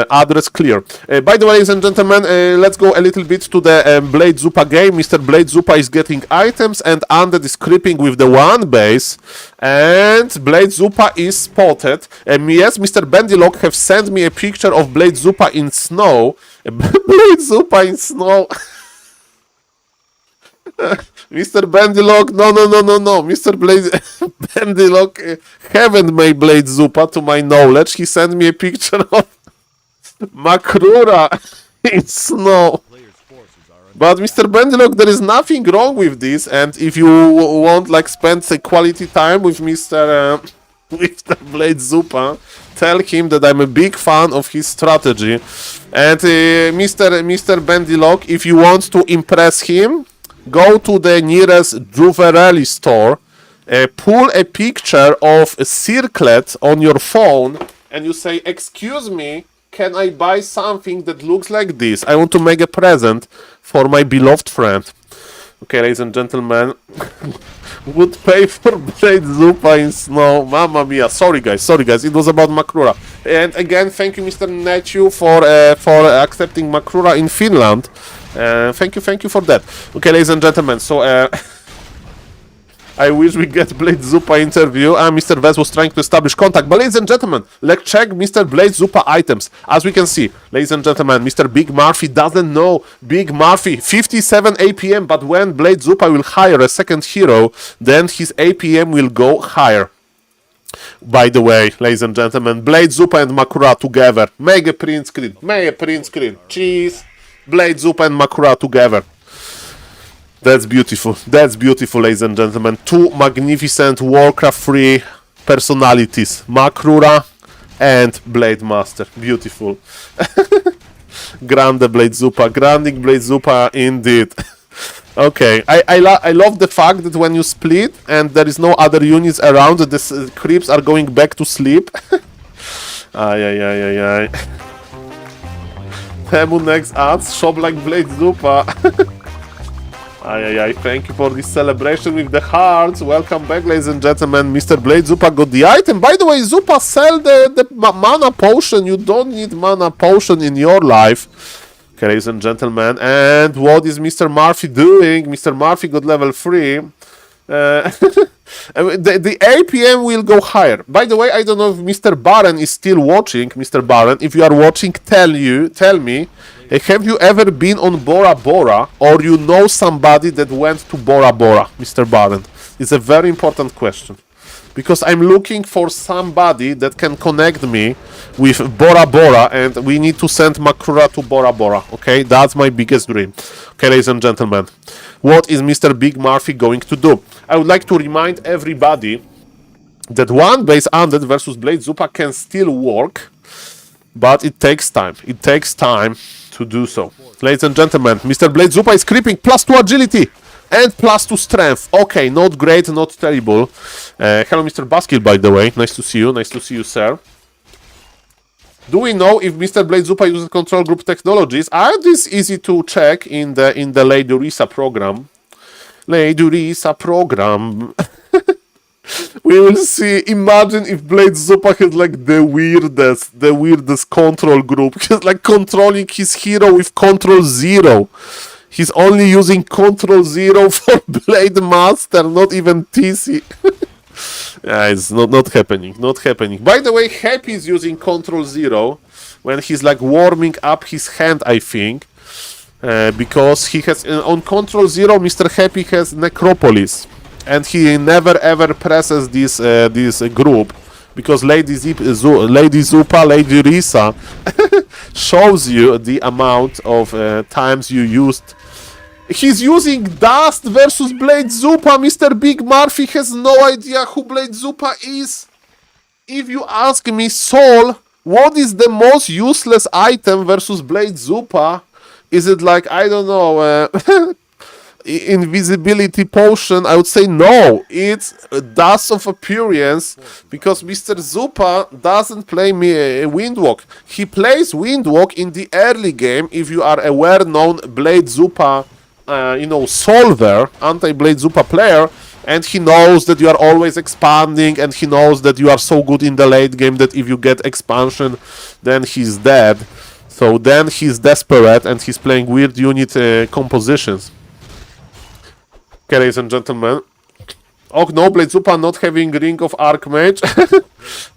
Speaker 1: address clear. By the way, ladies and gentlemen, let's go a little bit to the Blade Zupa game. Mr. Blade Zupa is getting items and Undead is creeping with the one base. And Blade Zupa is spotted. Yes, Mr. Bendylock have sent me a picture of Blade Zupa in snow. Blade Zupa in snow. Mr. Bendylock, no. Mr. Blade Bendylock haven't made Blade Zupa to my knowledge. He sent me a picture of Makrura in snow. But Mr. Bendylock, there is nothing wrong with this, and if you want like spend a quality time with Mr. Blade Zupa, tell him that I'm a big fan of his strategy. And Mr. Bendylock, if you want to impress him, go to the nearest Juverelli store, pull a picture of a circlet on your phone, and you say, excuse me, can I buy something that looks like this? I want to make a present for my beloved friend. Okay, ladies and gentlemen, would pay for Blade Zupa in snow. Mamma mia. Sorry guys. It was about Makrura. And again, thank you, Mr. Nechu, for accepting Makrura in Finland. Thank you for that. Okay, ladies and gentlemen, so I wish we get Blade Zupa interview. Mr. Vez was trying to establish contact. But ladies and gentlemen, let's check Mr. Blade Zupa items. As we can see, ladies and gentlemen, Mr. Big Murphy doesn't know. Big Murphy, 57 APM, but when Blade Zupa will hire a second hero, then his APM will go higher. By the way, ladies and gentlemen, Blade Zupa and Makrura together. Make a print screen. Cheese. Blade Zupa and Makrura together. That's beautiful, ladies and gentlemen. Two magnificent Warcraft III personalities, Makrura and Blade Master. Beautiful. Grande Blade Zupa, granding Blade Zupa indeed. Okay, I love the fact that when you split and there is no other units around, the creeps are going back to sleep. Ay. Temu next ads, shop like Blade Zupa. Ay, thank you for this celebration with the hearts. Welcome back, ladies and gentlemen. Mr. Blade Zupa got the item. By the way, Zupa, sell the mana potion. You don't need mana potion in your life. Okay, ladies and gentlemen. And what is Mr. Murphy doing? Mr. Murphy got level 3. The APM will go higher. By the way, I don't know if Mr. Baron is still watching. Mr. Baron, if you are watching, tell me. Have you ever been on Bora Bora, or you know somebody that went to Bora Bora, Mr. Baron? It's a very important question. Because I'm looking for somebody that can connect me with Bora Bora, and we need to send Makrura to Bora Bora, okay? That's my biggest dream. Okay, ladies and gentlemen, what is Mr. Big Murphy going to do? I would like to remind everybody that one base Undead versus Blade Zupa can still work, but it takes time. It takes time to do so. Ladies and gentlemen, Mr. Blade Zupa is creeping, +2 agility and +2 strength. Okay, not great, not terrible. Hello, Mr. Baskill, by the way. Nice to see you, sir. Do we know if Mr. Blade Zupa uses control group technologies? This is easy to check in the Lady Risa program. We will see. Imagine if Blade Zupa has like the weirdest control group. He's like controlling his hero with control 0. He's only using control 0 for Blade Master, not even TC. Yeah, it's not happening. By the way, Happy is using control 0 when he's like warming up his hand, I think. Because he has on control 0, Mr. Happy has Necropolis, and he never ever presses this group, because Lady Zupa, Lady Risa shows you the amount of times you used. He's using Dust versus Blade Zupa. Mr. Big Murphy has no idea who Blade Zupa is. If you ask me, Saul, what is the most useless item versus Blade Zupa? Is it like, I don't know, invisibility potion? I would say no. It's Dust of Appearance, because Mr. Zupa doesn't play Windwalk. He plays Windwalk in the early game if you are a well-known Blade Zupa solver, anti-Blade Zupa player, and he knows that you are always expanding, and he knows that you are so good in the late game that if you get expansion, then he's dead. So then he's desperate, and he's playing weird unit compositions. Okay, ladies and gentlemen. Oh no, Blade Zupa not having Ring of Archmage.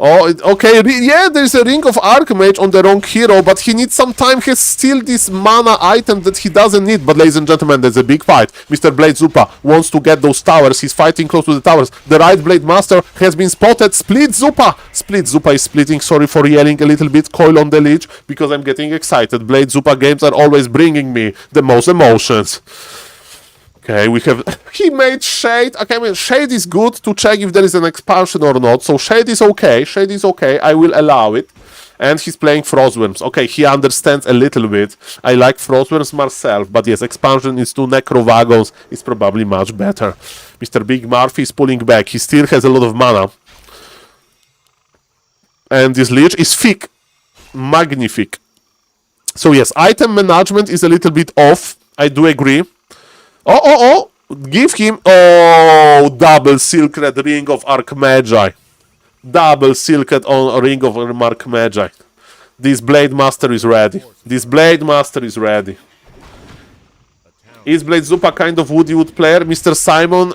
Speaker 1: Okay, yeah, there's a Ring of Archmage on the wrong hero, but he needs some time. He has still this mana item that he doesn't need. But ladies and gentlemen, there's a big fight. Mr. Blade Zupa wants to get those towers. He's fighting close to the towers. The right Blade Master has been spotted. Split Zupa! Split Zupa is splitting. Sorry for yelling a little bit. Coil on the leech, because I'm getting excited. Blade Zupa games are always bringing me the most emotions. Okay, we have... He made Shade. Okay, I mean, Shade is good to check if there is an expansion or not. So Shade is okay. Shade is okay. I will allow it. And he's playing Frostworms. Okay, he understands a little bit. I like Frostworms myself. But yes, expansion is 2 Necro Wagons is probably much better. Mr. Big Murphy is pulling back. He still has a lot of mana. And this Lich is thick. Magnific. So yes, item management is a little bit off. I do agree. Oh! Give him... Oh! Double Silk-Red Ring of Archmagi. Double Silk-Red on Ring of Archmagi. This Blade Master is ready. This Blade Master is ready. Is Blade Zupa kind of Woody player? Mr. Simon,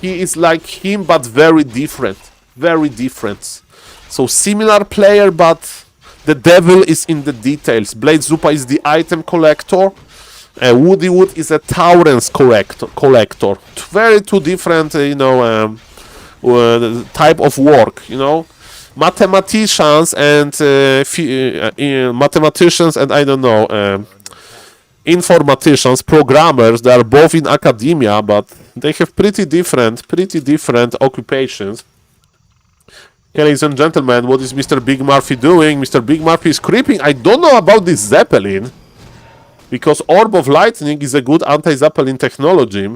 Speaker 1: he is like him, but very different. Very different. So similar player, but the devil is in the details. Blade Zupa is the item collector. Woody Wood is a Tauren's collector. Very two different, type of work. Mathematicians and I don't know, informaticians, programmers. They are both in academia, but they have pretty different occupations. Okay, ladies and gentlemen, what is Mr. Big Murphy doing? Mr. Big Murphy is creeping. I don't know about this Zeppelin, because Orb of Lightning is a good anti-Zeppelin technology.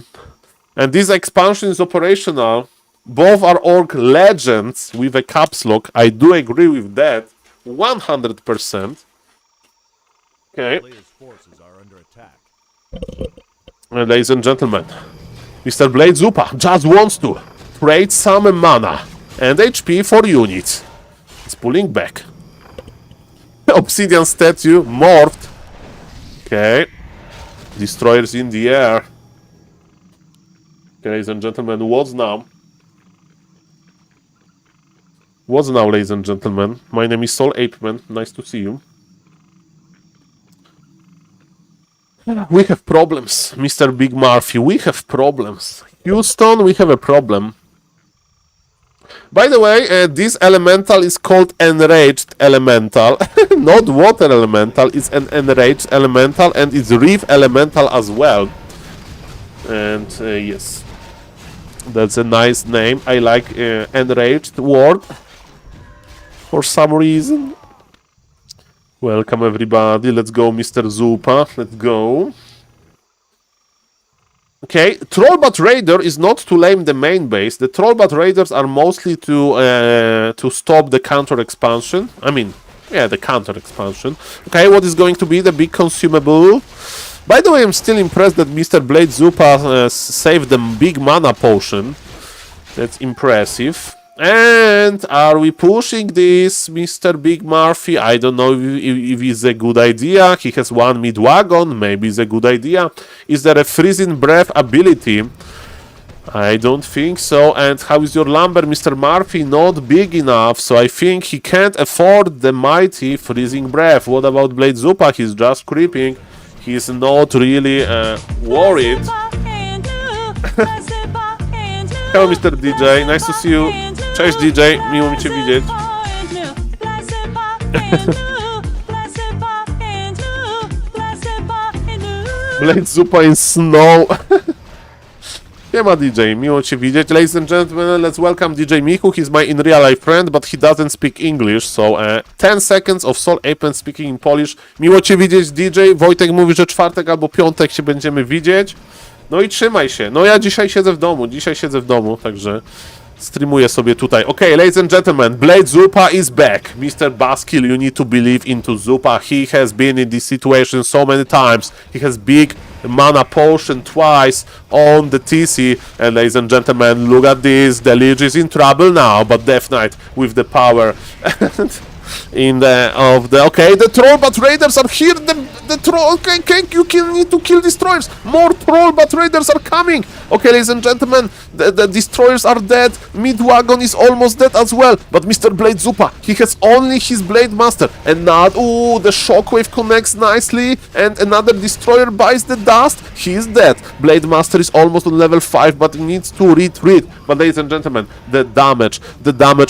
Speaker 1: And this expansion is operational. Both are Orc Legends with a caps lock. I do agree with that. 100%. Okay.
Speaker 2: Players' forces are under attack.
Speaker 1: And ladies and gentlemen, Mr. Blade Zupa just wants to trade some mana and HP for units. It's pulling back. Obsidian statue morphed. Okay. Destroyers in the air. Okay, ladies and gentlemen, what's now? What's now, ladies and gentlemen? My name is SaulApeman. Nice to see you. We have problems, Mr. Big Murphy. We have problems. Houston, we have a problem. By the way, this elemental is called Enraged Elemental. Not Water Elemental, it's an Enraged Elemental, and it's Reef Elemental as well. And yes, that's a nice name. I like Enraged word for some reason. Welcome everybody. Let's go, Mr. Zupa. Let's go. Okay, Trollbat Raider is not to lame the main base. The Trollbat Raiders are mostly to stop the counter expansion. I mean, yeah, the counter expansion. Okay, what is going to be the big consumable? By the way, I'm still impressed that Mr. Blade Zupa saved the big mana potion. That's impressive. And are we pushing this, Mr. Big Murphy? I don't know if it's a good idea. He has one mid-wagon. Maybe it's a good idea. Is there a freezing breath ability? I don't think so. And how is your lumber, Mr. Murphy? Not big enough. So I think he can't afford the mighty freezing breath. What about Blade Zupa? He's just creeping. He's not really worried. Hello, Mr. DJ. Nice to see you. Cześć, DJ. Miło mi cię widzieć. Blade Zupa in snow. Siema DJ, miło cię widzieć. Ladies and gentlemen, let's welcome DJ Michu. He's my in real life friend, but he doesn't speak English, so 10 seconds of SaulPlayerMan speaking in Polish. Miło cię widzieć DJ. Wojtek mówi, że czwartek albo piątek się będziemy widzieć. No i trzymaj się. No ja dzisiaj siedzę w domu, także streamuję sobie tutaj. Okay, ladies and gentlemen, Blade Zupa is back. Mr. Baskill, you need to believe into Zupa. He has been in this situation so many times. He has big mana potion twice on the TC. And ladies and gentlemen, look at this. The Lich is in trouble now, but Death Knight with the power okay, the troll but raiders are here. The troll, okay, need to kill destroyers. More troll but raiders are coming. Okay, ladies and gentlemen, the destroyers are dead. Mid-wagon is almost dead as well. But Mr. Blade Zupa, he has only his Blade Master. And now, the shockwave connects nicely. And another destroyer buys the dust. He is dead. Blade Master is almost on level 5, but he needs to retreat. But ladies and gentlemen, the damage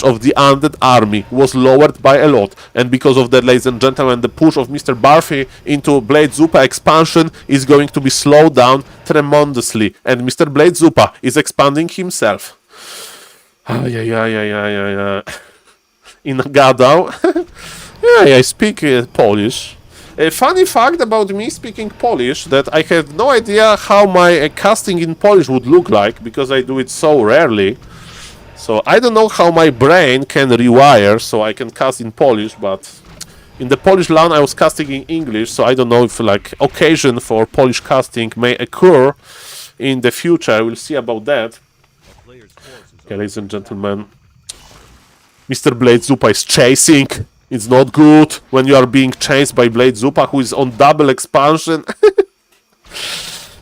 Speaker 1: of the undead army was lowered by a lot. And because of that, ladies and gentlemen, the push of Mr. Barfi into Blade Zupa expansion is going to be slowed down tremendously. And Mr. Blade Zupa is expanding himself. In Gadał. I speak Polish. A funny fact about me speaking Polish, that I have no idea how my casting in Polish would look like, because I do it so rarely. So I don't know how my brain can rewire so I can cast in Polish, but in the Polish LAN I was casting in English, so I don't know if like occasion for Polish casting may occur in the future. We'll see about that. Okay, ladies and gentlemen, Mr. Blade Zupa is chasing. It's not good when you are being chased by Blade Zupa, who is on double expansion.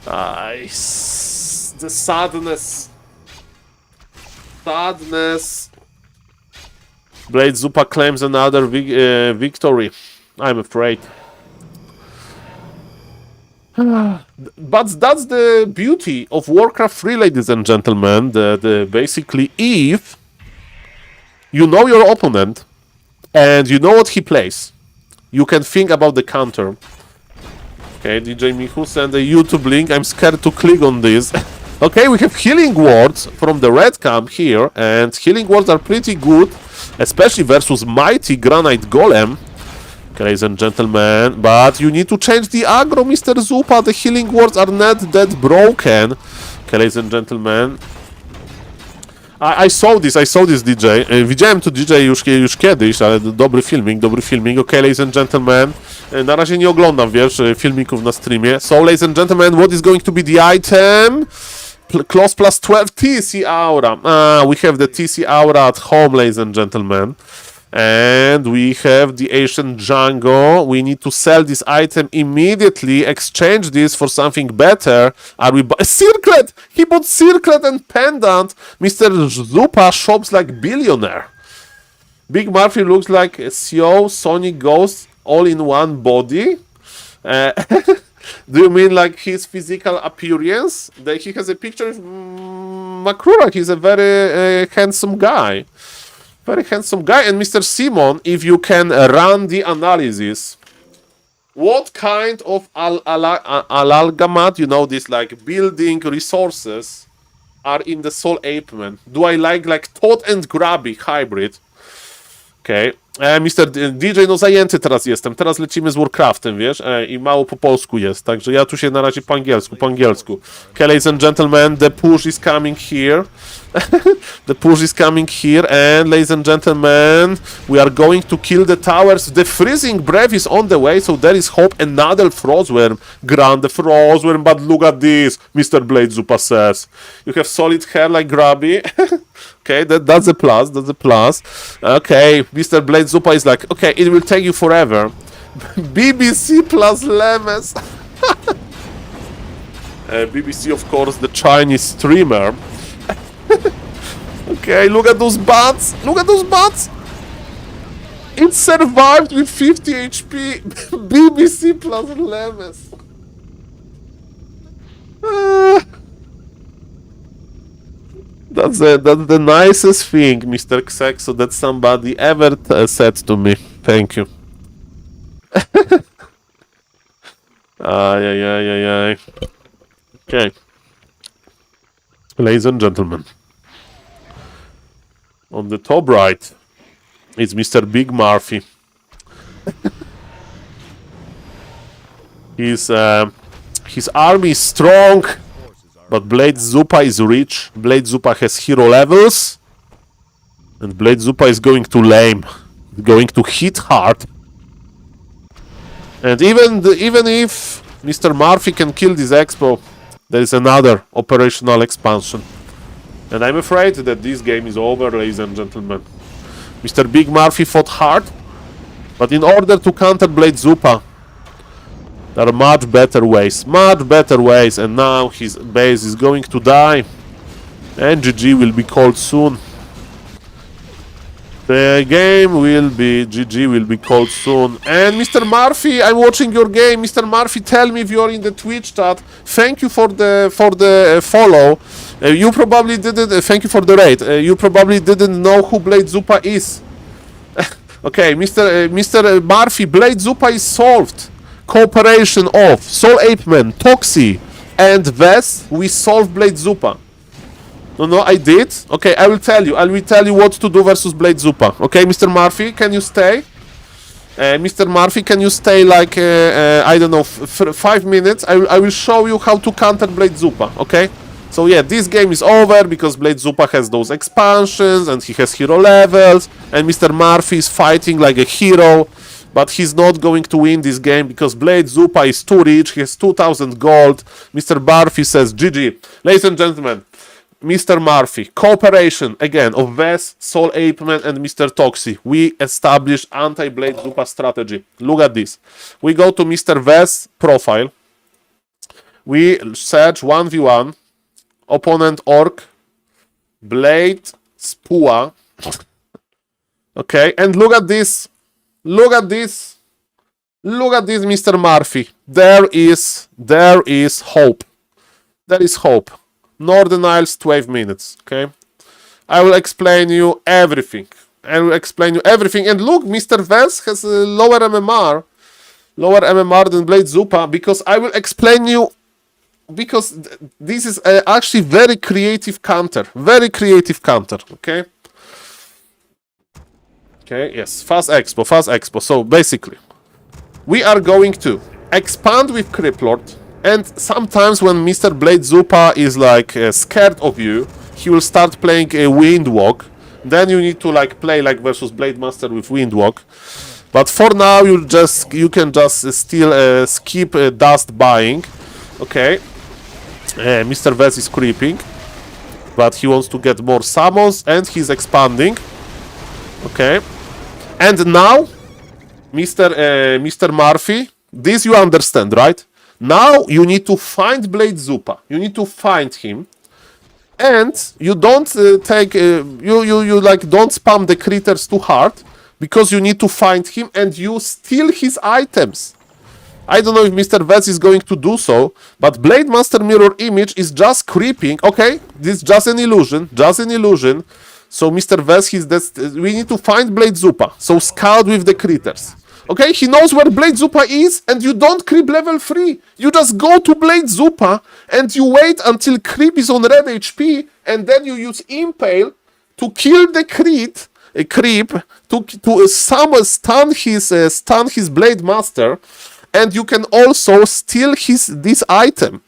Speaker 1: The sadness. Blade Zupa claims another victory. I'm afraid. But that's the beauty of Warcraft 3, ladies and gentlemen. Basically, if you know your opponent and you know what he plays, you can think about the counter. Okay, DJ Michu sent a YouTube link. I'm scared to click on this. Okay, we have healing wards from the red camp here, and healing wards are pretty good, especially versus mighty granite golem. Okay, ladies and gentlemen, but you need to change the aggro, Mr. Zupa. The healing wards are not that broken. Okay, ladies and gentlemen, I saw this DJ. Widziałem to DJ już kiedyś, ale dobry filming. Okay, ladies and gentlemen, na razie nie oglądam, wiesz, filmików na streamie. So, ladies and gentlemen, what is going to be the item? Close plus 12 TC Aura. We have the TC Aura at home, ladies and gentlemen. And we have the Ancient Django. We need to sell this item immediately. Exchange this for something better. Are we Circlet? He bought Circlet and Pendant. Mr. Zupa shops like billionaire. Big Murphy looks like a CEO Sonic Ghost all in one body. Do you mean like his physical appearance? He has a picture of Makrura. He's a very handsome guy. Very handsome guy. And Mr. Simon, if you can run the analysis, what kind of amalgamate, you know, this like building resources are in the SaulPlayerMan? Do I like Toad and Grabby hybrid? Okay. Mr. DJ, no zajęty teraz jestem. Teraz lecimy z Warcraftem, wiesz? I mało po polsku jest. Także ja tu się na razie po angielsku. Okay, ladies and gentlemen, the push is coming here. The push is coming here, and ladies and gentlemen, we are going to kill the towers. The freezing breath is on the way, so there is hope. Another Frostworm. Grande Frostworm, but look at this, Mr. Blade Zupa says. You have solid hair like Grabby. Okay, that's a plus. Okay, Mr. Blade Zupa is like, okay, it will take you forever. BBC plus Lemes. BBC, of course, the Chinese streamer. Okay, look at those bats. It survived with 50 HP. BBC plus Lemes. That's the nicest thing, Mr. Xexo, that somebody ever said to me. Thank you. Ay. Okay. Ladies and gentlemen. On the top right is Mr. Big Murphy. His army is strong, but Blade Zupa is rich. Blade Zupa has hero levels, and Blade Zupa is going to lame, going to hit hard. And even if Mr. Murphy can kill this expo, there is another operational expansion. And I'm afraid that this game is over, ladies and gentlemen. Mr. Big Murphy fought hard, but in order to counter Blade Zupa, there are much better ways, and now his base is going to die, and GG will be called soon. The game will be, GG will be called soon. And Mr. Murphy, I'm watching your game. Mr. Murphy, tell me if you're in the Twitch chat. Thank you for the follow. You probably didn't, thank you for the raid. You probably didn't know who Blade Zupa is. Okay, Mr. Murphy, Blade Zupa is solved. Cooperation of SaulApeman, Toxi, and Vess, we solved Blade Zupa. No, I did. Okay, I will tell you. I will tell you what to do versus Blade Zupa. Okay, Mr. Murphy, can you stay? Mr. Murphy, can you stay like, I don't know, 5 minutes? I will show you how to counter Blade Zupa, okay? So yeah, this game is over because Blade Zupa has those expansions and he has hero levels, and Mr. Murphy is fighting like a hero, but he's not going to win this game because Blade Zupa is too rich, he has 2000 gold. Mr. Murphy says GG. Ladies and gentlemen, Mr. Murphy, cooperation again of Vess, SaulApeman, and Mr. Toxi. We established anti-Blade Zupa strategy. Look at this. We go to Mr. Vess profile. We search 1v1, opponent orc, Blade Spua. Okay, and look at this. Look at this. Look at this, Mr. Murphy. There is hope. There is hope. Northern Isles, 12 minutes, okay? I will explain you everything. And look, Mr. Vess has a lower MMR than Blade Zupa, because I will explain you, because this is actually very creative counter, okay? Okay, yes, fast expo. So basically, we are going to expand with Criplord. And sometimes when Mr. Blade Zupa is like scared of you, he will start playing a Windwalk. Then you need to like play like versus Blade Master with Windwalk. But for now, you can just still skip dust buying. Okay. Mr. Vess is creeping, but he wants to get more summons and he's expanding. Okay. And now, Mr. Murphy, this you understand, right? Now you need to find Blade Zupa. You need to find him, and you don't you like don't spam the critters too hard, because you need to find him and you steal his items. I don't know if Mr. Vess is going to do so, but Blade Master Mirror Image is just creeping. Okay, this is just an illusion, So Mr. Vess, we need to find Blade Zupa. So scout with the critters. Okay, he knows where Blade Zupa is, and you don't creep level 3. You just go to Blade Zupa, and you wait until creep is on red HP, and then you use Impale to kill the creep, to stun his Blade Master, and you can also steal this item.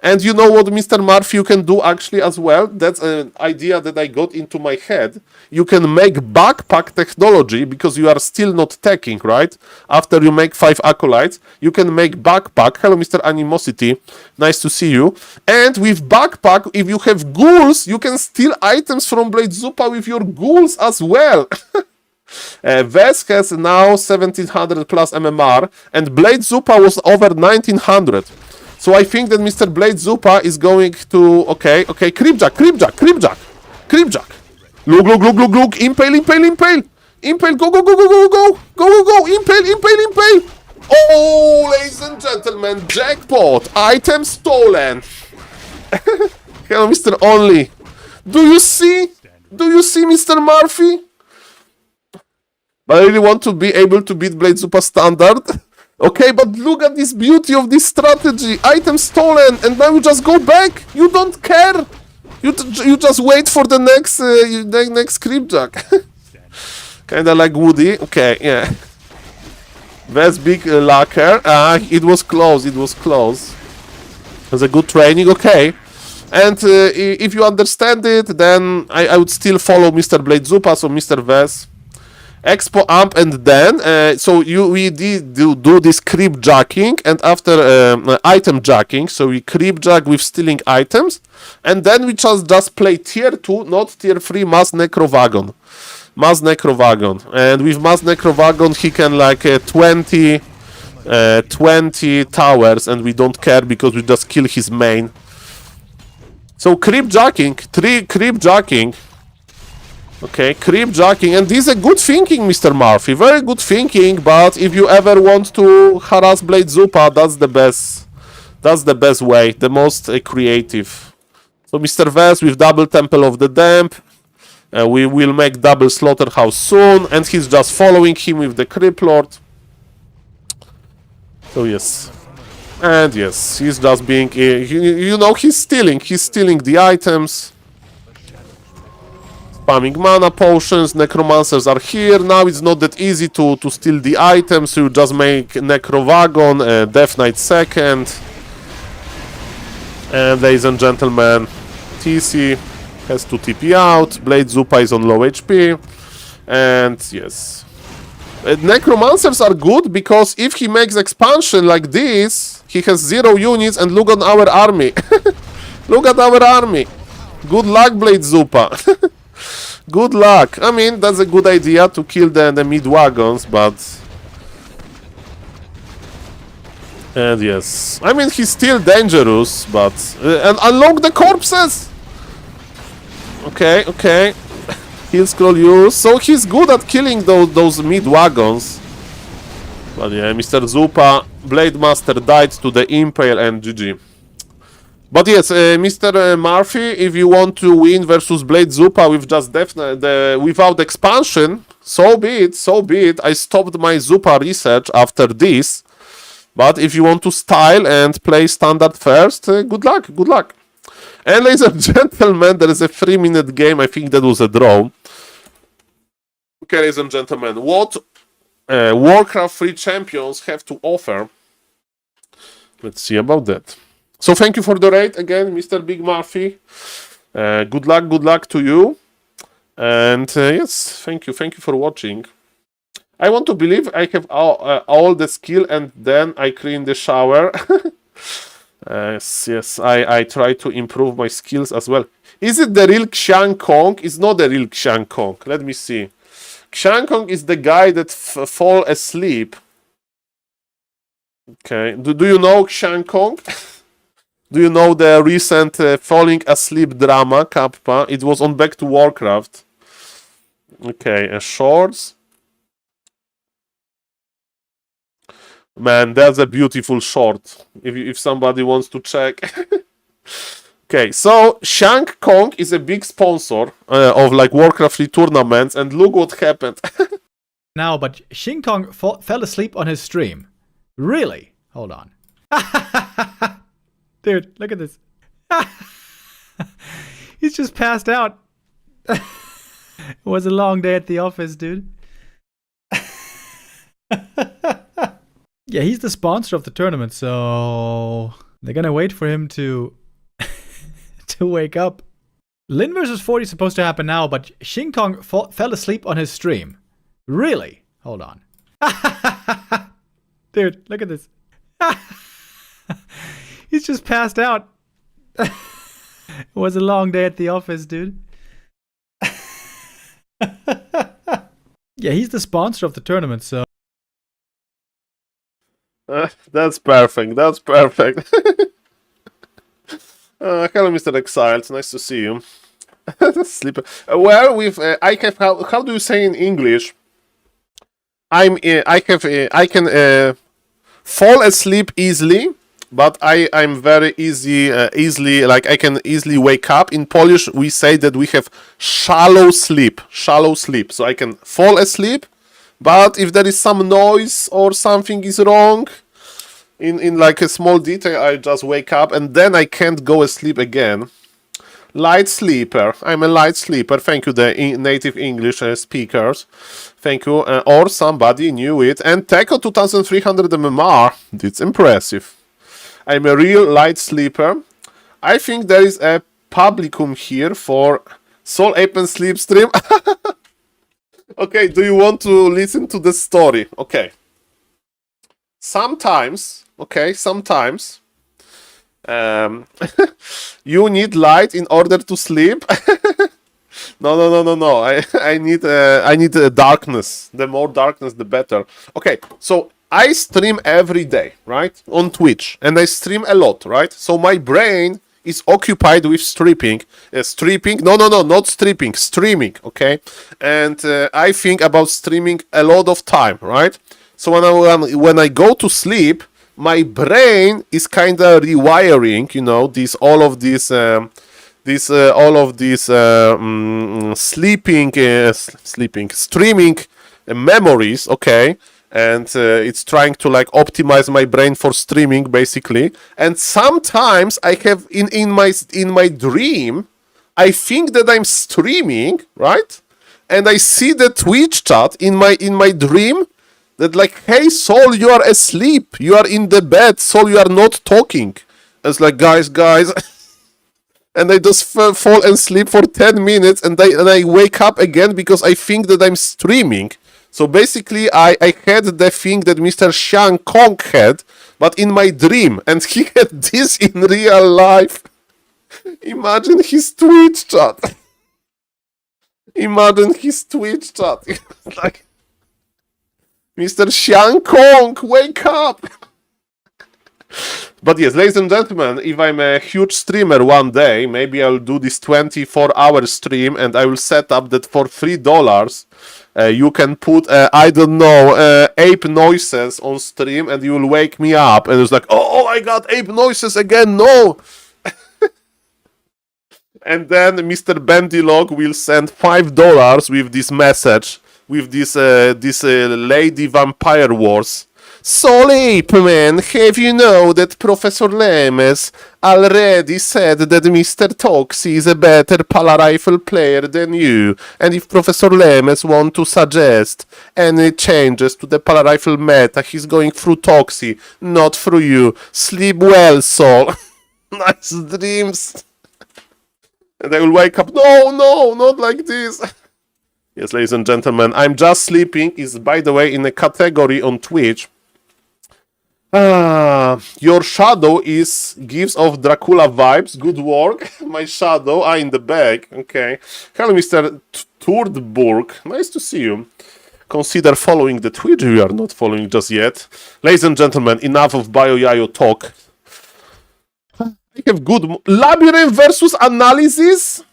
Speaker 1: And you know what, Mr. Murphy, you can do actually as well? That's an idea that I got into my head. You can make backpack technology, because you are still not teching, right? After you make 5 acolytes, you can make backpack. Hello, Mr. Animosity. Nice to see you. And with backpack, if you have ghouls, you can steal items from Blade Zupa with your ghouls as well. Vess has now 1700 plus MMR, and Blade Zupa was over 1900. So I think that Mr. Blade Zupa is going to... Okay, Creepjack. Look. Impale. Impale, go. Impale. Oh, ladies and gentlemen, jackpot. Item stolen. Hello, Mr. Only. Do you see? Do you see, Mr. Murphy? But I really want to be able to beat Blade Super Standard. Okay, but look at this beauty of this strategy. Item stolen, and now you just go back. You don't care. You just wait for the next creepjack. Kinda like Woody. Okay, yeah. That's big locker. It was close. It was close. It was a good training. Okay. And if you understand it, then I would still follow Mr. Blade Zupa, so Mr. Vez. Expo amp, and then so we do this creep jacking, and after item jacking, so we creep jack with stealing items, and then we just play tier 2, not tier 3 Mass Necrovagon. Mass Necrovagon, and with Mass Necrovagon he can like 20 towers, and we don't care because we just kill his main. So creep jacking, 3 creep jacking. Okay, creep jacking, and this is a good thinking, Mr. Murphy. Very good thinking, but if you ever want to harass Blade Zupa, that's the best. That's the best way, the most creative. So Mr. Vez with double Temple of the Damp. We will make double Slaughterhouse soon, and he's just following him with the Creep Lord. So yes. And yes, he's just being, you know, he's stealing the items. Spamming mana potions, necromancers are here. Now it's not that easy to steal the items, so you just make Necrovagon, Death Knight second. And ladies and gentlemen, TC has to TP out, Blade Zupa is on low HP, and yes. Necromancers are good because if he makes expansion like this, he has 0 units, and look at our army. Look at our army. Good luck, Blade Zupa. Good luck. I mean, that's a good idea to kill the mid-wagons, but... And yes. I mean, he's still dangerous, but... and unlock the corpses! Okay, okay. He'll scroll use. So he's good at killing those mid-wagons. But yeah, Mr. Zupa, Blade Master died to the Impale and GG. But yes, Mr. Murphy, if you want to win versus Blade Zupa with just without expansion, so be it, so be it. I stopped my Zupa research after this. But if you want to style and play standard first, good luck, good luck. And ladies and gentlemen, there is a 3-minute game. I think that was a draw. Okay, ladies and gentlemen, what Warcraft 3 champions have to offer? Let's see about that. So thank you for the raid again, Mr. Big Murphy. Good luck to you. And yes, thank you for watching. I want to believe I have all the skill, and then I clean the shower. Yes, I try to improve my skills as well. Is it the real Xiang Kong? It's not the real Xiang Kong. Let me see. Xiang Kong is the guy that fall asleep. Okay, do you know Xiang Kong? Do you know the recent falling asleep drama, Kappa? It was on Back to Warcraft. Okay, shorts. Man, that's a beautiful short. If somebody wants to check. Okay, so Xiang Kong is a big sponsor of like Warcraft 3 tournaments, and look what happened.
Speaker 8: Now, but Xing Kong fell asleep on his stream. Really? Hold on. Dude, look at this. He's just passed out. It was a long day at the office, dude. Yeah, he's the sponsor of the tournament, so they're gonna wait for him to to wake up. Lin versus 40 is supposed to happen now, but Xing Kong fell asleep on his stream. Really? Hold on. Dude, look at this. He's just passed out. It was a long day at the office, dude. Yeah, he's the sponsor of the tournament, so...
Speaker 1: That's perfect, that's perfect. Hello, Mr. Exile, it's nice to see you. Sleep. Well, with I have how do you say in English? I can fall asleep easily, but I'm very easily, like I can easily wake up. In Polish, we say that we have shallow sleep, so I can fall asleep, but if there is some noise or something is wrong, in like a small detail, I just wake up and then I can't go asleep again. Light sleeper. I'm a light sleeper. Thank you, the native English speakers. Thank you. Or somebody knew it. And Teco 2300 MMR. It's impressive. I'm a real light sleeper. I think there is a publicum here for SaulApe sleep stream. Okay, do you want to listen to the story? Okay. Sometimes, you need light in order to sleep. No. I need darkness. The more darkness, the better. Okay, so I stream every day, right, on Twitch, and I stream a lot, right? So my brain is occupied with stripping. No, not stripping, streaming, okay? And I think about streaming a lot of time, right? So when I go to sleep, my brain is kind of rewiring, you know, streaming memories, okay, and it's trying to like optimize my brain for streaming, basically. And sometimes I have in my dream, I think that I'm streaming, right, and I see the Twitch chat in my dream. That like, hey, Saul, you are asleep. You are in the bed. Saul, you are not talking. It's like, guys. And I just fall and sleep for 10 minutes and I wake up again because I think that I'm streaming. So basically, I had the thing that Mr. Xiang Kong had, but in my dream. And he had this in real life. Imagine his Twitch chat. Like, Mr. Xiang Kong, wake up! But yes, ladies and gentlemen, if I'm a huge streamer one day, maybe I'll do this 24-hour stream and I will set up that for $3, you can put, I don't know, ape noises on stream and you will wake me up. And it's like, oh, I got ape noises again, no! And then Mr. Bendilog will send $5 with this message. With this Lady Vampire Wars. SaulApe, have you know that Professor Lemes already said that Mr. Toxie is a better Pala Rifle player than you? And if Professor Lemes want to suggest any changes to the Pala Rifle meta, he's going through Toxie, not through you. Sleep well, Saul. Nice dreams. And I will wake up. No, not like this. Yes, ladies and gentlemen, I'm just sleeping is, by the way, in a category on Twitch. Your shadow gives off Dracula vibes. Good work. My shadow, in the back. Okay. Hello, Mr. Turdburg. Nice to see you. Consider following the Twitch if you are not following just yet. Ladies and gentlemen, enough of BioYayo talk. I have good... Labyrinth versus analysis?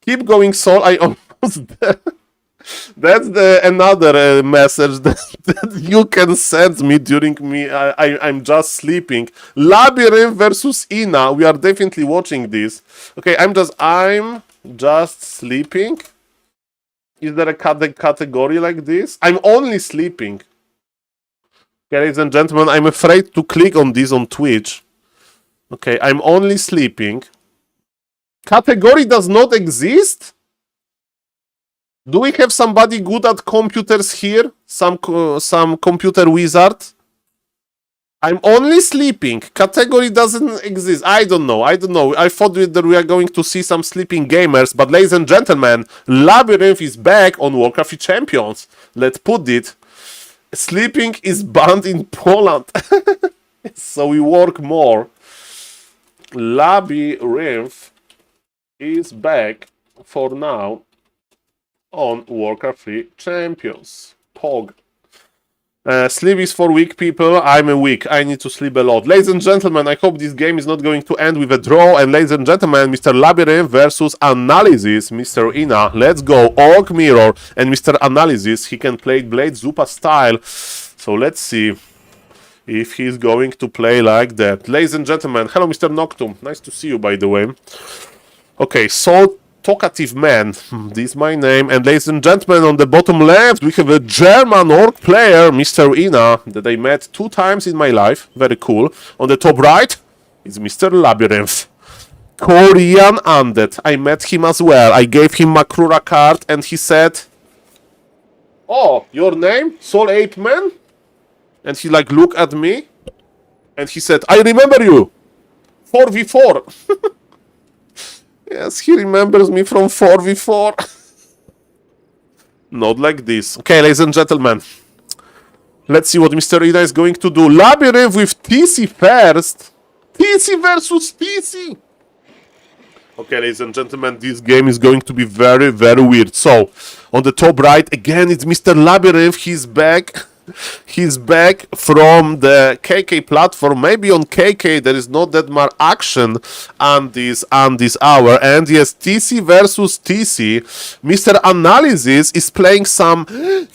Speaker 1: Keep going, Saul. I almost there. That's another message that you can send me during I'm just sleeping. Labyrinth versus Ina. We are definitely watching this. Okay, I'm just sleeping. Is there a category like this? I'm only sleeping. Okay, ladies and gentlemen, I'm afraid to click on this on Twitch. Okay, I'm only sleeping. Category does not exist? Do we have somebody good at computers here? Some computer wizard? I'm only sleeping. Category doesn't exist. I don't know. I thought that we are going to see some sleeping gamers. But ladies and gentlemen, Labyrinth is back on Warcraft III Champions. Let's put it. Sleeping is banned in Poland. So we work more. Labyrinth is back for now on Warcraft III Champions. Pog. Sleep is for weak people. I'm a weak. I need to sleep a lot. Ladies and gentlemen, I hope this game is not going to end with a draw. And ladies and gentlemen, Mr. Labyrinth versus Analysis. Mr. Ina, let's go. Orc Mirror and Mr. Analysis. He can play Blade Zupa style. So let's see. if he's going to play like that. Ladies and gentlemen, hello Mr. Noctum. Nice to see you, by the way. Okay, Talkative Man, this is my name. And ladies and gentlemen, on the bottom left, we have a German orc player, Mr. Ina, that I met 2 times in my life. Very cool. On the top right, it's Mr. Labyrinth. Korean undead. I met him as well. I gave him Makrura card and he said, "Oh, your name? SaulPlayerMan?" And he like looked at me and he said, "I remember you. 4v4. Yes, he remembers me from 4v4. Not like this. Okay, ladies and gentlemen. Let's see what Mr. Ina is going to do. Labyrinth with TC first. TC versus TC. Okay, ladies and gentlemen, this game is going to be very, very weird. So, on the top right, again, it's Mr. Labyrinth. He's back. He's back from the KK platform. Maybe on KK there is not that much action on this hour. And yes, TC versus TC. Mr. Analysis is playing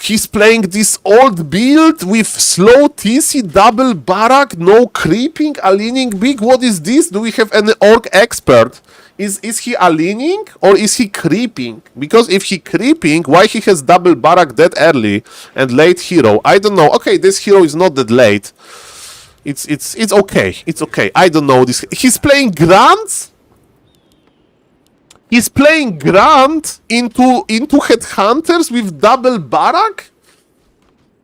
Speaker 1: he's playing this old build with slow TC, double barrack, no creeping, aligning big. What is this? Do we have an orc expert? Is he aligning or is he creeping? Because if he creeping, why he has double barrack that early and late hero? I don't know. Okay, this hero is not that late. It's okay. It's okay. I don't know this. He's playing grants. He's playing Grant into Headhunters with double barrack.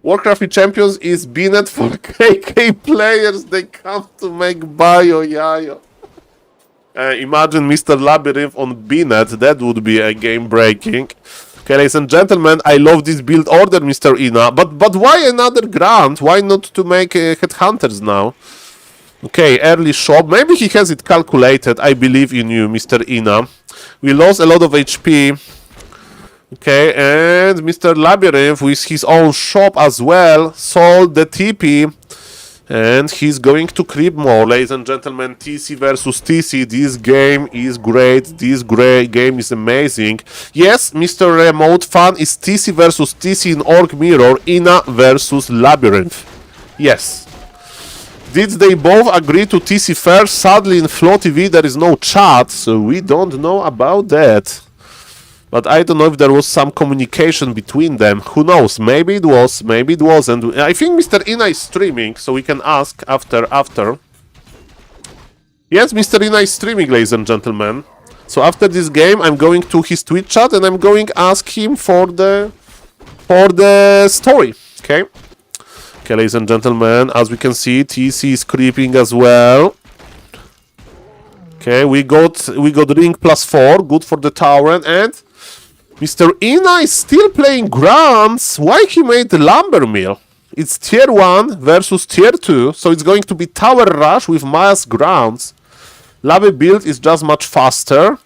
Speaker 1: Warcraft III Champions is Binet for KK players. They come to make bio yayo. Imagine Mr. Labyrinth on Binet, that would be a game breaking. Okay, ladies and gentlemen, I love this build order, Mr. Ina. But why another Grant? Why not to make Headhunters now? Okay, early shop. Maybe he has it calculated. I believe in you, Mr. Ina. We lost a lot of HP. Okay, and Mr. Labyrinth with his own shop as well sold the TP. And he's going to creep more, ladies and gentlemen. TC versus TC. This game is great. This game is amazing. Yes, Mr. Remote Fan is TC versus TC in Orc Mirror. Ina versus Labyrinth. Yes. Did they both agree to TC first? Sadly, in FloTV there is no chat, so we don't know about that. But I don't know if there was some communication between them. Who knows? Maybe it was, maybe it wasn't. I think Mr. Ina is streaming, so we can ask after. Yes, Mr. Ina is streaming, ladies and gentlemen. So after this game, I'm going to his Twitch chat and I'm going to ask him for the story. Okay. Okay, ladies and gentlemen, as we can see, TC is creeping as well. Okay, we got ring +4, good for the tower, and Mr. Ina is still playing grants. Why he made the lumber mill? It's tier 1 versus tier 2, so it's going to be tower rush with mass grounds. Lava build is just much faster.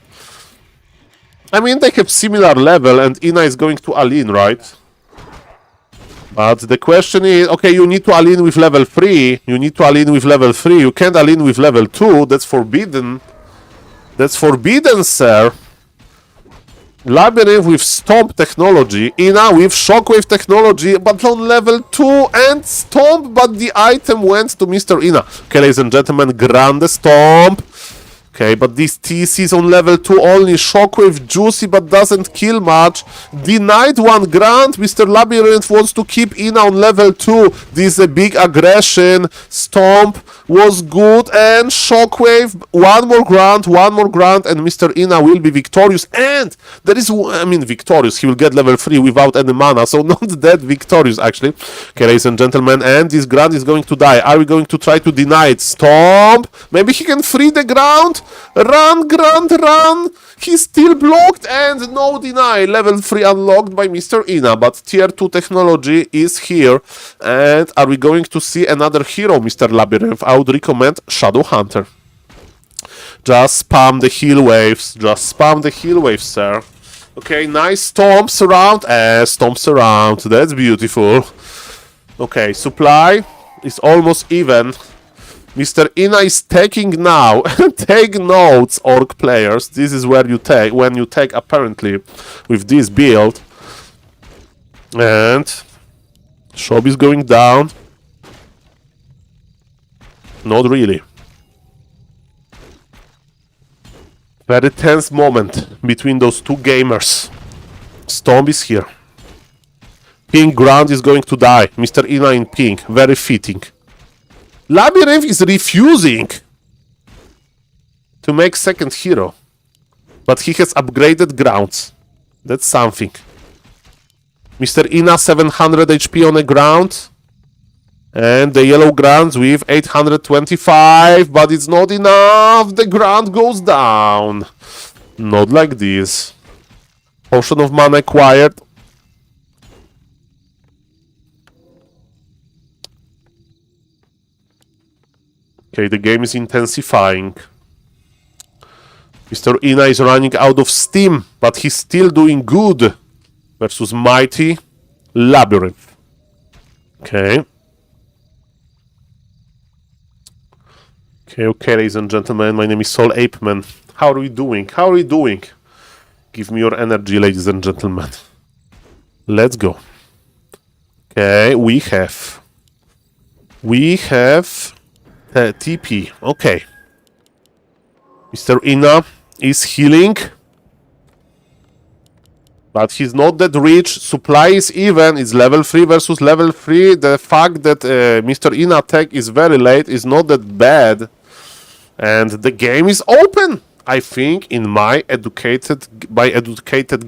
Speaker 1: I mean, they have similar level, and Ina is going to all-in, right? But the question is, okay, you need to all-in with level 3. You need to all-in with level 3. You can't all-in with level 2. That's forbidden. That's forbidden, sir. Labyrinth with Stomp technology, Ina with Shockwave technology, but on level 2 and Stomp, but the item went to Mr. Ina. Okay, ladies and gentlemen, Grande Stomp. Okay, but this TC is on level 2 only. Shockwave juicy, but doesn't kill much. Denied one Grant. Mr. Labyrinth wants to keep Ina on level 2. This is a big aggression. Stomp was good. And Shockwave. One more Grant, and Mr. Ina will be victorious. And there is, I mean, victorious. He will get level 3 without any mana. So not that victorious, actually. Okay, ladies and gentlemen. And this Grant is going to die. Are we going to try to deny it? Stomp. Maybe he can free the ground. Run, Grant, run! He's still blocked and no deny. Level 3 unlocked by Mr. Ina, but tier 2 technology is here. And are we going to see another hero, Mr. Labyrinth? I would recommend Shadow Hunter. Just spam the heal waves. Just spam the heal waves, sir. Okay, nice stomps around. Stomps around. That's beautiful. Okay, supply is almost even. Mr. Ina is taking now. Take notes, orc players. This is where you take, when you take apparently with this build. And shop is going down. Not really. Very tense moment between those two gamers. Stomp is here. Pink ground is going to die. Mr. Ina in pink. Very fitting. Labyrinth is refusing to make second hero. But he has upgraded grounds. That's something. Mr. Ina 700 HP on the ground. And the yellow grounds with 825. But it's not enough. The ground goes down. Not like this. Potion of mana acquired. Okay, the game is intensifying. Mr. Ina is running out of steam, but he's still doing good versus Mighty Labyrinth. Okay. Okay, ladies and gentlemen, my name is SaulPlayerMan. How are we doing? How are we doing? Give me your energy, ladies and gentlemen. Let's go. Okay, we have TP. Okay. Mr. Ina is healing. But he's not that rich. Supply is even. It's level 3 versus level 3. The fact that Mr. Ina tech is very late is not that bad. And the game is open. I think in my educated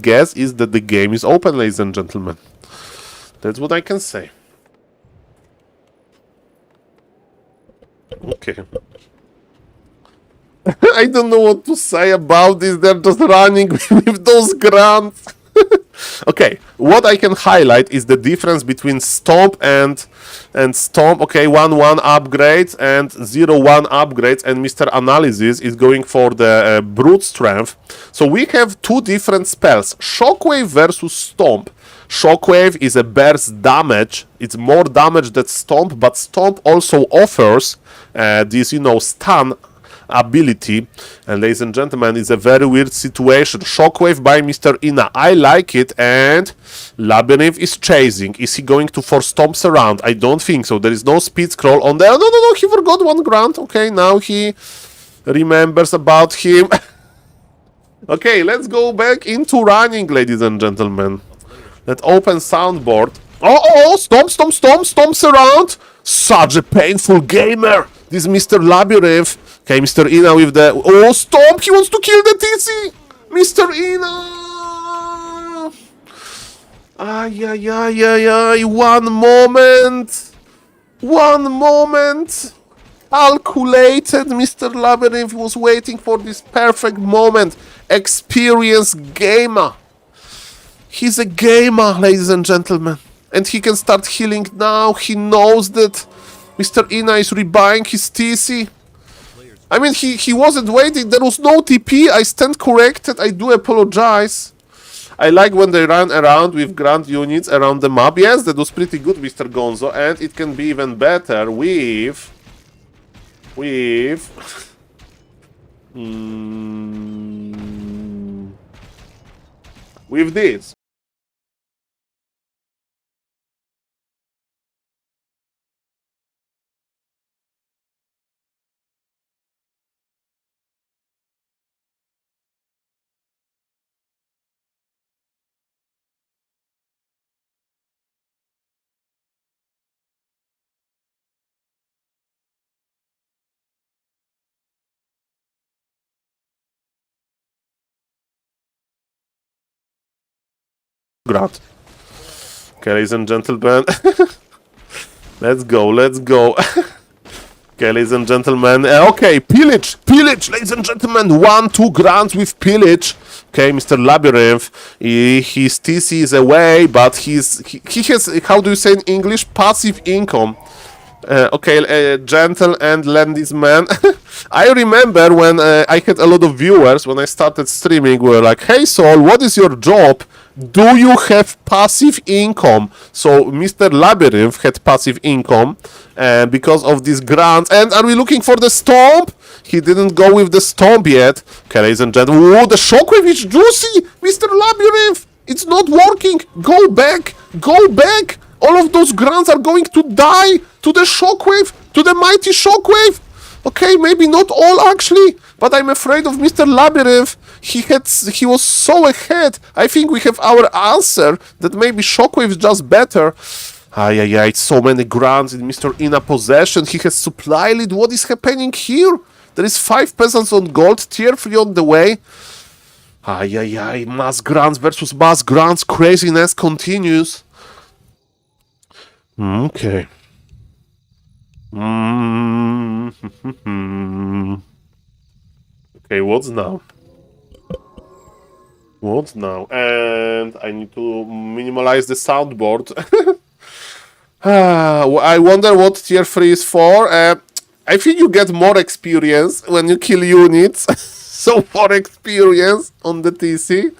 Speaker 1: guess is that the game is open, ladies and gentlemen. That's what I can say. Okay. I don't know what to say about this. They're just running with those grants. Okay, what I can highlight is the difference between Stomp and Stomp. Okay, 1-1 upgrades and 0-1 upgrades, and Mr. Analysis is going for the Brute Strength. So we have two different spells. Shockwave versus Stomp. Shockwave is a burst damage. It's more damage than Stomp, but Stomp also offers this, you know, stun ability. And ladies and gentlemen, it's a very weird situation. Shockwave by Mr. Ina. I like it, and Labyrinth is chasing. Is he going to force Stomps around? I don't think so. There is no speed scroll on there. No, he forgot one grant. Okay, now he remembers about him. Okay, let's go back into running, ladies and gentlemen. That open soundboard. Oh, stomps around. Such a painful gamer. This Mr. Labyrinth. Okay, Mr. Ina with the... Oh, Stomp! He wants to kill the TC! Mr. Ina! Ay. One moment! Calculated. Mr. Labyrinth was waiting for this perfect moment. Experienced gamer. He's a gamer, ladies and gentlemen. And he can start healing now. He knows that Mr. Ina is rebuying his TC. I mean, he wasn't waiting. There was no TP. I stand corrected. I do apologize. I like when they run around with grand units around the map. Yes, that was pretty good, Mr. Gonzo. And it can be even better with this. Grant. Okay, ladies and gentlemen. Let's go. Okay, ladies and gentlemen. Okay, pillage, ladies and gentlemen. 1-2 grants with pillage. Okay, Mr. Labyrinth. His TC is away, but he has, how do you say in English? Passive income. Okay, gentle and landis man. I remember when I had a lot of viewers when I started streaming. Were like, "Hey, Saul, what is your job? Do you have passive income?" So Mr. Labyrinth had passive income because of this grant. And are we looking for the Stomp? He didn't go with the Stomp yet. Okay, ladies and gentlemen. Whoa, the Shockwave is juicy! Mr. Labyrinth! It's not working! Go back! All of those grants are going to die to the Shockwave! To the mighty Shockwave! Okay, maybe not all actually, but I'm afraid of Mr. Labyrinth. He was so ahead. I think we have our answer that maybe Shockwave is just better. Ay, so many grants in Mr. Ina possession. He has supply lead. What is happening here? There is 5 peasants on gold, tier 3 on the way. Ay, mass grants versus mass grants. Craziness continues. Okay. Okay, what's now? What now? And I need to minimalize the soundboard. I wonder what tier 3 is for. I think you get more experience when you kill units. So more experience on the TC.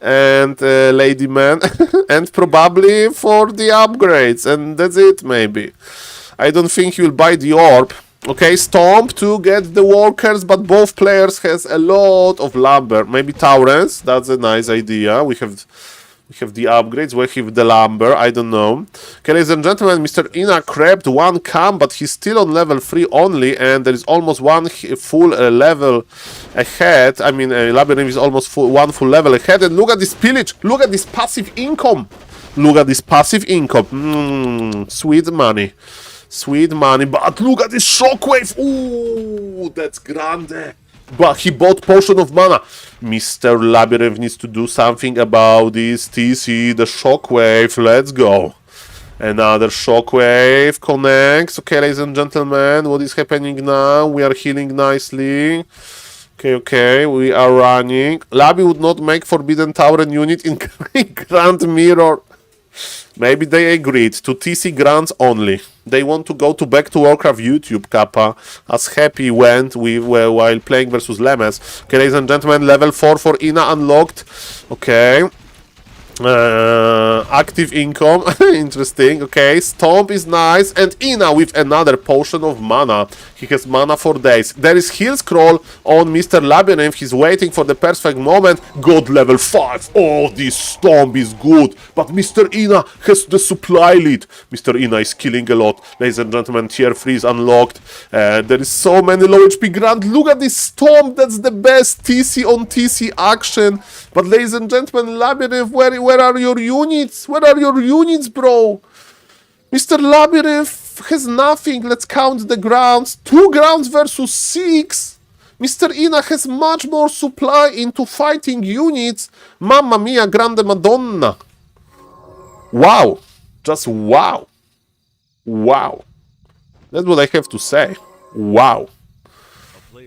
Speaker 1: And Ladyman. And probably for the upgrades. And that's it, maybe. I don't think you'll buy the orb. Okay, Stomp to get the workers, but both players has a lot of lumber. Maybe Taurens, that's a nice idea. We have the upgrades, we have the lumber, I don't know. Okay, ladies and gentlemen, Mr. Ina crept 1 camp, but he's still on level 3 only, and there is almost 1 full level ahead. I mean, Labyrinth is almost 1 full level ahead, and look at this pillage, look at this passive income. Look at this passive income, sweet money. Sweet money, but look at this Shockwave! Ooh, that's grande! But he bought Potion of Mana. Mr. Labyrinth needs to do something about this TC, the Shockwave. Let's go. Another Shockwave connects. Okay, ladies and gentlemen, what is happening now? We are healing nicely. Okay, we are running. Labi would not make Forbidden Tauren unit in Grand Mirror. Maybe they agreed to TC grants only. They want to go back to Warcraft YouTube, Kappa, as Happy went while playing versus Lemes. Okay, ladies and gentlemen, level 4 for Ina unlocked. Okay. Active income. Interesting. Okay, Stomp is nice. And Ina with another Potion of Mana. He has mana for days. There is Heal Scroll on Mr. Labyrinth. He's waiting for the perfect moment. God level 5. Oh, this Stomp is good. But Mr. Ina has the supply lead. Mr. Ina is killing a lot. Ladies and gentlemen, tier 3 is unlocked. There is so many low HP grant. Look at this Stomp. That's the best TC on TC action. But ladies and gentlemen, Labyrinth, where are your units? Where are your units, bro? Mr. Labyrinth has nothing. Let's count the grounds. 2 grounds versus 6. Mr. Ina has much more supply into fighting units. Mamma mia, grande madonna. Wow. Just wow. Wow. That's what I have to say. Wow.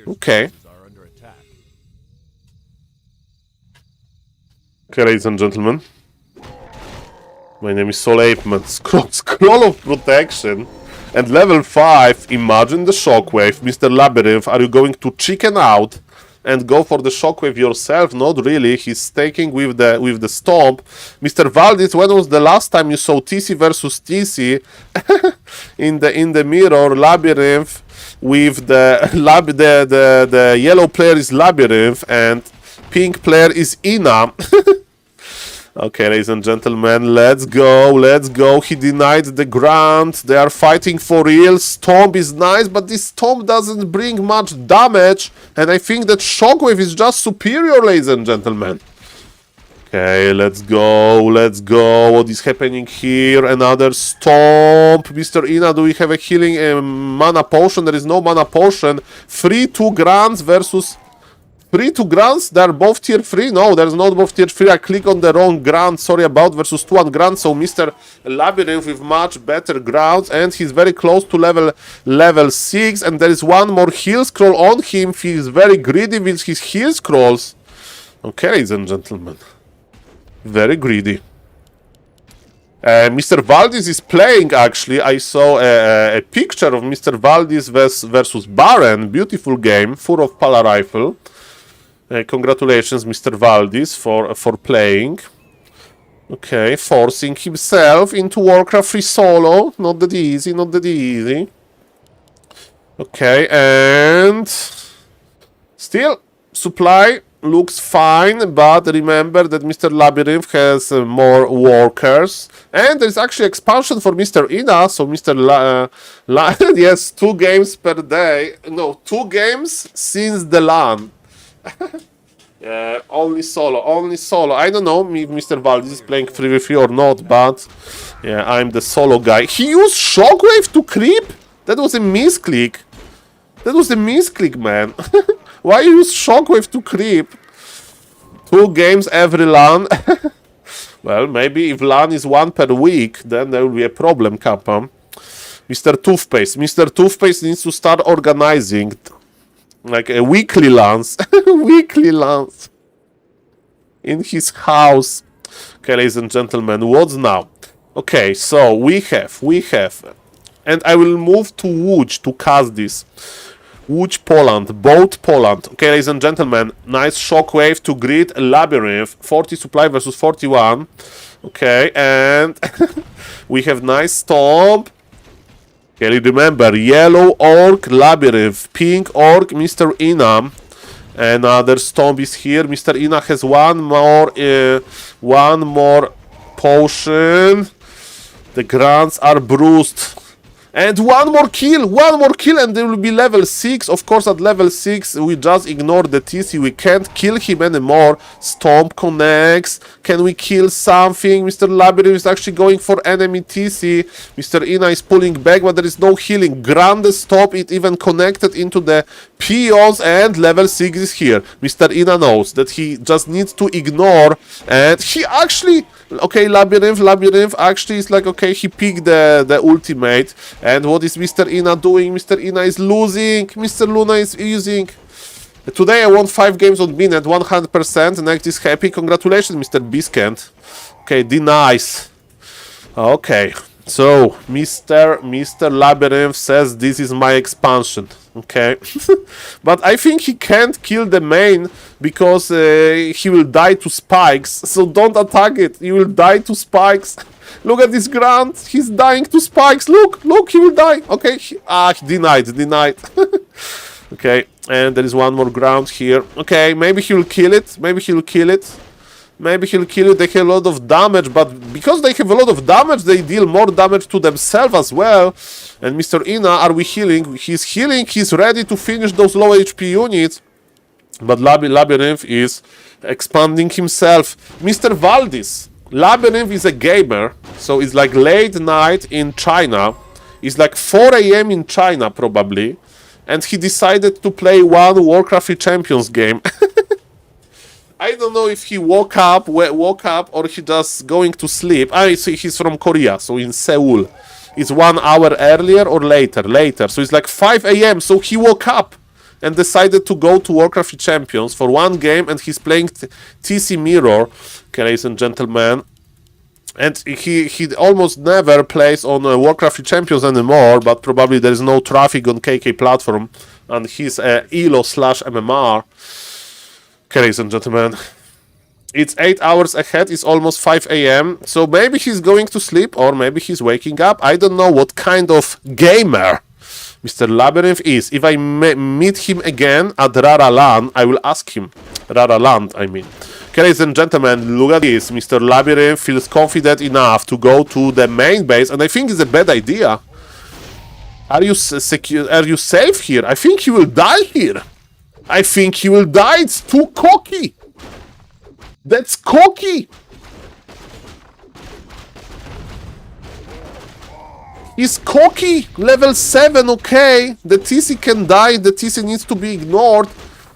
Speaker 1: Okay. Okay, ladies and gentlemen. My name is SaulPlayerMan. Scroll of Protection. And level 5, imagine the Shockwave. Mr. Labyrinth, are you going to chicken out and go for the Shockwave yourself? Not really. He's staking with the Stomp. Mr. Valdis, when was the last time you saw TC versus TC in the mirror? Labyrinth with the yellow player is Labyrinth and pink player is Ina. Okay, ladies and gentlemen, let's go, let's go. He denied the grant. They are fighting for real. Stomp is nice, but this Stomp doesn't bring much damage. And I think that Shockwave is just superior, ladies and gentlemen. Okay, let's go, let's go. What is happening here? Another Stomp. Mr. Ina, do we have a healing mana potion? There is no mana potion. 3-2 grants versus... 3-2 grants? They are both tier 3? No, there's not both tier 3. I click on the wrong grant. Sorry about versus 2-1 grant. So Mr. Labyrinth with much better grounds. And he's very close to level 6. And there is one more heal scroll on him. He's very greedy with his heal scrolls. Okay, ladies and gentlemen. Very greedy. Mr. Valdis is playing, actually. I saw a picture of Mr. Valdis versus Baron. Beautiful game. Full of Pala Rifle. Congratulations, Mr. Valdis, for playing. Okay, forcing himself into Warcraft 3 solo. Not that easy, not that easy. Okay, and... Still, supply looks fine, but remember that Mr. Labyrinth has more workers. And there's actually expansion for Mr. Ina, so Mr. Yes, 2 games per day. No, 2 games since the LAN. Yeah, only solo, only solo. I don't know if Mr. Valdis is playing 3v3 or not, but yeah, I'm the solo guy. He used Shockwave to creep? That was a misclick. That was a misclick, man. Why you use Shockwave to creep? 2 games every LAN. Well, maybe if LAN is 1 per week, then there will be a problem, Kappa. Mr. Toothpaste. Mr. Toothpaste needs to start organizing like a weekly LANs. Weekly LANs. In his house. Okay, ladies and gentlemen, what's now? Okay, so we have. And I will move to Łódź to cast this. Łódź, Poland, boat Poland. Okay, ladies and gentlemen, nice shockwave to greet Labyrinth. 40 supply versus 41. Okay, and we have nice stomp. Okay, remember, yellow orc, Labyrinth, pink orc, Mr. Ina. Another stomp is here. Mr. Ina has one more potion. The grants are bruised. And one more kill, and there will be level 6. Of course, at level 6, we just ignore the TC. We can't kill him anymore. Stomp connects. Can we kill something? Mr. Labyrinth is actually going for enemy TC. Mr. Ina is pulling back, but there is no healing. Grande stop, it even connected into the peons, and level 6 is here. Mr. Ina knows that he just needs to ignore, and he actually... Okay, Labyrinth actually is like, okay, he picked the ultimate. And what is Mr. Ina doing? Mr. Ina is losing. Mr. Luna is using. Today I won 5 games on Bin at 100%. Next is happy. Congratulations, Mr. Biskent. Okay, denies. Okay, so Mr. Labyrinth says this is my expansion. Okay, but I think he can't kill the main because he will die to spikes. So don't attack it. He will die to spikes. Look at this Grant. He's dying to spikes. Look, he will die. Okay, he denied. Okay, and there is one more ground here. Okay, maybe he will kill it. Maybe he'll kill it. They have a lot of damage, but because they have a lot of damage, they deal more damage to themselves as well. And Mr. Ina, are we healing? He's healing. He's ready to finish those low HP units. But Labyrinth is expanding himself. Mr. Valdis. Labyrinth is a gamer, so it's like late night in China. It's like 4 AM in China, probably. And he decided to play one Warcraft III Champions game. I don't know if he woke up or he just going to sleep. I see he's from Korea, so in Seoul. It's 1 hour earlier or later. So it's like 5 AM, so he woke up and decided to go to Warcraft III Champions for one game, and he's playing TC Mirror, okay, ladies and gentlemen. And he almost never plays on Warcraft III Champions anymore, but probably there is no traffic on KK platform, and he's ELO/MMR. Okay, ladies and gentlemen, it's 8 hours ahead, it's almost 5 AM, so maybe he's going to sleep, or maybe he's waking up. I don't know what kind of gamer Mr. Labyrinth is. If I meet him again at Raraland, I will ask him. Raraland, I mean. Okay, ladies and gentlemen, look at this. Mr. Labyrinth feels confident enough to go to the main base, and I think it's a bad idea. Are you secure? Are you safe here? I think he will die here. It's too cocky. That's cocky. He's cocky. Level 7, okay. The TC can die. The TC needs to be ignored.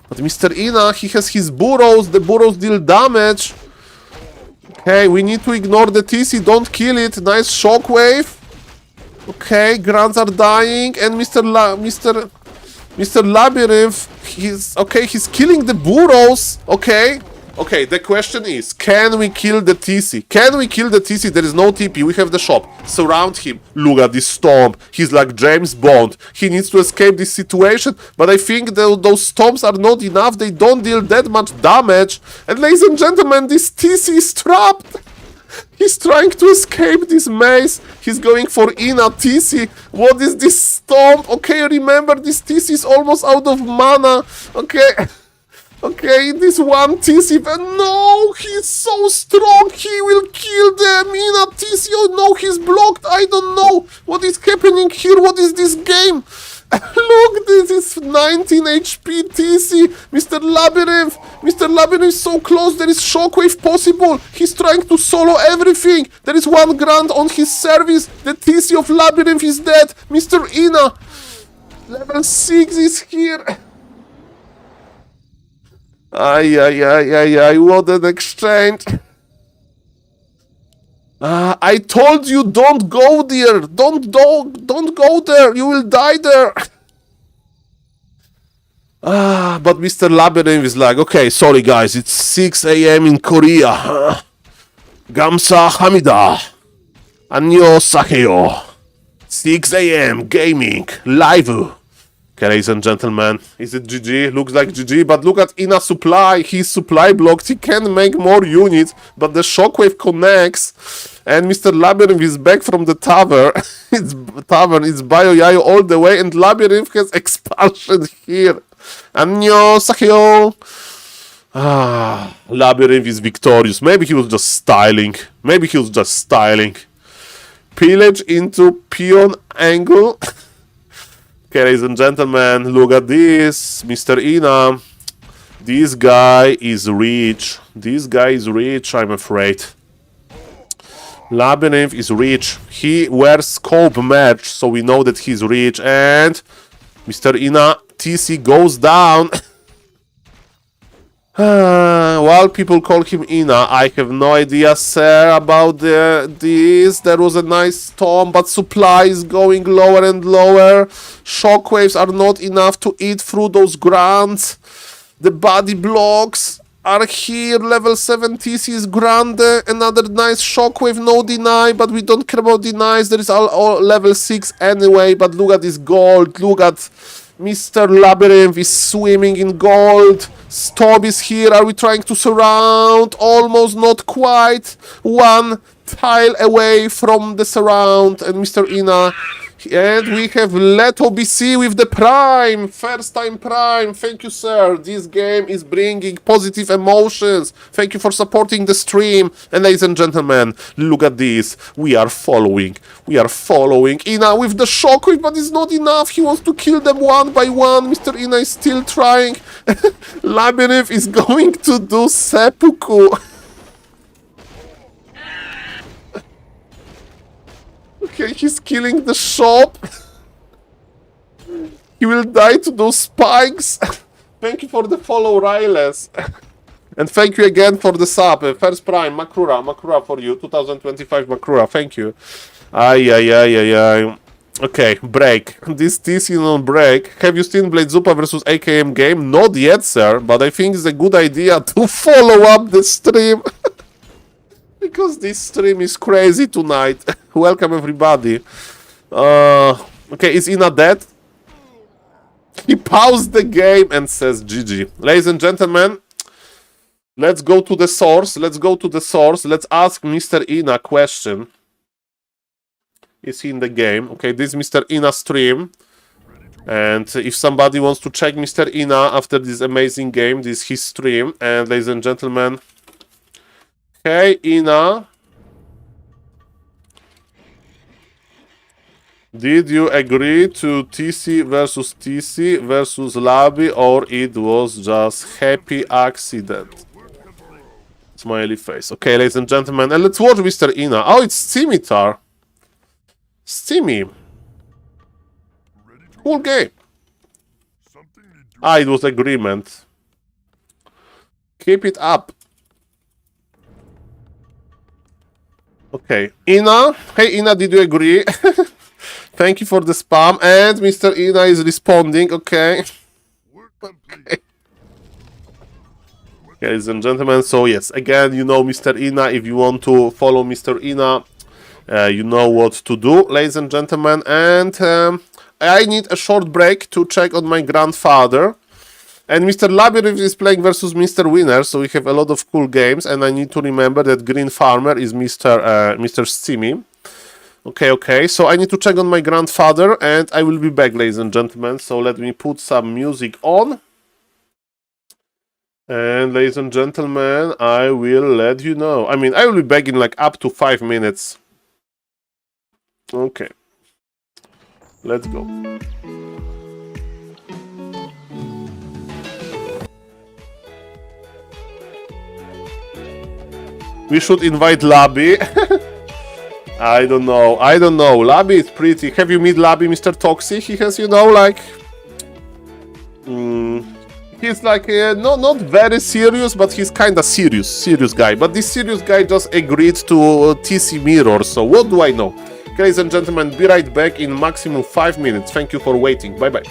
Speaker 1: But Mr. Ina, he has his burrows. The burrows deal damage. Okay, we need to ignore the TC. Don't kill it. Nice shockwave. Okay, grunts are dying. And Mr. Labyrinth, he's killing the burrows. Okay, the question is, can we kill the TC? There is no TP, we have the shop. Surround him. Look at this stomp. He's like James Bond. He needs to escape this situation, but I think those stomps are not enough. They don't deal that much damage. And ladies and gentlemen, this TC is trapped. He's trying to escape this maze. He's going for Ina TC. What is this stomp? Okay, remember this TC is almost out of mana. Okay. Okay, this one TC, but no, he's so strong, he will kill them. Ina TC, oh no, he's blocked. I don't know what is happening here. What is this game? Look, this is 19 HP TC. Mr. Labyrinth. Mr. Labyrinth is so close. There is shockwave possible. He's trying to solo everything. There is 1 grand on his service. The TC of Labyrinth is dead. Mr. Ina. Level 6 is here. Ay, what an exchange. I told you don't go there. Don't go there. You will die there. But Mr. Labyrinth is like, okay, sorry guys, it's 6 a.m. in Korea. Gamsa Hamida. Annyeong Sakeyo. 6 a.m. gaming live. Okay, ladies and gentlemen, is it GG? Looks like GG, but look at Ina's supply. His supply blocks. He can make more units, but the shockwave connects. And Mr. Labyrinth is back from the tavern. It's Bayo Yayo all the way, and Labyrinth has expulsion here. Annyeong Sakeyo. Labyrinth is victorious. Maybe he was just styling. Pillage into peon angle. Okay, ladies and gentlemen, look at this. Mr. Ina. This guy is rich. I'm afraid. Labyrinth is rich. He wears scope match, so we know that he's rich. And Mr. Ina, TC goes down. While people call him Ina, I have no idea, sir, about this. There was a nice storm, but supply is going lower and lower. Shockwaves are not enough to eat through those grants. The body blocks are here. Level 7 TC is grande. Another nice shockwave, no deny, but we don't care about denies. There is all level 6 anyway, but look at this gold. Look at Mr. Labyrinth is swimming in gold. Storm is here. Are we trying to surround? Almost, not quite. 1 tile away from the surround. And Mr. Ina. And we have Leto BC with the Prime. First time Prime. Thank you, sir. This game is bringing positive emotions. Thank you for supporting the stream. And ladies and gentlemen, look at this. We are following. Ina with the shockwave, but it's not enough. He wants to kill them one by one. Mr. Ina is still trying. Labyrinth is going to do seppuku. Okay, he's killing the shop. He will die to those spikes. Thank you for the follow, Riles. And thank you again for the sub. First Prime, Makrura for you. 2025 Makrura, thank you. Ay. Okay, break. This is on break. Have you seen Blade Zupa versus AKM game? Not yet, sir, but I think it's a good idea to follow up the stream. Because this stream is crazy tonight. Welcome everybody. Okay, is Ina dead? He paused the game and says GG. Ladies and gentlemen, let's go to the source. Let's ask Mr. Ina a question. Is he in the game? Okay, this is Mr. Ina stream. And if somebody wants to check Mr. Ina after this amazing game, this is his stream. And ladies and gentlemen, okay, Ina. Did you agree to TC versus Labi, or it was just happy accident? Smiley face. Okay, ladies and gentlemen, and let's watch Mr. Ina. Oh, it's Scimitar. Steamy. Cool game. It was agreement. Keep it up. Okay, Ina. Hey, Ina, did you agree? Thank you for the spam. And Mr. Ina is responding. Okay. Ladies and gentlemen, so yes, again, you know Mr. Ina. If you want to follow Mr. Ina, you know what to do, ladies and gentlemen. And I need a short break to check on my grandfather. And Mr. Labyrinth is playing versus Mr. Winner, so we have a lot of cool games. And I need to remember that Green Farmer is Mr. Steamy. Okay, so I need to check on my grandfather, and I will be back, ladies and gentlemen. So let me put some music on. And ladies and gentlemen, I will let you know. I mean, I will be back in like up to 5 minutes. Okay. Let's go. We should invite Labi. I don't know. Labi is pretty. Have you met Labi, Mr. Toxic? He has, like... he's like, not very serious, but he's kinda serious guy. But this serious guy just agreed to TC Mirror, so what do I know? Ladies and gentlemen, be right back in maximum 5 minutes. Thank you for waiting. Bye-bye.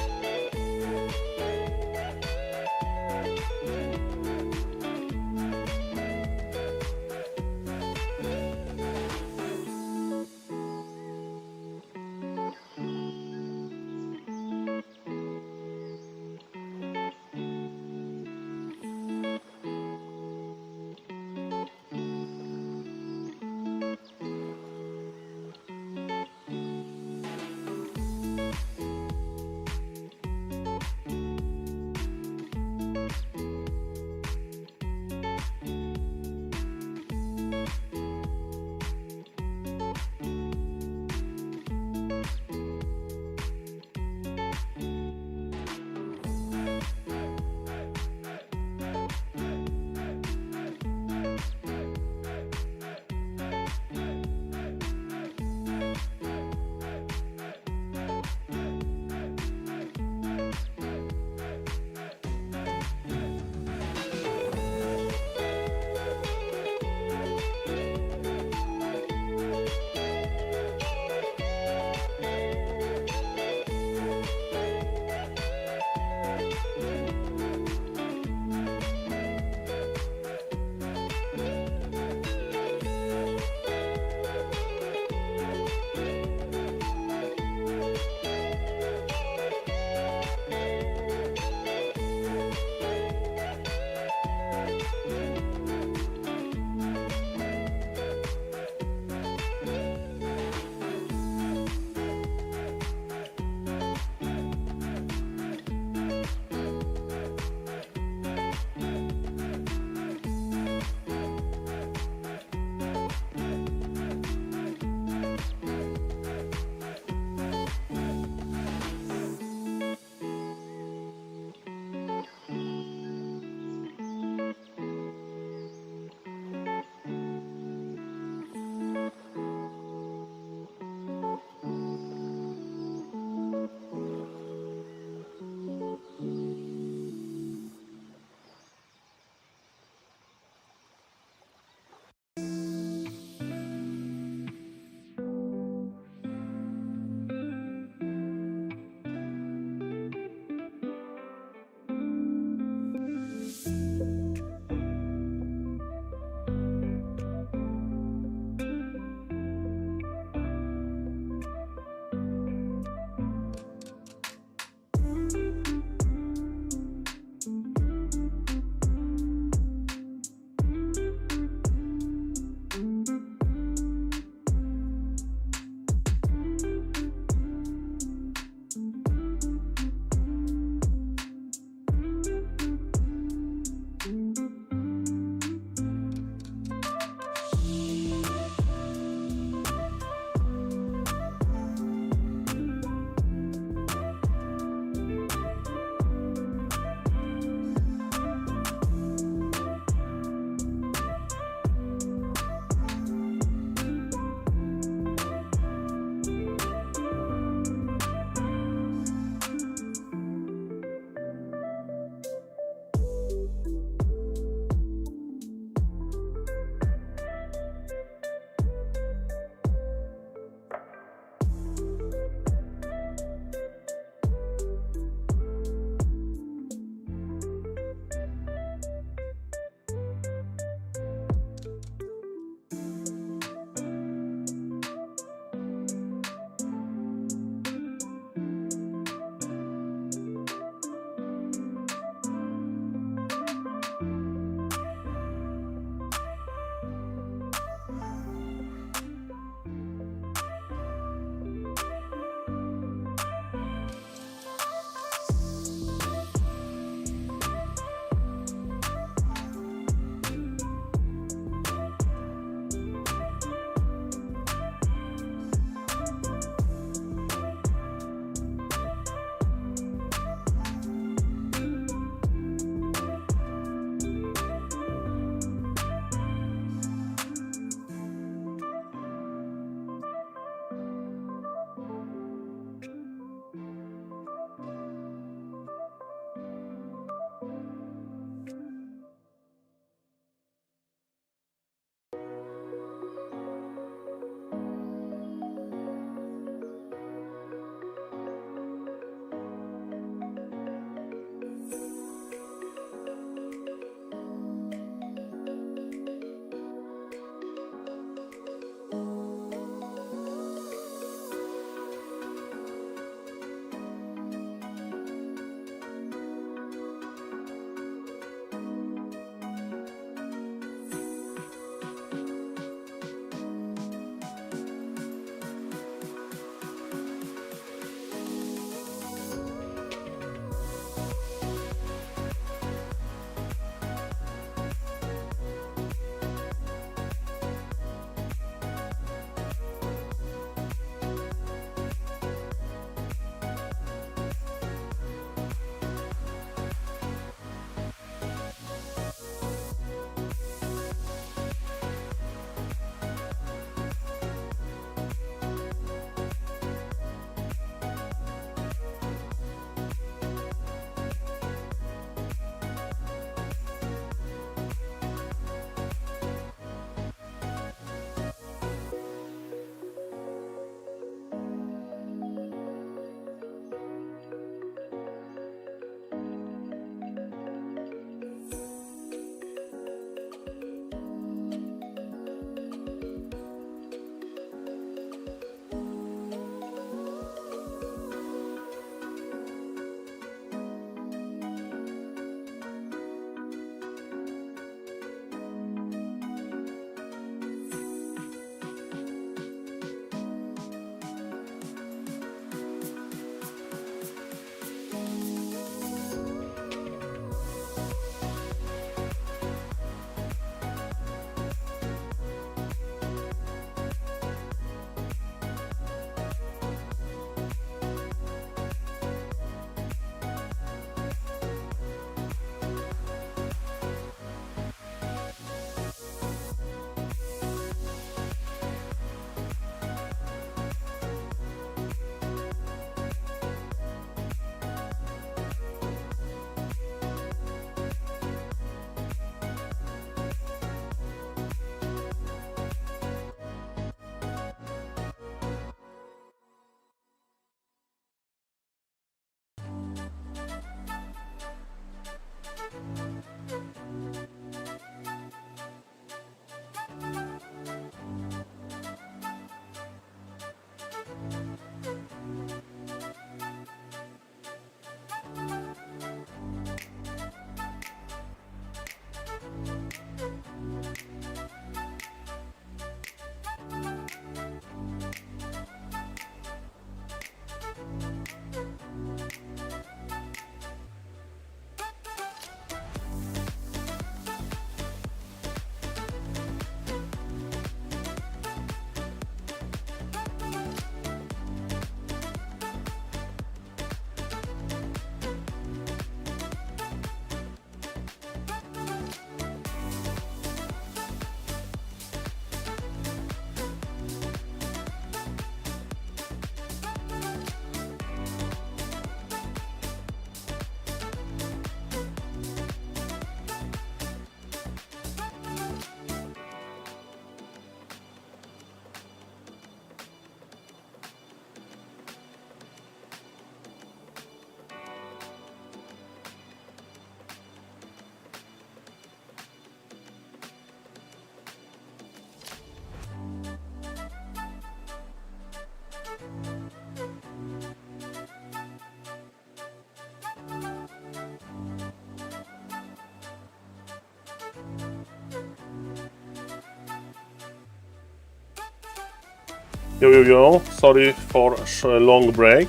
Speaker 1: Yo. Sorry for a long break.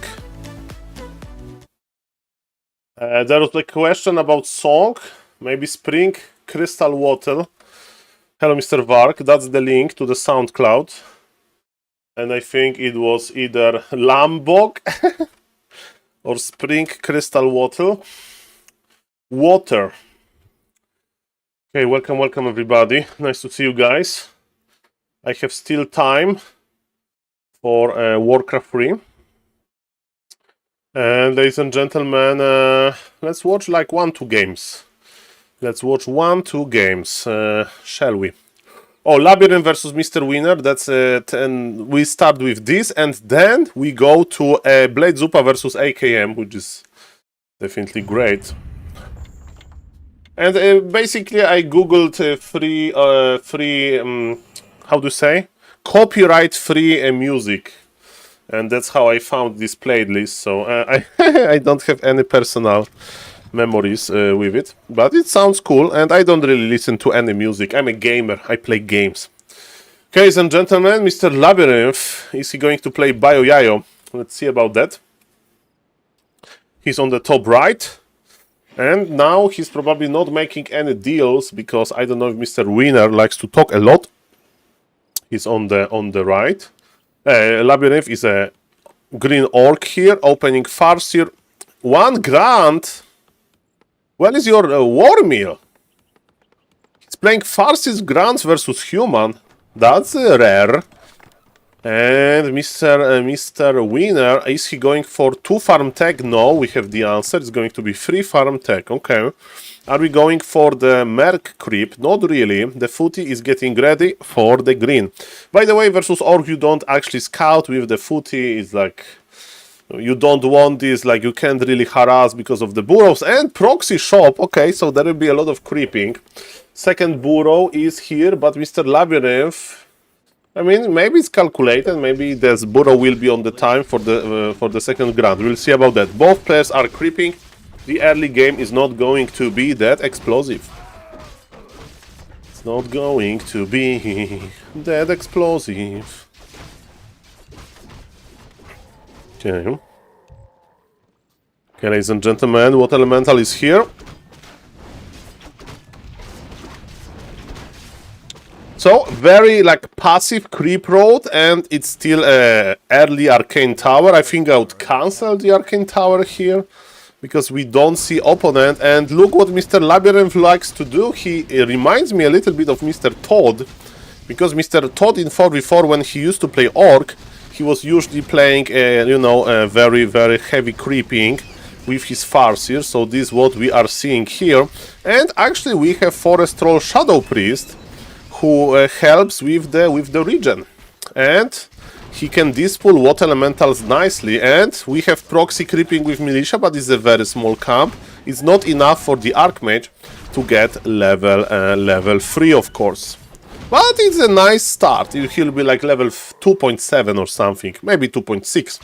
Speaker 1: There was a question about song. Maybe Spring Crystal Water. Hello, Mr. Vark. That's the link to the SoundCloud. And I think it was either Lambok or Spring Crystal Water. Okay, welcome everybody. Nice to see you guys. I have still time for Warcraft 3. And ladies and gentlemen, let's watch like 1-2 games. Let's watch 1-2 games, shall we? Oh, Labyrinth versus Mr. Winner, that's it. And we start with this, and then we go to Blade Zupa versus AKM, which is definitely great. And basically, I googled how to say? Copyright-free music. And that's how I found this playlist. So I don't have any personal memories with it. But it sounds cool, and I don't really listen to any music. I'm a gamer. I play games. Okay, ladies and gentlemen, Mr. Labyrinth, is he going to play Bayo Yayo? Let's see about that. He's on the top right. And now he's probably not making any deals because I don't know if Mr. Winner likes to talk a lot. He's on the right. Labyrinth is a green orc here, opening Farseer. 1 grand. Where is your war meal? He's playing Farseer's Grants versus Human. That's rare. And Mr. Winner, is he going for 2 farm tech? No, we have the answer. It's going to be 3 farm tech. Okay. Are we going for the Merc creep? Not really. The footy is getting ready for the green. By the way, versus Orc, you don't actually scout with the footy. It's like, you don't want this, like you can't really harass because of the burrows. And proxy shop, okay, so there will be a lot of creeping. Second burrow is here, but Mr. Labyrinth, I mean, maybe it's calculated. Maybe this burrow will be on the time for the second grand. We'll see about that. Both players are creeping. The early game is not going to be that explosive. It's not going to be that explosive. Okay. Okay, ladies and gentlemen, what elemental is here? So, very like passive creep road, and it's still a early arcane tower. I think I would cancel the arcane tower here because we don't see opponent. And look what Mr. Labyrinth likes to do. He reminds me a little bit of Mr. Todd, because Mr. Todd in 4v4, when he used to play Orc, he was usually playing, very, very heavy creeping with his Farseer. So this is what we are seeing here. And actually we have Forest Troll Shadow Priest, who helps with the regen, and he can dispel water elementals nicely. And we have proxy creeping with militia, but it's a very small camp. It's not enough for the Archmage to get level 3, of course, but it's a nice start. He'll be like level 2.7 or something, maybe 2.6.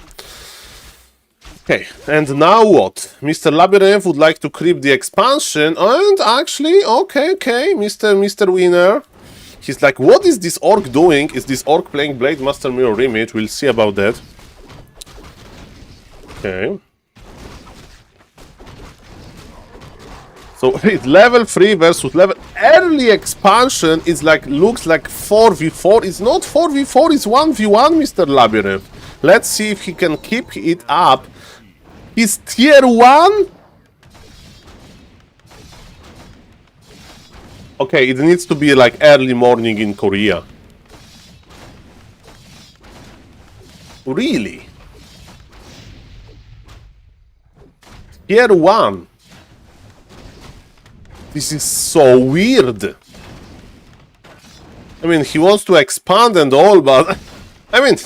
Speaker 1: Okay, and now what? Mr. Labyrinth would like to creep the expansion, and actually, okay, Mr. Winner, he's like, what is this orc doing? Is this orc playing Blade Master Mirror Image? We'll see about that. Okay. So it's level 3 versus level... Early expansion is like, looks like 4v4. It's not 4v4, it's 1v1, Mr. Labyrinth. Let's see if he can keep it up. He's tier 1? Okay, it needs to be like early morning in Korea. Really? Tier 1. This is so weird. I mean, he wants to expand and all, but... I mean,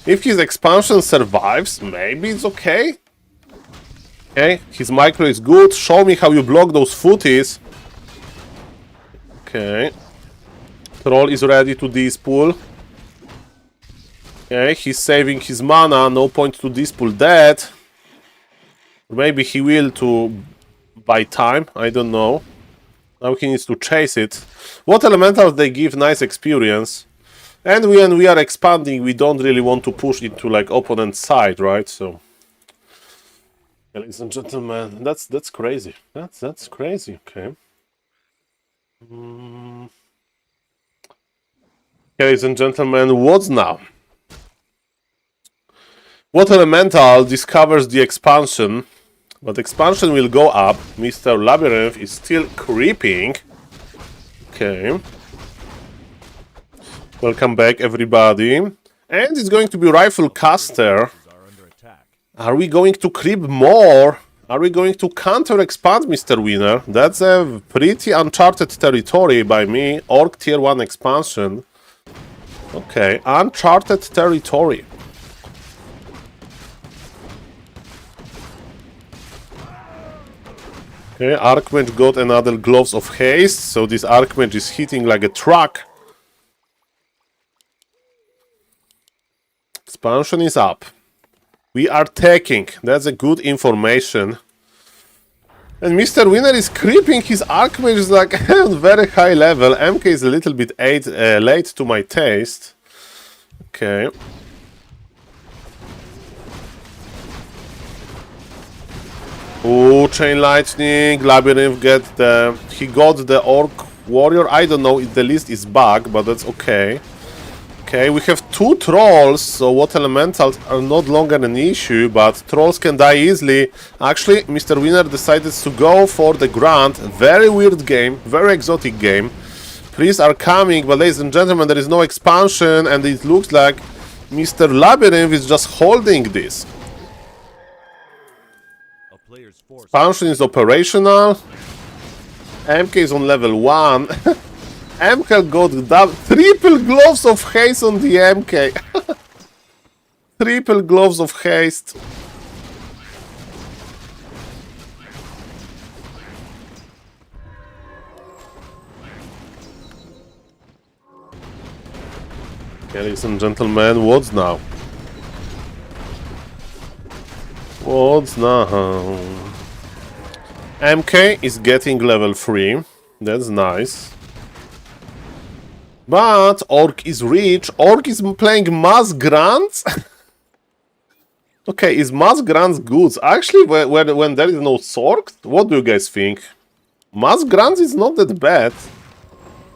Speaker 1: if his expansion survives, maybe it's okay. Okay, his micro is good. Show me how you block those footies. Okay. Troll is ready to dispool. Okay, he's saving his mana. No point to dispool that. Maybe he will to buy time. I don't know. Now he needs to chase it. What elementals they give nice experience? And when we are expanding, we don't really want to push into like opponent side, right? So, ladies and gentlemen, that's crazy. That's crazy. Okay. Ladies and gentlemen, what now? What Elemental discovers the expansion, but expansion will go up. Mr. Labyrinth is still creeping. Okay. Welcome back, everybody. And it's going to be Rifle Caster.
Speaker 2: Are under attack.
Speaker 1: Are we going to creep more? Are we going to counter-expand, Mr. Winner? That's a pretty uncharted territory by me. Orc Tier 1 expansion. Okay, uncharted territory. Okay, Archmage got another Gloves of Haste, so this Archmage is hitting like a truck. Expansion is up. We are taking. That's a good information. And Mr. Winner is creeping. His Archmage is like on very high level. MK is a little bit late to my taste. Okay. Oh, Chain Lightning. Labyrinth he got the Orc Warrior. I don't know if the list is bugged, but that's okay. Okay, we have 2 Trolls, so what Elementals are not longer an issue, but Trolls can die easily. Actually, Mr. Winner decided to go for the Grant. Very weird game, very exotic game. Priests are coming, but ladies and gentlemen, there is no expansion, and it looks like Mr. Labyrinth is just holding this.
Speaker 2: A player's force.
Speaker 1: Expansion is operational. MK is on level 1. MK got triple Gloves of Haste on the MK. Triple Gloves of Haste. Okay, ladies and gentlemen, what's now? What's now? MK is getting level 3. That's nice. But Orc is rich. Orc is playing Mass Grants. Okay, is Mass Grants good? Actually, when there is no Sork, what do you guys think? Mass Grants is not that bad.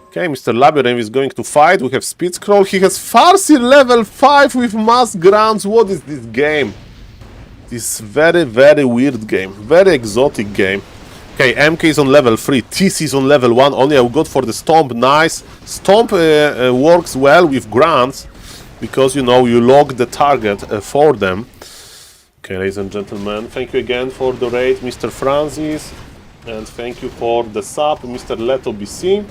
Speaker 1: Okay, Mr. Labyrinth is going to fight. We have Speed Scroll. He has Farseer level 5 with Mass Grants. What is this game? This very, very weird game. Very exotic game. Okay, MK is on level 3, TC is on level 1, only I got for the Stomp, nice. Stomp works well with grants, because, you know, you log the target for them. Okay, ladies and gentlemen, thank you again for the raid, Mr. Francis, and thank you for the sub, Mr. Leto BC,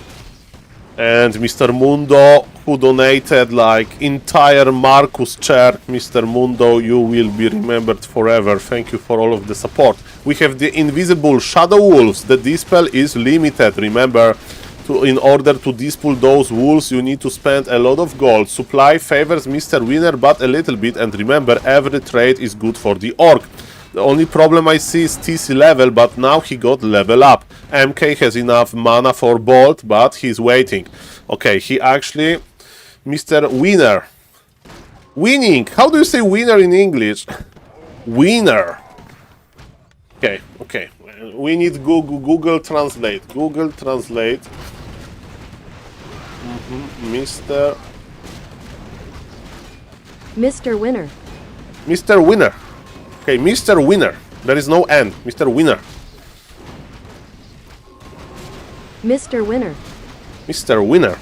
Speaker 1: and Mr. Mundo, who donated, like, entire Marcus chair. Mr. Mundo, you will be remembered forever. Thank you for all of the support. We have the invisible Shadow Wolves. The dispel is limited. Remember, in order to dispel those wolves, you need to spend a lot of gold. Supply favors Mr. Winner, but a little bit. And remember, every trade is good for the Orc. The only problem I see is TC level, but now he got level up. MK has enough mana for Bolt, but he's waiting. Okay, he actually... Mr. Winner. Winning. How do you say winner in English? Winner. Okay, okay. We need Google Translate. Google Translate. Mr.
Speaker 9: Winner.
Speaker 1: Mr. Winner. Okay, Mr. Winner. There is no N. Mr. Winner.
Speaker 9: Mr. Winner.
Speaker 1: Mr. Winner.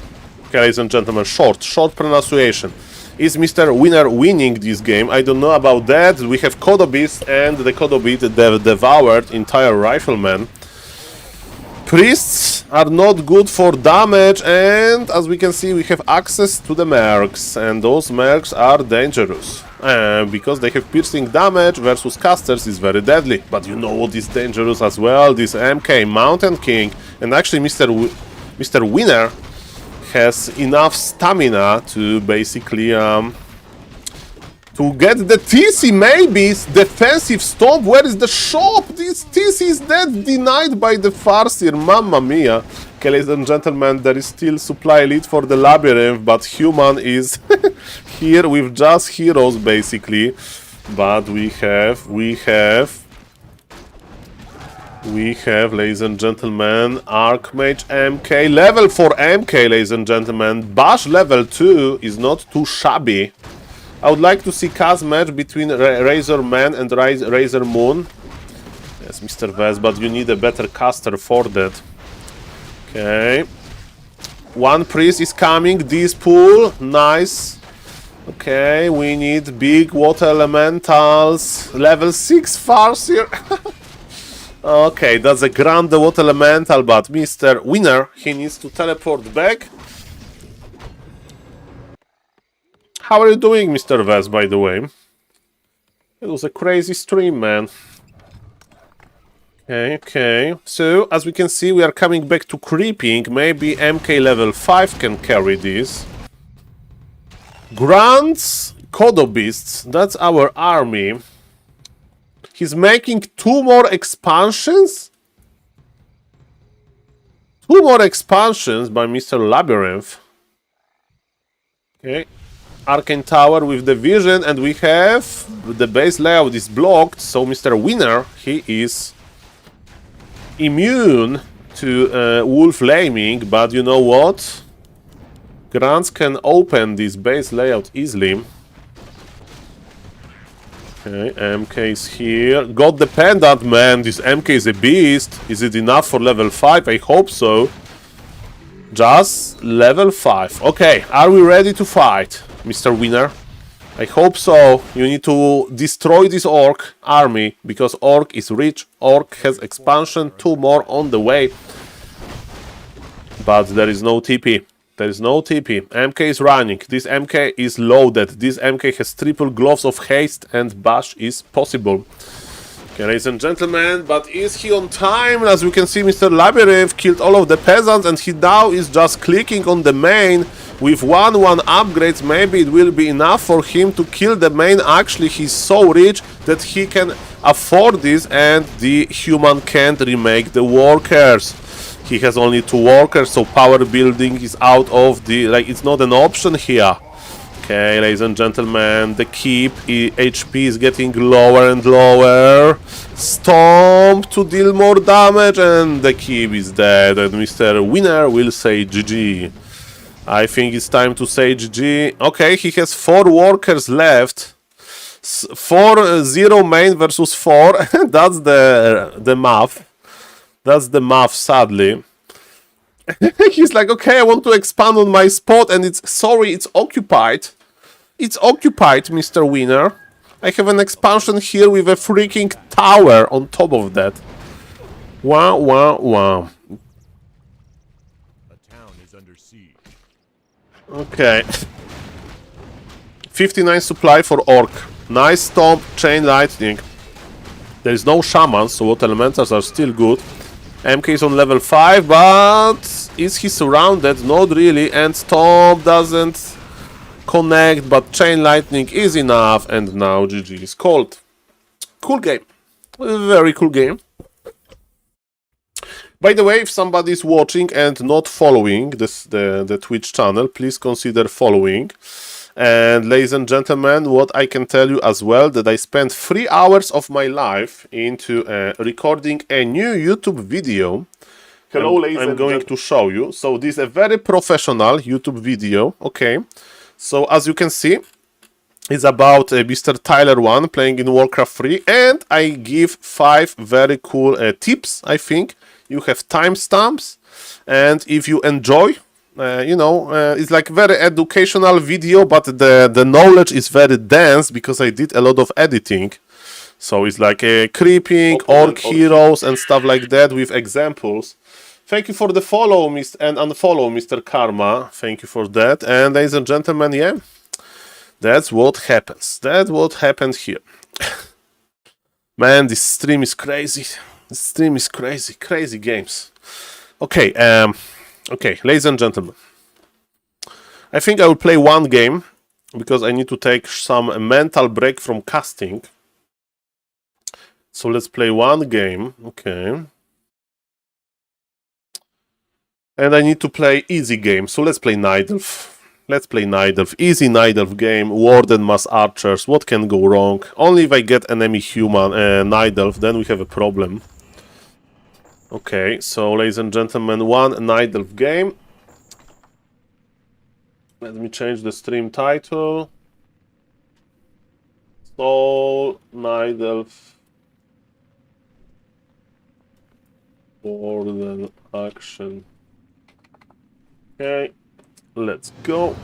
Speaker 1: Okay, ladies and gentlemen, short pronunciation. Is Mr. Winner winning this game? I don't know about that. We have Kodobis, and the Kodobit devoured entire Rifleman. Priests are not good for damage, and as we can see, we have access to the mercs, and those mercs are dangerous. Because they have piercing damage versus casters is very deadly. But you know what is dangerous as well? This MK Mountain King, and actually Mr. Winner has enough stamina to basically to get the TC, maybe defensive stomp. Where is the shop? This TC is dead, denied by the Farseer. Mamma mia. Okay, ladies and gentlemen, there is still supply lead for the labyrinth, but human is here with just heroes basically. But we have, ladies and gentlemen, Archmage MK, level 4 MK, ladies and gentlemen. Bash level 2 is not too shabby. I would like to see cast match between Razor Man and Razor Moon. Yes, Mr. Vest, but you need a better caster for that. Okay. One priest is coming, this pool, nice. Okay, we need big water elementals. Level 6 Farseer. Okay, that's a grand water elemental, but Mr. Winner, he needs to teleport back. How are you doing, Mr. Vest, by the way? It was a crazy stream, man. Okay. So, as we can see, we are coming back to creeping. Maybe MK level 5 can carry this. Grants Kodo Beasts, that's our army. He's making 2 more expansions? 2 more expansions by Mr. Labyrinth. Okay. Arcane Tower with the vision, and we have the base layout is blocked, so Mr. Winner, he is immune to wolf laming, but you know what? Grants can open this base layout easily. Okay, MK is here. Got the pendant, man. This MK is a beast. Is it enough for level 5? I hope so. Just level 5. Okay, are we ready to fight, Mr. Winner? I hope so. You need to destroy this orc army, because orc is rich. Orc has expansion, 2 more on the way. But there is no TP. There is no TP. MK is running. This MK is loaded. This MK has triple gloves of haste, and bash is possible. Okay, ladies and gentlemen, but is he on time? As we can see, Mr. Labyrinth killed all of the peasants, and he now is just clicking on the main. With 1-1 upgrades, maybe it will be enough for him to kill the main. Actually, he's so rich that he can afford this, and the human can't remake the workers. He has only 2 workers, so power building is out of the... like, it's not an option here. Okay, ladies and gentlemen, the keep HP is getting lower and lower. Stomp to deal more damage, and the keep is dead, and Mr. Winner will say GG. I think it's time to say GG. Okay, he has 4 workers left. 4-0 main versus 4. That's the math. That's the math, sadly. He's like, okay, I want to expand on my spot, and it's... sorry, it's occupied. It's occupied, Mr. Winner. I have an expansion here with a freaking tower on top of that. Wow.
Speaker 2: A town is under siege.
Speaker 1: Okay. 59 supply for orc. Nice stomp, chain lightning. There is no shamans, so what elementals are still good. MK is on level 5, but is he surrounded? Not really, and stomp doesn't connect, but chain lightning is enough, and now GG is called. Cool game. Very cool game. By the way, if somebody is watching and not following the Twitch channel, please consider following. And ladies and gentlemen, what I can tell you as well, that I spent 3 hours of my life into recording a new YouTube video. Hello, ladies and gentlemen. I'm going to show you. So this is a very professional YouTube video. Okay. So as you can see, it's about Mr. Tyler1 playing in Warcraft 3, and I give 5 very cool tips, I think. You have timestamps, and if you enjoy, you know, it's like very educational video, but the knowledge is very dense because I did a lot of editing. So it's like creeping, orc heroes and stuff like that with examples. Thank you for the follow, and unfollow, Mr. Karma. Thank you for that. And ladies and gentlemen, yeah, that's what happens. That's what happened here. Man, this stream is crazy. This stream is crazy. Crazy games. Okay, okay, ladies and gentlemen. I think I will play 1 game because I need to take some mental break from casting. So let's play 1 game. Okay. And I need to play easy game, so let's play Night Elf. Let's play Night Elf. Easy Night Elf game, Warden mass archers, what can go wrong? Only if I get enemy human Night Elf, then we have a problem. Okay, so ladies and gentlemen, one Night Elf game. Let me change the stream title. Soul Night Elf Warden action. Okay, let's go.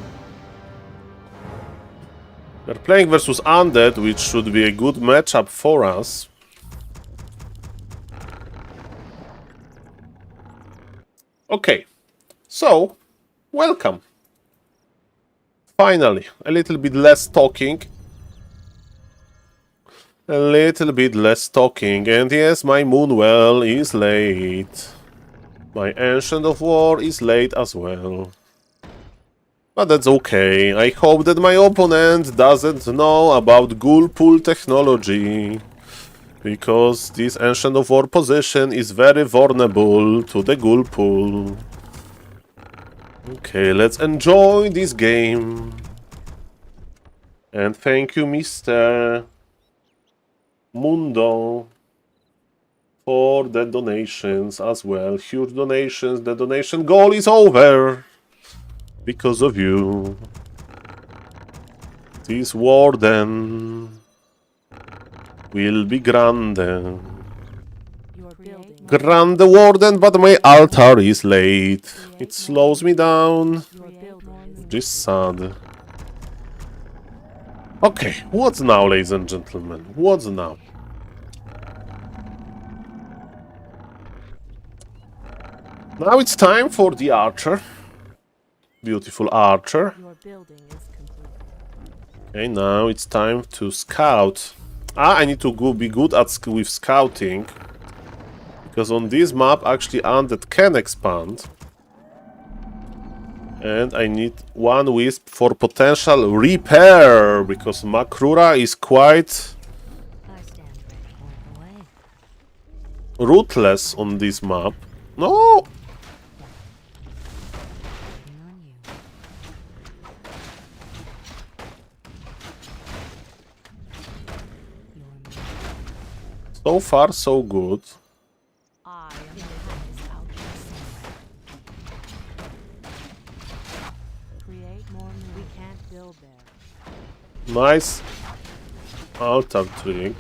Speaker 1: We're playing versus Undead, which should be a good matchup for us. Okay, so, welcome. Finally, a little bit less talking. A little bit less talking, and yes, my Moonwell is late. My Ancient of War is late as well. But that's okay. I hope that my opponent doesn't know about ghoul pool technology. Because this Ancient of War position is very vulnerable to the ghoul pool. Okay, let's enjoy this game. And thank you, Mr. Mundo, for the donations as well. Huge donations. The donation goal is over because of you. This Warden will be grande. Grande Warden, but my altar is late. It slows me down. Just sad. Okay, what's now, ladies and gentlemen? What's now? Now it's time for the archer. Beautiful archer. Okay, now it's time to scout. I need to be good with scouting. Because on this map, actually, Undead can expand. And I need one wisp for potential repair. Because Makrura is quite ruthless on this map. No! So far, so good. Nice altar trick.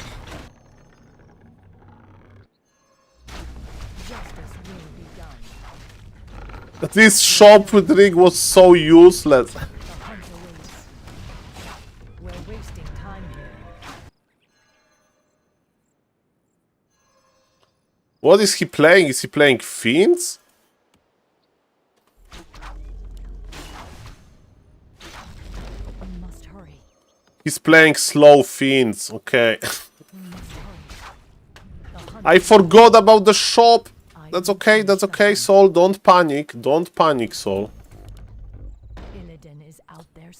Speaker 1: This shop trick was so useless. What is he playing? Is he playing Fiends? He's playing slow Fiends, okay. I forgot about the shop. That's okay, Saul, don't panic. Don't panic, Saul.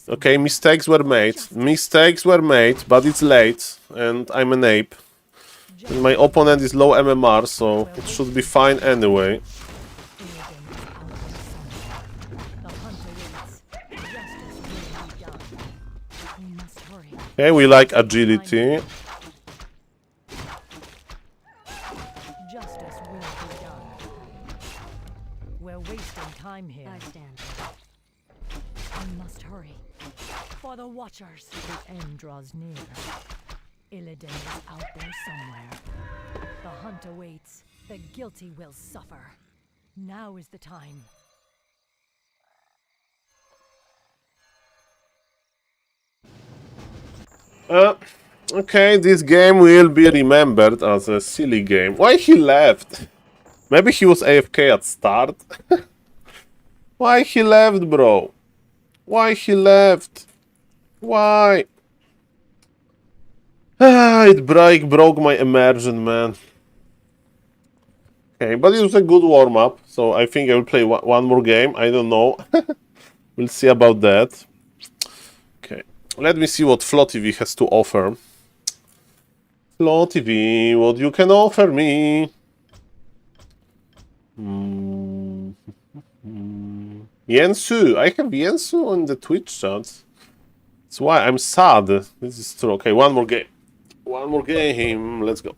Speaker 1: Okay, mistakes were made. Mistakes were made, but it's late, and I'm an ape. And my opponent is low MMR, so it should be fine anyway. Okay, we like agility.
Speaker 7: Justice will be done. We're wasting time here. I stand. We must hurry. For the Watchers. The end draws near. Illidan is out there somewhere. The hunt awaits. The guilty will suffer. Now is the time.
Speaker 1: Okay, this game will be remembered as a silly game. Why he left? Maybe he was AFK at start? Why he left, bro? Why he left? Why? It broke my immersion, man. Okay, but it was a good warm-up, so I think I will play one more game. I don't know. We'll see about that. Okay, let me see what FloTV has to offer. FloTV, what you can offer me? Yensu. I have Yensu on the Twitch chat. That's why I'm sad. This is true. Okay, one more game. One more game. Let's go.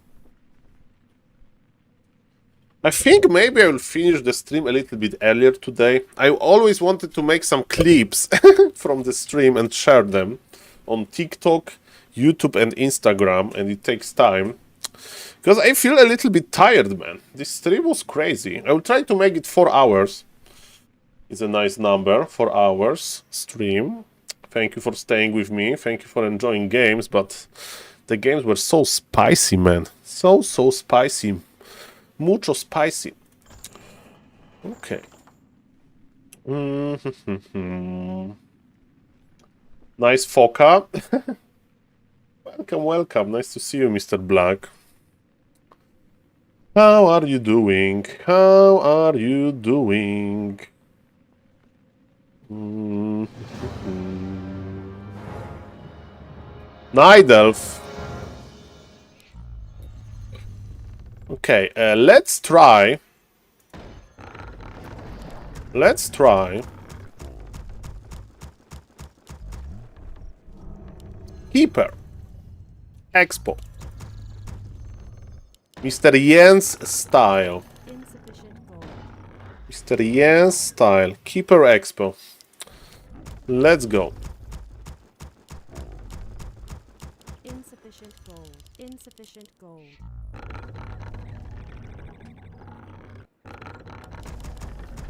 Speaker 1: I think maybe I will finish the stream a little bit earlier today. I always wanted to make some clips from the stream and share them on TikTok, YouTube, and Instagram, and it takes time. Because I feel a little bit tired, man. This stream was crazy. I will try to make it 4 hours. It's a nice number, 4 hours stream. Thank you for staying with me. Thank you for enjoying games, but the games were so spicy, man. So spicy. Mucho spicy. Okay. Nice Foca. Welcome, welcome. Nice to see you, Mr. Black. How are you doing? How are you doing? Night Elf. Okay, let's try. Let's try. Keeper. Expo. Mr. Yen's style. Mr. Yen's style. Keeper Expo. Let's go.
Speaker 7: Insufficient gold. Insufficient gold.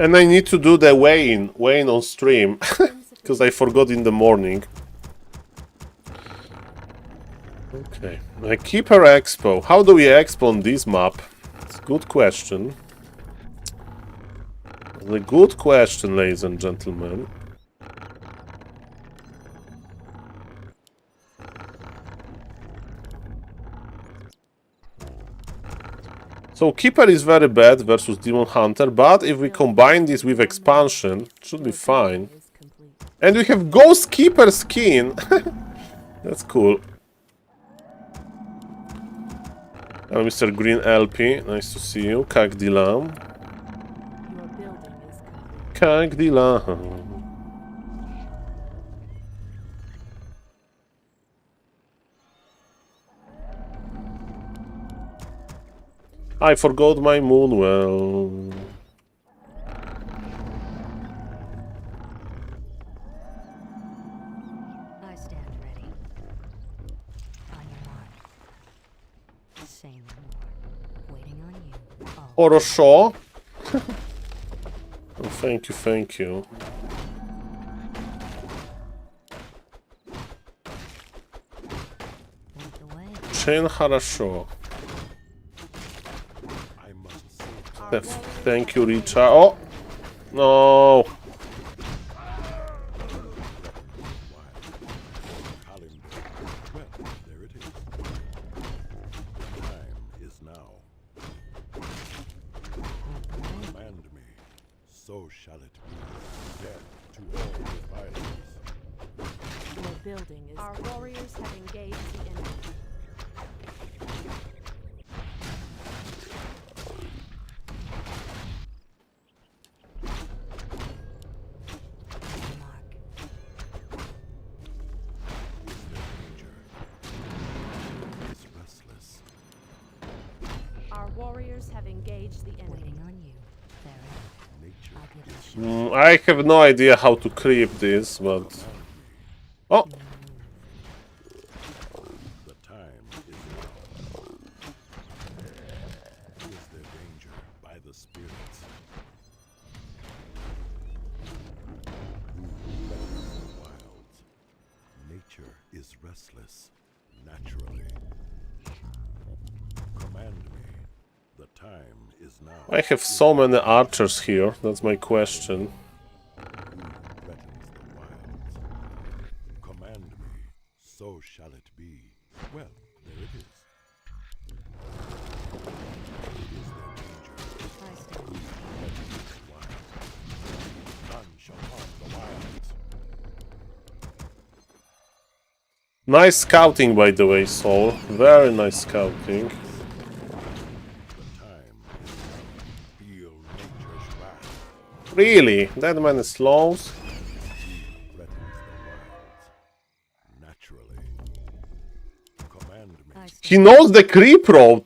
Speaker 1: And I need to do the weigh-in on stream, because I forgot in the morning. Okay, Keeper Expo. How do we expo on this map? It's a good question. It's a good question, ladies and gentlemen. So Keeper is very bad versus Demon Hunter, but if we combine this with expansion, it should be fine. And we have Ghost Keeper skin. That's cool. Hello, Mr. Green LP. Nice to see you. Kak Dilam. Kak Dilam. I forgot my Moonwell.
Speaker 7: I stand ready. On your mark. Say no more. Waiting on you. Oh.
Speaker 1: Orosho. Oh, thank you, thank you.
Speaker 7: Lead the way.
Speaker 1: Chen Harasho. Thank you, Richard. Oh! No!
Speaker 2: There it is. Time is now. Command me, so shall it be. Death to all defilements.
Speaker 7: Your building is. Our warriors have engaged the enemy. Warriors have engaged the enemy. Waiting on you.
Speaker 1: I have no idea how to creep this, but... Oh!
Speaker 2: The time is now. Is there danger by the spirits? Who rests the wilds? Nature is restless, naturally. Command me. The time is now.
Speaker 1: I have so many archers here, that's my question.
Speaker 2: Who threatens the wilds? Command me, so shall it be. Well, there it is. Is there danger? Who threatens the wilds? None shall harm the wilds.
Speaker 1: Nice scouting, by the way, Saul. Very nice scouting. Really? That man is slows?
Speaker 2: Threatens the wilds. Naturally. Command me.
Speaker 1: He knows the creep road.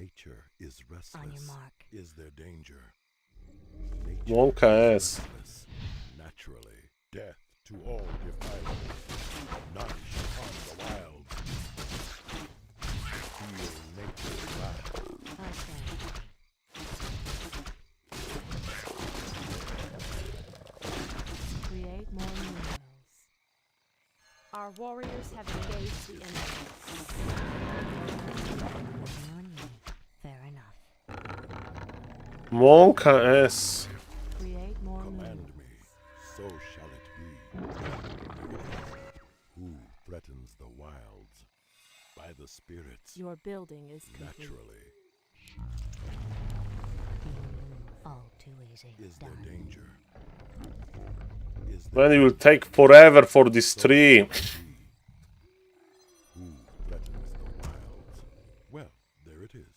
Speaker 2: Nature is restless.
Speaker 7: On your mark.
Speaker 2: Is there danger?
Speaker 1: Monka S.
Speaker 2: Restless. Naturally. Death to all defilers. None shall harm the wilds. Feel nature's wrath.
Speaker 7: I stand. Create more minerals. Our warriors have engaged the enemy. Working on you. Fair enough.
Speaker 1: Monka S.
Speaker 7: Create more
Speaker 2: Command
Speaker 7: minerals.
Speaker 2: me, so shall it be. Who threatens the wilds? By the spirits,
Speaker 7: Your building is complete.
Speaker 2: naturally.
Speaker 7: Oh, too easy.
Speaker 2: Is there
Speaker 7: Done.
Speaker 2: danger? Is
Speaker 1: Man, it will take forever for this tree.
Speaker 2: Who threatens the wilds? Well, there it is.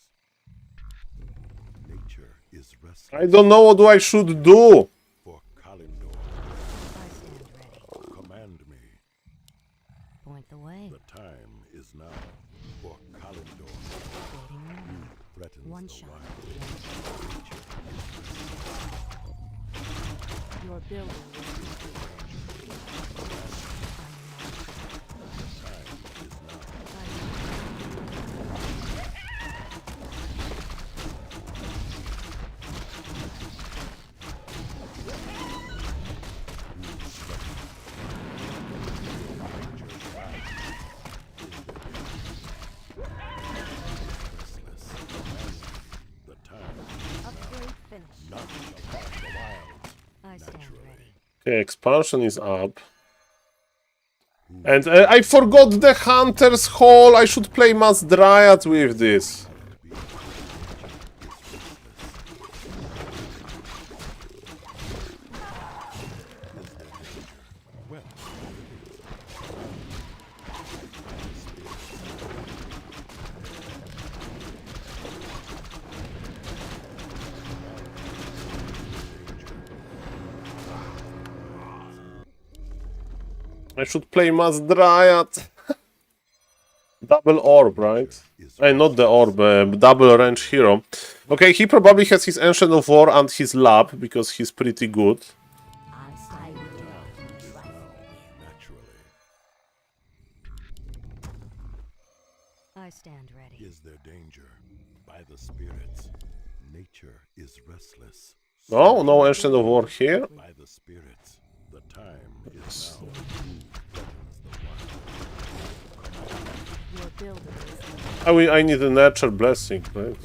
Speaker 2: Nature is restless.
Speaker 1: I don't know what I should do.
Speaker 2: For Kalindor,
Speaker 7: I stand ready.
Speaker 2: command me.
Speaker 7: Point the way.
Speaker 2: The time is now. For Kalindor,
Speaker 7: Waiting room.
Speaker 2: threatens
Speaker 7: One
Speaker 2: the
Speaker 7: shot.
Speaker 2: wilds.
Speaker 7: Your building is complete.
Speaker 2: The time
Speaker 7: Upgrade finished.
Speaker 2: none shall harm the wilds.
Speaker 7: I stand ready.
Speaker 1: Okay, expansion is up. And I forgot the Hunter's Hall. I should play Mass Dryad with this. I should play Mass Dryad. Double orb, right? Not the orb, double range hero. Okay, he probably has his Ancient of War and his lab, because he's pretty good.
Speaker 7: I stand ready.
Speaker 2: Is there danger? By the spirits, nature is restless.
Speaker 1: No, no Ancient of War here.
Speaker 2: By the spirits, the time is now.
Speaker 7: Your building is
Speaker 1: I need a Nature Blessing, right?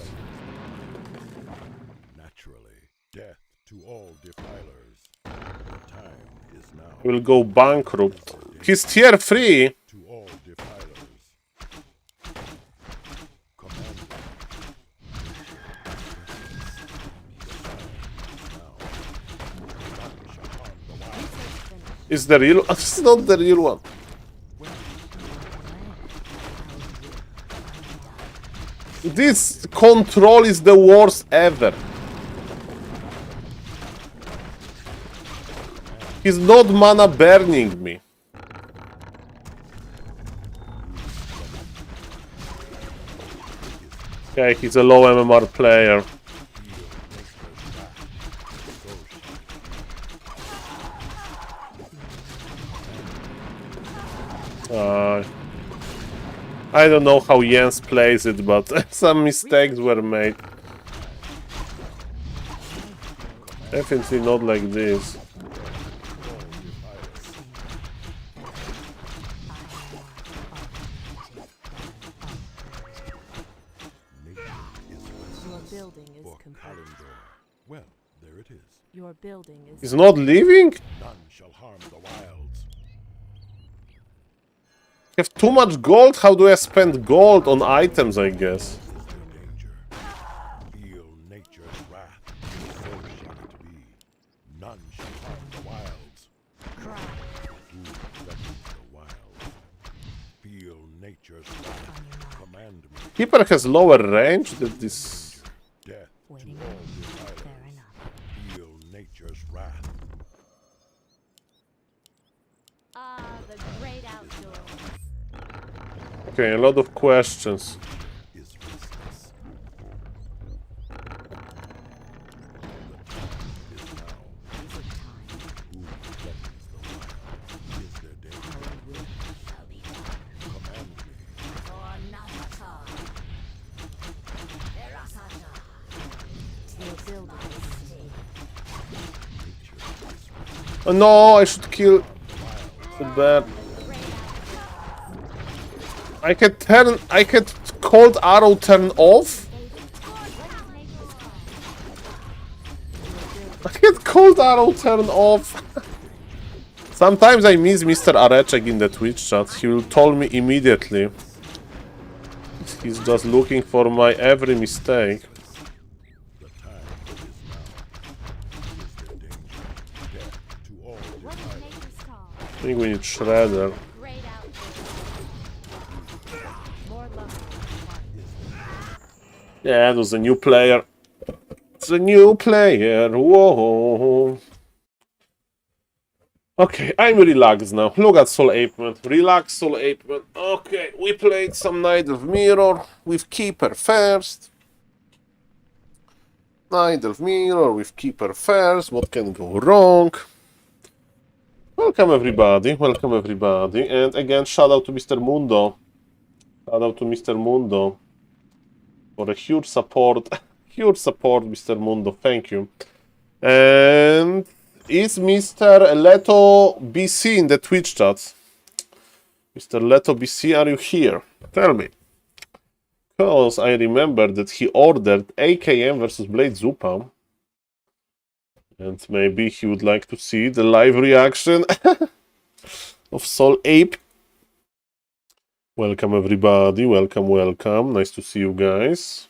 Speaker 2: Naturally, death to all defilers. The time is now.
Speaker 1: Will go bankrupt. He's tier 3.
Speaker 2: To all defilers. Command me.
Speaker 1: Is the real? It's not the real one. This control is the worst ever. He's not mana burning me. Okay, he's a low MMR player. I don't know how Jens plays it, but some mistakes were made. Definitely not like this.
Speaker 7: Your building is complete.
Speaker 2: Kalindor. Well, there it is.
Speaker 7: Your building is
Speaker 1: He's not leaving?
Speaker 2: None shall harm the wilds.
Speaker 1: I have too much gold? How do I spend gold on items, I guess?
Speaker 2: Is there danger? Feel nature's wrath. So shall it be. None shall harm the wilds. Who threatens the wilds? Feel nature's wrath. Command me.
Speaker 1: Keeper has lower range than this.
Speaker 2: Death to all defilers.
Speaker 7: The great outdoors.
Speaker 1: Okay, a lot of questions.
Speaker 2: is restless. Who threatens the wild? Is there danger? Command me.
Speaker 1: Oh, no, I should kill the bear. I can cold arrow turn off? I can cold arrow turn off. Sometimes I miss Mr. Areczek in the Twitch chat. He will tell me immediately. He's just looking for my every mistake. I think we need Shredder. Yeah, it was a new player. It's a new player. Whoa. Okay, I'm relaxed now. Look at SaulApeman. Relax, SaulApeman. Okay, we played some Knight of Mirror with Keeper first. Knight of Mirror with Keeper first. What can go wrong? Welcome everybody. Welcome everybody. And again, shout out to Mr. Mundo. Shout out to Mr. Mundo for a huge support. Huge support, Mr. Mundo. Thank you. And is Mr. Leto BC in the Twitch chat? Mr. Leto BC, are you here? Tell me. Because I remember that he ordered AKM versus Blade Zupa. And maybe he would like to see the live reaction of SaulApe. Welcome everybody. Welcome, welcome. Nice to see you guys.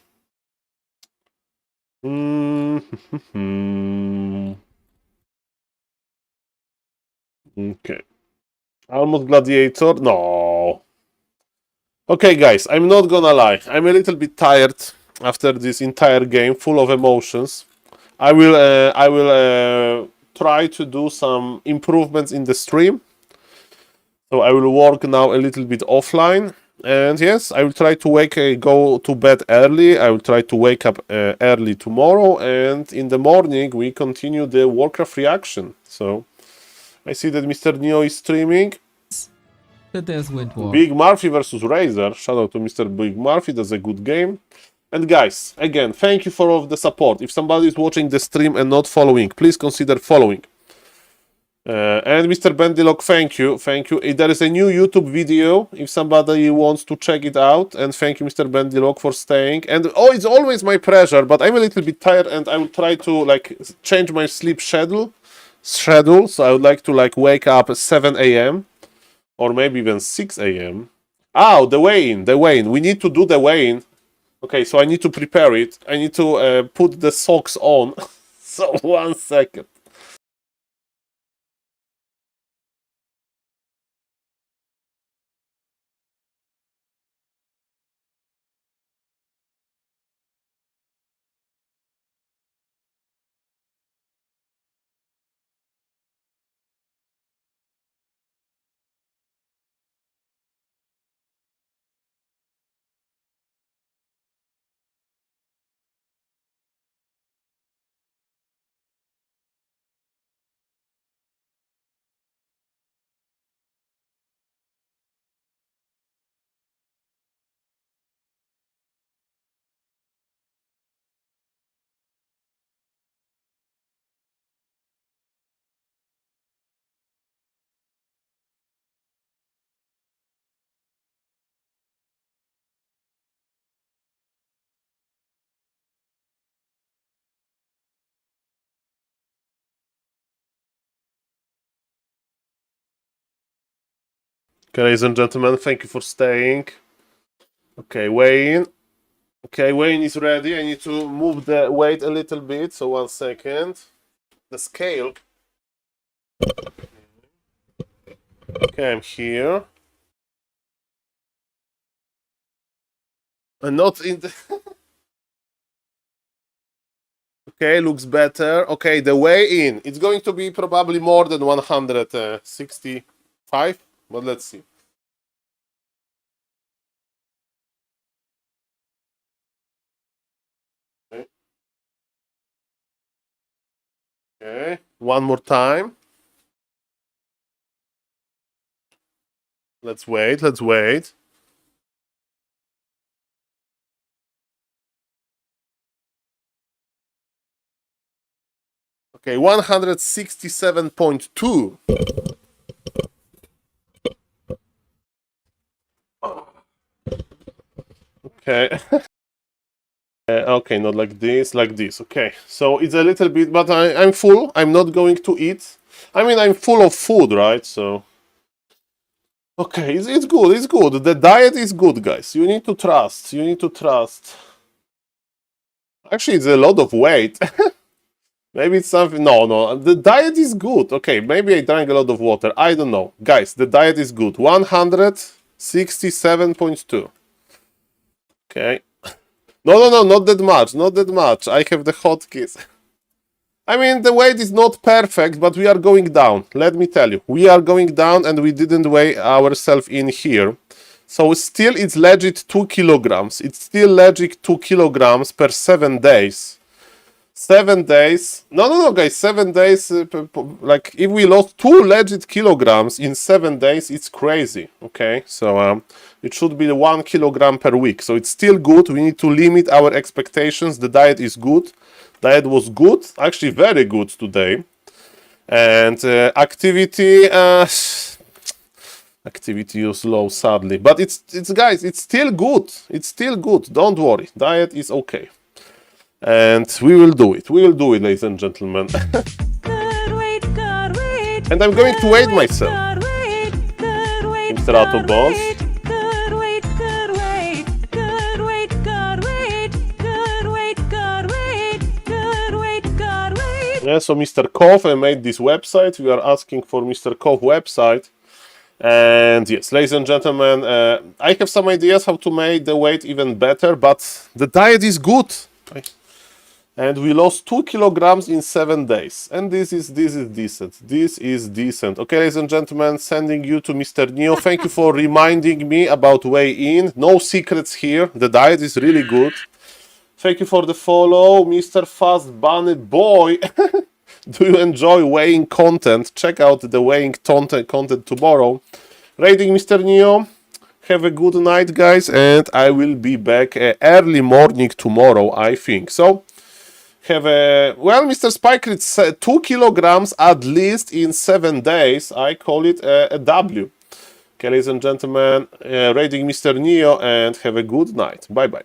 Speaker 1: Okay. Almost Gladiator? No. Okay, guys, I'm not gonna lie. I'm a little bit tired after this entire game, full of emotions. I will try to do some improvements in the stream. So I will work now a little bit offline. And yes, I will try to go to bed early. I will try to wake up early tomorrow. And in the morning, we continue the Warcraft reaction. So I see that Mr. Neo is streaming.
Speaker 5: That there's Wind War.
Speaker 1: Big Murphy versus Razor. Shout out to Mr. Big Murphy. That's a good game. And guys, again, thank you for all of the support. If somebody is watching the stream and not following, please consider following. And Mr. Bendilog, thank you. Thank you. There is a new YouTube video if somebody wants to check it out. And thank you, Mr. Bendilog, for staying. And oh, it's always my pleasure, but I'm a little bit tired and I will try to like change my sleep schedule. So I would like to like wake up at 7 a.m. or maybe even 6 a.m. Oh, the weigh-in. We need to do the weigh-in. Okay, so I need to prepare it. I need to put the socks on. So 1 second. Okay, ladies and gentlemen, thank you for staying. Okay, weigh-in. Okay, weigh-in is ready. I need to move the weight a little bit. So 1 second. The scale. Okay, I'm here. And not in the... Okay, looks better. Okay, the weigh-in. It's going to be probably more than 160 5, but let's see. Okay. Okay, one more time. Let's wait, let's wait. Okay, 167.2. Okay. Okay, not like this, like this. Okay, so it's a little bit, but I'm full. I'm not going to eat. I mean, I'm full of food, right? So, okay, it's good. It's good. The diet is good, guys. You need to trust. You need to trust. Actually, it's a lot of weight. Maybe it's something. No, no. The diet is good. Okay, maybe I drank a lot of water. I don't know, guys. The diet is good. 167.2. Okay. No, not that much, not that much. I have the hotkeys. I mean, the weight is not perfect, but we are going down. Let me tell you, we are going down and we didn't weigh ourselves in here. So still it's legit 2 kilograms. It's still legit 2 kilograms per 7 days. 7 days. No, guys, 7 days. Like, if we lost 2 legit kilograms in 7 days, it's crazy. Okay, so it should be 1 kilogram per week. So it's still good. We need to limit our expectations. The diet is good. Diet was good, actually very good today. And activity, activity is low, sadly. But it's guys, it's still good. It's still good. Don't worry. Diet is okay. And we will do it. We will do it, ladies and gentlemen. And I'm going to weigh myself. Mr. Autoboss. Yeah, so Mr. Kov, I made this website. We are asking for Mr. Kov website. And yes, ladies and gentlemen, I have some ideas how to make the weight even better, but the diet is good. And we lost 2 kilograms in 7 days. And this is decent. This is decent. Okay, ladies and gentlemen, sending you to Mr. Neo. Thank you for reminding me about weigh-in. No secrets here. The diet is really good. Thank you for the follow, Mr. Fast Bunny Boy. Do you enjoy weighing content? Check out the weighing content tomorrow. Rating Mr. Neo. Have a good night, guys, and I will be back early morning tomorrow, I think. So, have a... Well, Mr. Spiker, it's 2 kilograms at least in 7 days. I call it a W. Okay, ladies and gentlemen, rating Mr. Neo, and have a good night. Bye-bye.